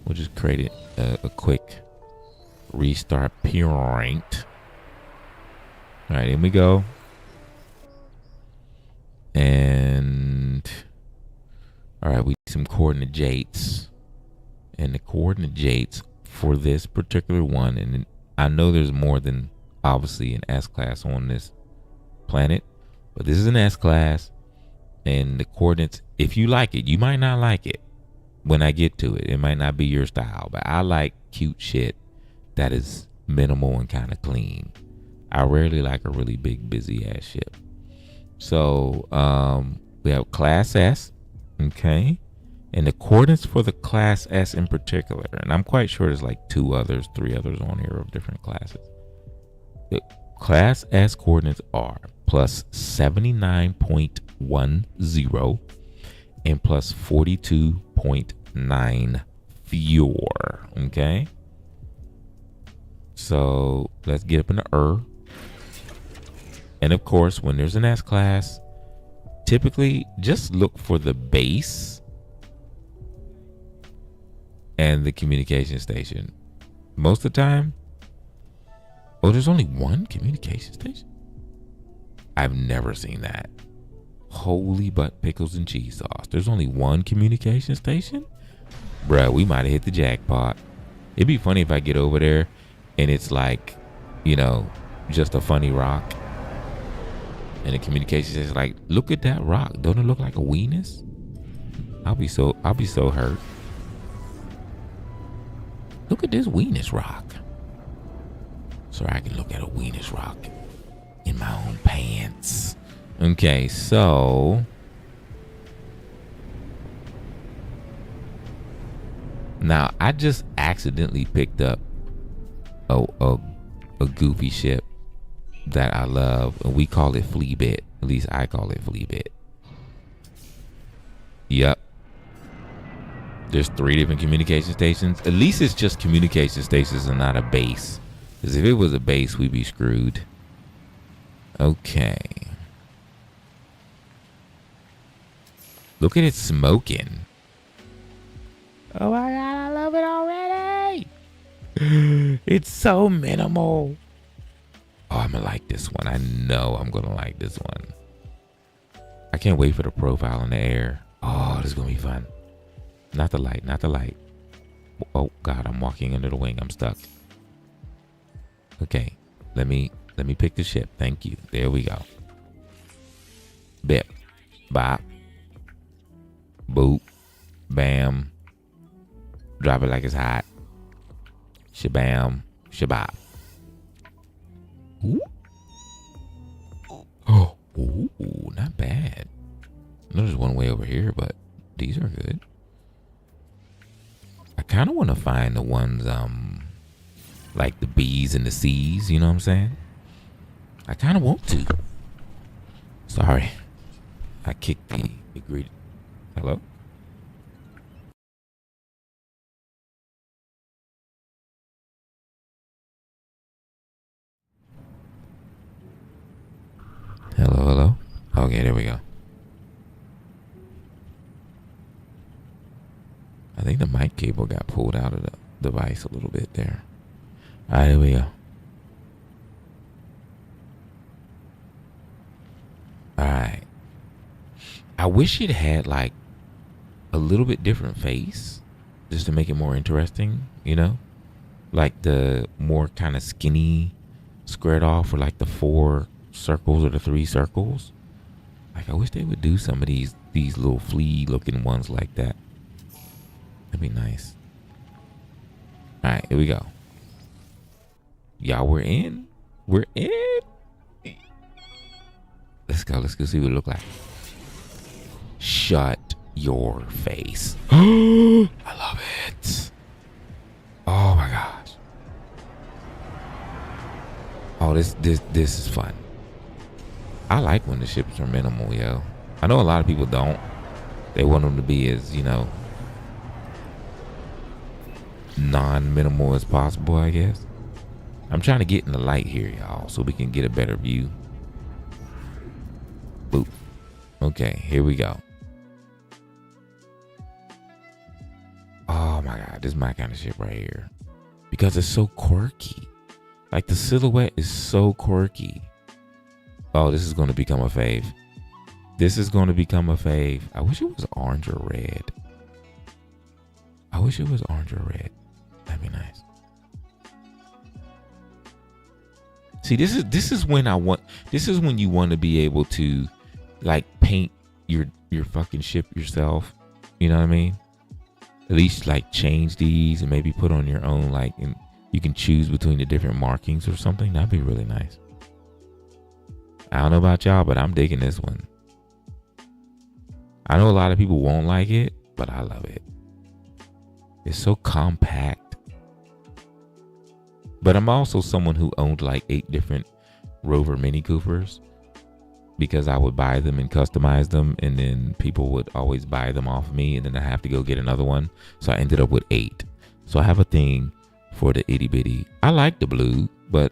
We'll just create a quick restart point. All right, in we go. And all right, we need some coordinate jates. And the coordinate jates for this particular one, and I know there's more than obviously an S-class on this planet, but this is an S-class, and the coordinates, if you like it, you might not like it when I get to it. It might not be your style, but I like cute shit that is minimal and kind of clean. I rarely like a really big, busy ass ship. So we have class S, okay? And the coordinates for the class S in particular, and I'm quite sure there's like 3 others on here of different classes. The class S coordinates are plus 79.10 and plus 42.95. viewer. Okay. So let's get up in the And of course, when there's an S class, typically just look for the base and the communication station. Most of the time, oh, there's only one communication station? I've never seen that. Holy butt pickles and cheese sauce. There's only one communication station? Bruh, we might have hit the jackpot. It'd be funny if I get over there and it's like, you know, just a funny rock. And the communication station is like, look at that rock. Don't it look like a weenus? I'll be so hurt. Look at this weenus rock. So I can look at a weenus rock in my own pants. Okay, so now I just accidentally picked up a goofy ship that I love, and we call it Fleabit. At least I call it Fleabit. Yep. There's 3 different communication stations. At least it's just communication stations and not a base. Because if it was a base, we'd be screwed. Okay. Look at it smoking. Oh my God, I love it already. It's so minimal. Oh, I'm gonna like this one. I know I'm gonna like this one. I can't wait for the profile in the air. Oh, this is gonna be fun. Not the light, not the light. Oh God, I'm walking under the wing. I'm stuck. Okay, let me pick the ship. Thank you. There we go. Bip, bop, boop, bam. Drop it like it's hot. Shabam, shabop. Ooh. Oh, ooh, not bad. I know there's one way over here, but these are good. I kind of want to find the ones, like the B's and the C's, you know what I'm saying? I kind of want to. Sorry. I kicked the agreed. Hello? Hello, hello. Okay, there we go. I think the mic cable got pulled out of the device a little bit there. All right, here we go. All right. I wish it had like a little bit different face just to make it more interesting, you know? Like the more kind of skinny squared off, or like the 4 circles or the 3 circles. Like I wish they would do some of these little flea looking ones like that. That'd be nice. All right, here we go. Y'all, we're in. We're in. Let's go see what it look like. Shut your face. I love it. Oh my gosh. Oh, this is fun. I like when the ships are minimal, yo. I know a lot of people don't. They want them to be as, you know, non-minimal as possible, I guess. I'm trying to get in the light here, y'all, so we can get a better view. Boop. Okay, here we go. Oh my God, this is my kind of shit right here. Because it's so quirky. Like the silhouette is so quirky. Oh, this is going to become a fave. This is going to become a fave. I wish it was orange or red. I wish it was orange or red. That'd be nice. See, this is when I want. This is when you want to be able to, like, paint your fucking ship yourself. You know what I mean? At least like change these and maybe put on your own. Like, and you can choose between the different markings or something. That'd be really nice. I don't know about y'all, but I'm digging this one. I know a lot of people won't like it, but I love it. It's so compact. But I'm also someone who owned like 8 different Rover Mini Coopers. because I would buy them and customize them, and then people would always buy them off me, and then I have to go get another one. So I ended up with 8. So I have a thing for the itty bitty. I like the blue, but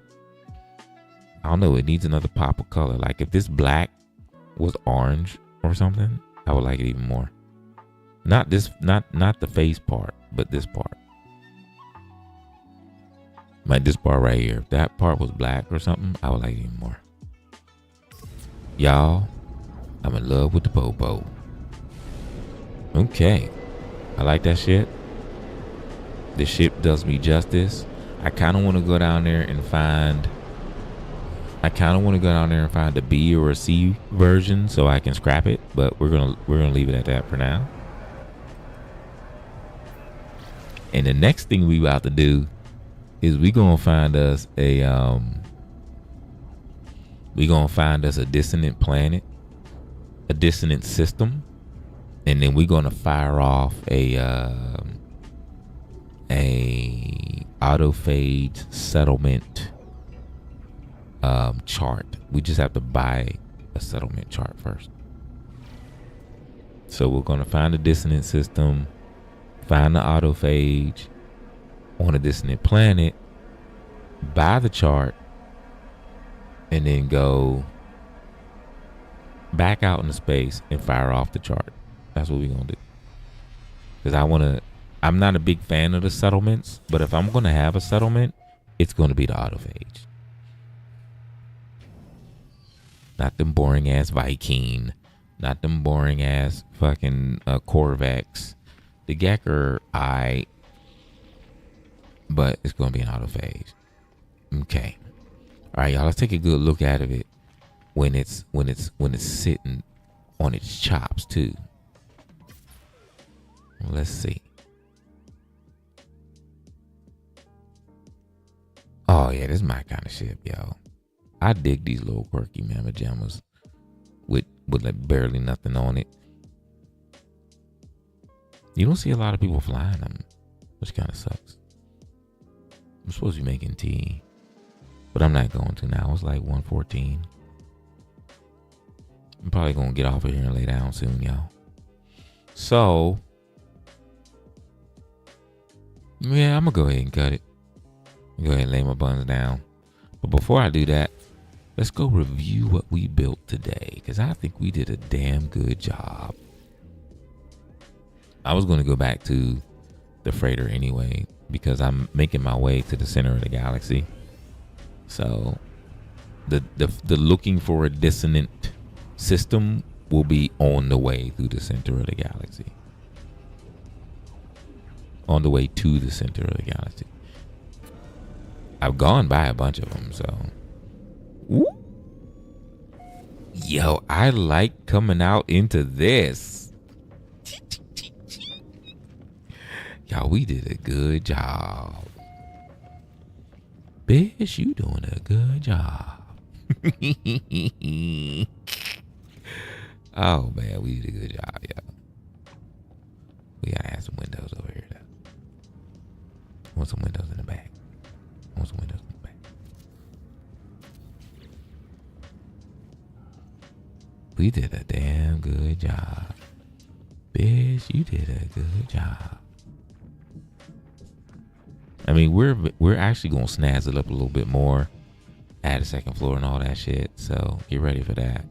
I don't know. It needs another pop of color. Like if this black was orange or something, I would like it even more. Not this, not the face part, but this part. Like this part right here. If that part was black or something, I would like it even more. Y'all, I'm in love with the popo. Okay. I like that shit. The ship does me justice. I kind of want to go down there and find a B or a C version so I can scrap it, but we're going to leave it at that for now. And the next thing we about to do is we going to find us a dissonant planet, a dissonant system, and then we're going to fire off a autophage settlement chart. We just have to buy a settlement chart first. So we're going to find a dissonant system, find the autophage on a dissonant planet, buy the chart, and then go back out into space and fire off the chart. That's what we're going to do. Because I'm not a big fan of the settlements, but if I'm going to have a settlement, it's going to be the autophage. Not them boring ass Viking. Not them boring ass fucking Corvex. The Gecker, but it's going to be an autophage. Okay. All right, y'all. Let's take a good look at it when it's sitting on its chops too. Let's see. Oh yeah, this is my kind of shit, yo. I dig these little quirky mamma jammas with like barely nothing on it. You don't see a lot of people flying them, which kind of sucks. I'm supposed to be making tea, but I'm not going to now. It's like 1:14. I'm probably going to get off of here and lay down soon, y'all. So, yeah, I'm going to go ahead and cut it. Go ahead and lay my buns down. But before I do that, let's go review what we built today, because I think we did a damn good job. I was going to go back to the freighter anyway, because I'm making my way to the center of the galaxy. So the looking for a dissonant system will be on the way through the center of the galaxy. On the way to the center of the galaxy. I've gone by a bunch of them, so. Ooh. Yo, I like coming out into this. Y'all, we did a good job. Bitch, you doing a good job. Oh, man, we did a good job, y'all. We gotta have some windows over here, though. I want some windows in the back. I want some windows in the back. We did a damn good job. Bitch, you did a good job. I mean, we're actually gonna snazz it up a little bit more, add a second floor and all that shit. So get ready for that.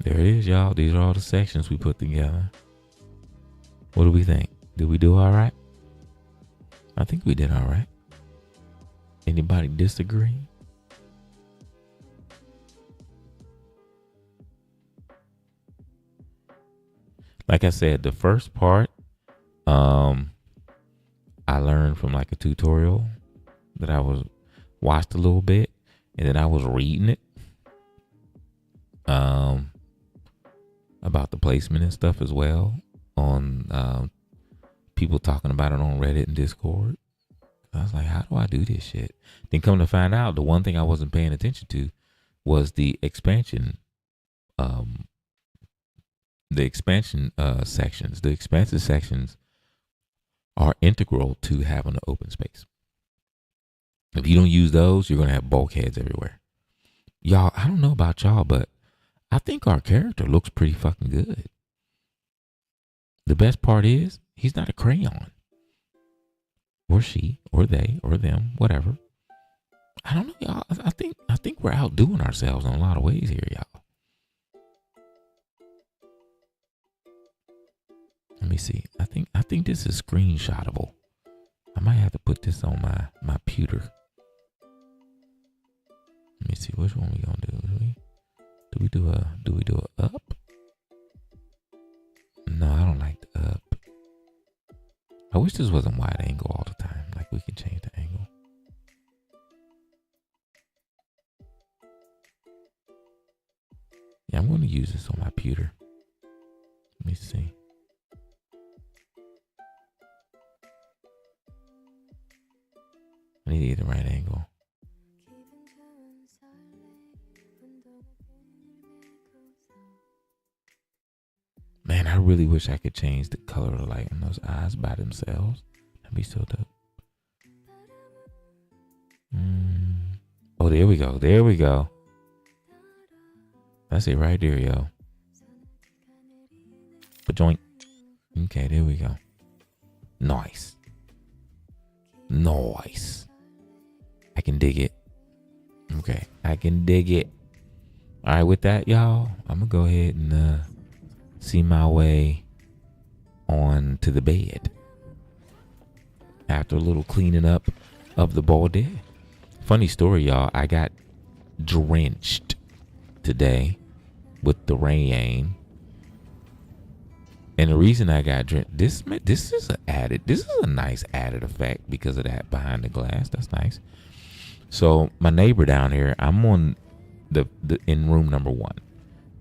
There it is, y'all. These are all the sections we put together. What do we think? Did we do all right? I think we did all right. Anybody disagree? Like I said, the first part, I learned from like a tutorial that I watched a little bit, and then I was reading it. About the placement and stuff as well on people talking about it on Reddit and Discord. I was like, how do I do this shit? Then come to find out, the one thing I wasn't paying attention to was the expansion sections. The expansive sections are integral to having an open space. If you don't use those, you're going to have bulkheads everywhere. Y'all, I don't know about y'all, but I think our character looks pretty fucking good. The best part is he's not a crayon. Or she, or they, or them, whatever. I don't know, y'all. I think we're outdoing ourselves in a lot of ways here, y'all. Let me see. I think this is screenshotable. I might have to put this on my pewter. Let me see, which one we gonna do? Do we do a up? No, I don't like the up. I wish this wasn't wide angle all the time. Like we can change the angle. Yeah, I'm going to use this on my pewter. Let me see. I need to get the right angle. Man, I really wish I could change the color of the light in those eyes by themselves. That'd be so dope. Oh, there we go. There we go. That's it right there, yo. Joint. Okay, there we go. Nice. Nice. I can dig it. Okay, I can dig it. All right, with that, y'all, I'm gonna go ahead and see my way on to the bed after a little cleaning up of the ball dead. Funny story, y'all. I got drenched today with the rain, and the reason I got drenched, this is a nice added effect because of that behind the glass. That's nice. So my neighbor down here, I'm on the in room number 1,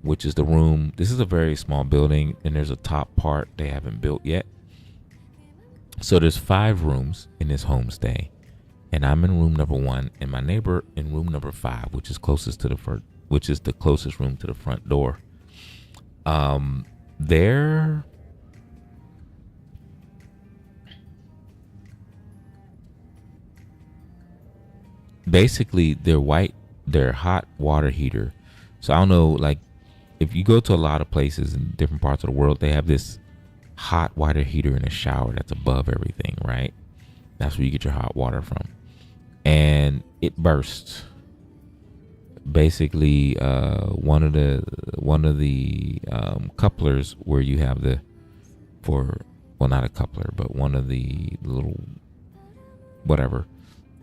which is the room. This is a very small building, and there's a top part they haven't built yet. So there's 5 rooms in this homestay, and I'm in room number 1, and my neighbor in room number 5, which is closest to which is the closest room to the front door. They're basically their hot water heater. So I don't know, like, if you go to a lot of places in different parts of the world, they have this hot water heater in a shower that's above everything, right? That's where you get your hot water from. And it burst. Basically, one of the couplers where you have not a coupler, but one of the little whatever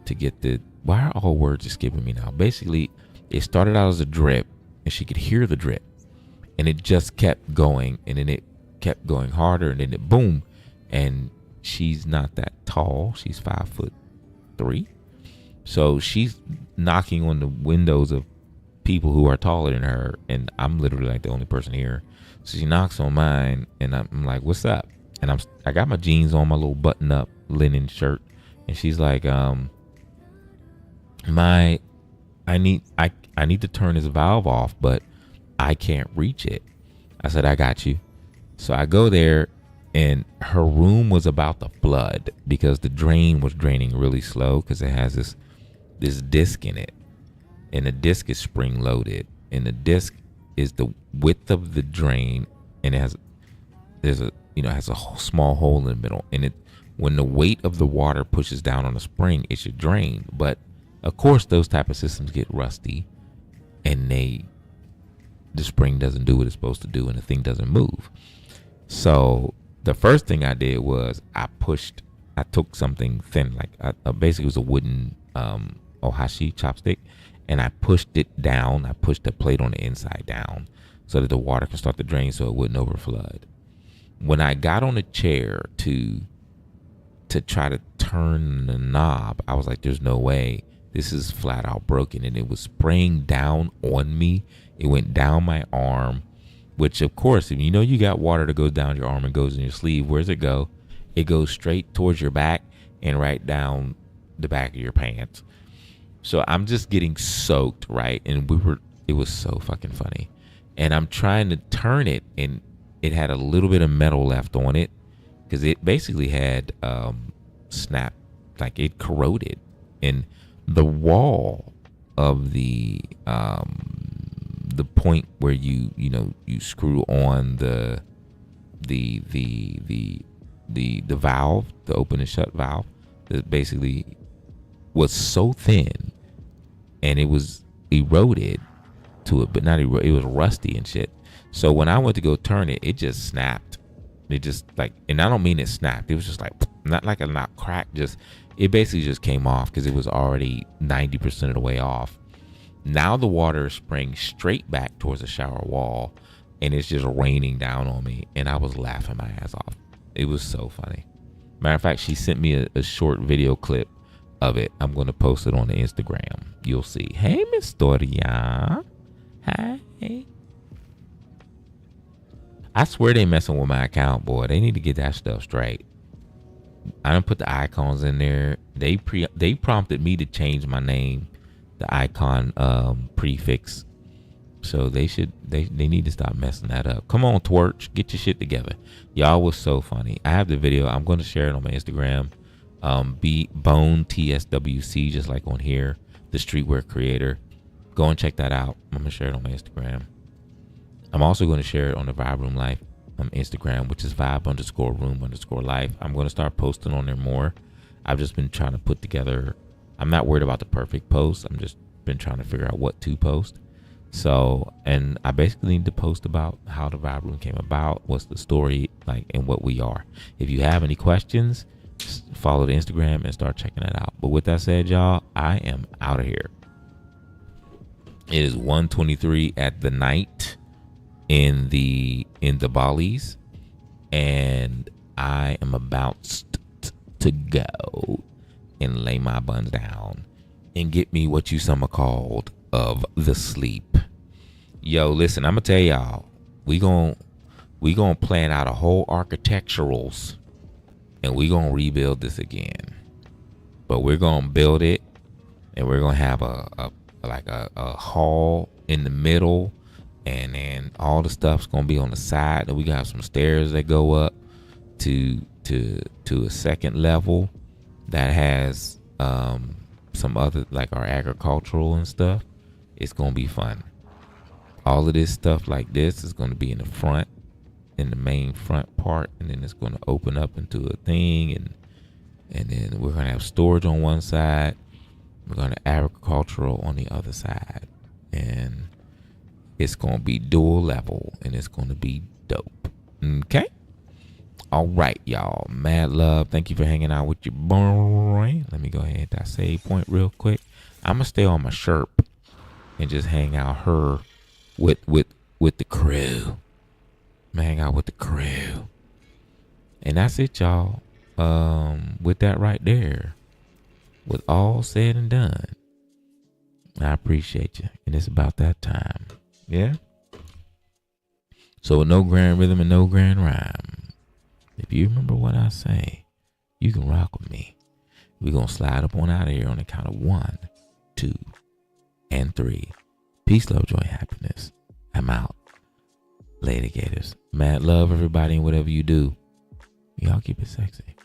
to get the. Why are all words escaping me now? Basically, it started out as a drip, and she could hear the drip, and it just kept going, and then it kept going harder, and then it boom, and she's not that tall. She's 5'3", so she's knocking on the windows of people who are taller than her, and I'm literally like the only person here. So she knocks on mine, and I'm like, "What's up?" And I got my jeans on, my little button-up linen shirt, and she's like, I need to turn this valve off, but I can't reach it." I said, "I got you." So I go there, and her room was about to flood because the drain was draining really slow because it has this disc in it, and the disc is spring loaded, and the disc is the width of the drain, and it has a small hole in the middle, and when the weight of the water pushes down on the spring, it should drain. But of course, those type of systems get rusty, and the spring doesn't do what it's supposed to do, and the thing doesn't move. So the first thing I did was I took something thin, like basically it was a wooden ohashi chopstick, and I pushed it down. I pushed the plate on the inside down so that the water could start to drain so it wouldn't overflood. When I got on a chair to try to turn the knob, I was like, there's no way. This is flat out broken, and it was spraying down on me. It went down my arm, which of course, if you know you got water that goes down your arm and goes in your sleeve, where's it go? It goes straight towards your back and right down the back of your pants. So I'm just getting soaked, right? And it was so fucking funny. And I'm trying to turn it, and it had a little bit of metal left on it because it basically had snap, like it corroded. And the wall of the point where you screw on the valve, the open and shut valve, that basically was so thin, and it was eroded to it, but not eroded. It was rusty and shit. So when I went to go turn it, it just snapped. It just like, and I don't mean it snapped. It was just like, not like a not crack. Just, it basically just came off because it was already 90% of the way off. Now the water is spraying straight back towards the shower wall, and it's just raining down on me. And I was laughing my ass off. It was so funny. Matter of fact, she sent me a short video clip of it. I'm going to post it on the Instagram. You'll see. Hey, Miss Doria. Hey. I swear they messing with my account, boy. They need to get that stuff straight. I done put the icons in there. They prompted me to change my name, the icon prefix. So they need to stop messing that up. Come on, Twerch, get your shit together. Y'all was so funny. I have the video. I'm going to share it on my Instagram. Bone TSWC, just like on here, the streetwear creator. Go and check that out. I'm gonna share it on my Instagram. I'm also going to share it on the Vibe Room Life Instagram, which is vibe_room_life. I'm going to start posting on there more. I've just been trying to put together. I'm not worried about the perfect post. I'm just been trying to figure out what to post. So, and I basically need to post about how the Vibe Room came about, what's the story like, and what we are. If you have any questions, just follow the Instagram and start checking it out. But with that said, y'all, I am out of here. It is 1:23 at the night in the Bali's, and I am about to go and lay my buns down and get me what you summer called of the sleep. Yo, listen, I'm gonna tell y'all, we gonna plan out a whole architecturals, and we gonna rebuild this again. But we're gonna build it, and we're gonna have a hall in the middle, and then all the stuff's gonna be on the side. And we got some stairs that go up to a second level that has some other, like our agricultural and stuff. It's gonna be fun. All of this stuff like this is gonna be in the front, in the main front part, and then it's gonna open up into a thing, and then we're gonna have storage on one side. We're gonna agricultural on the other side, and it's gonna be dual level, and it's gonna be dope. Okay. All right, y'all. Mad love. Thank you for hanging out with your boy. Let me go ahead and hit that save point real quick. I'm gonna stay on my Sherp and just hang out her with the crew. I'm gonna hang out with the crew, and that's it, y'all. With that right there, with all said and done, I appreciate you, and it's about that time. Yeah. So with no grand rhythm and no grand rhyme, if you remember what I say, you can rock with me. We're going to slide up on out of here on the count of 1, 2, and 3. Peace, love, joy, happiness. I'm out. Later, Gators. Mad love, everybody, and whatever you do, y'all keep it sexy.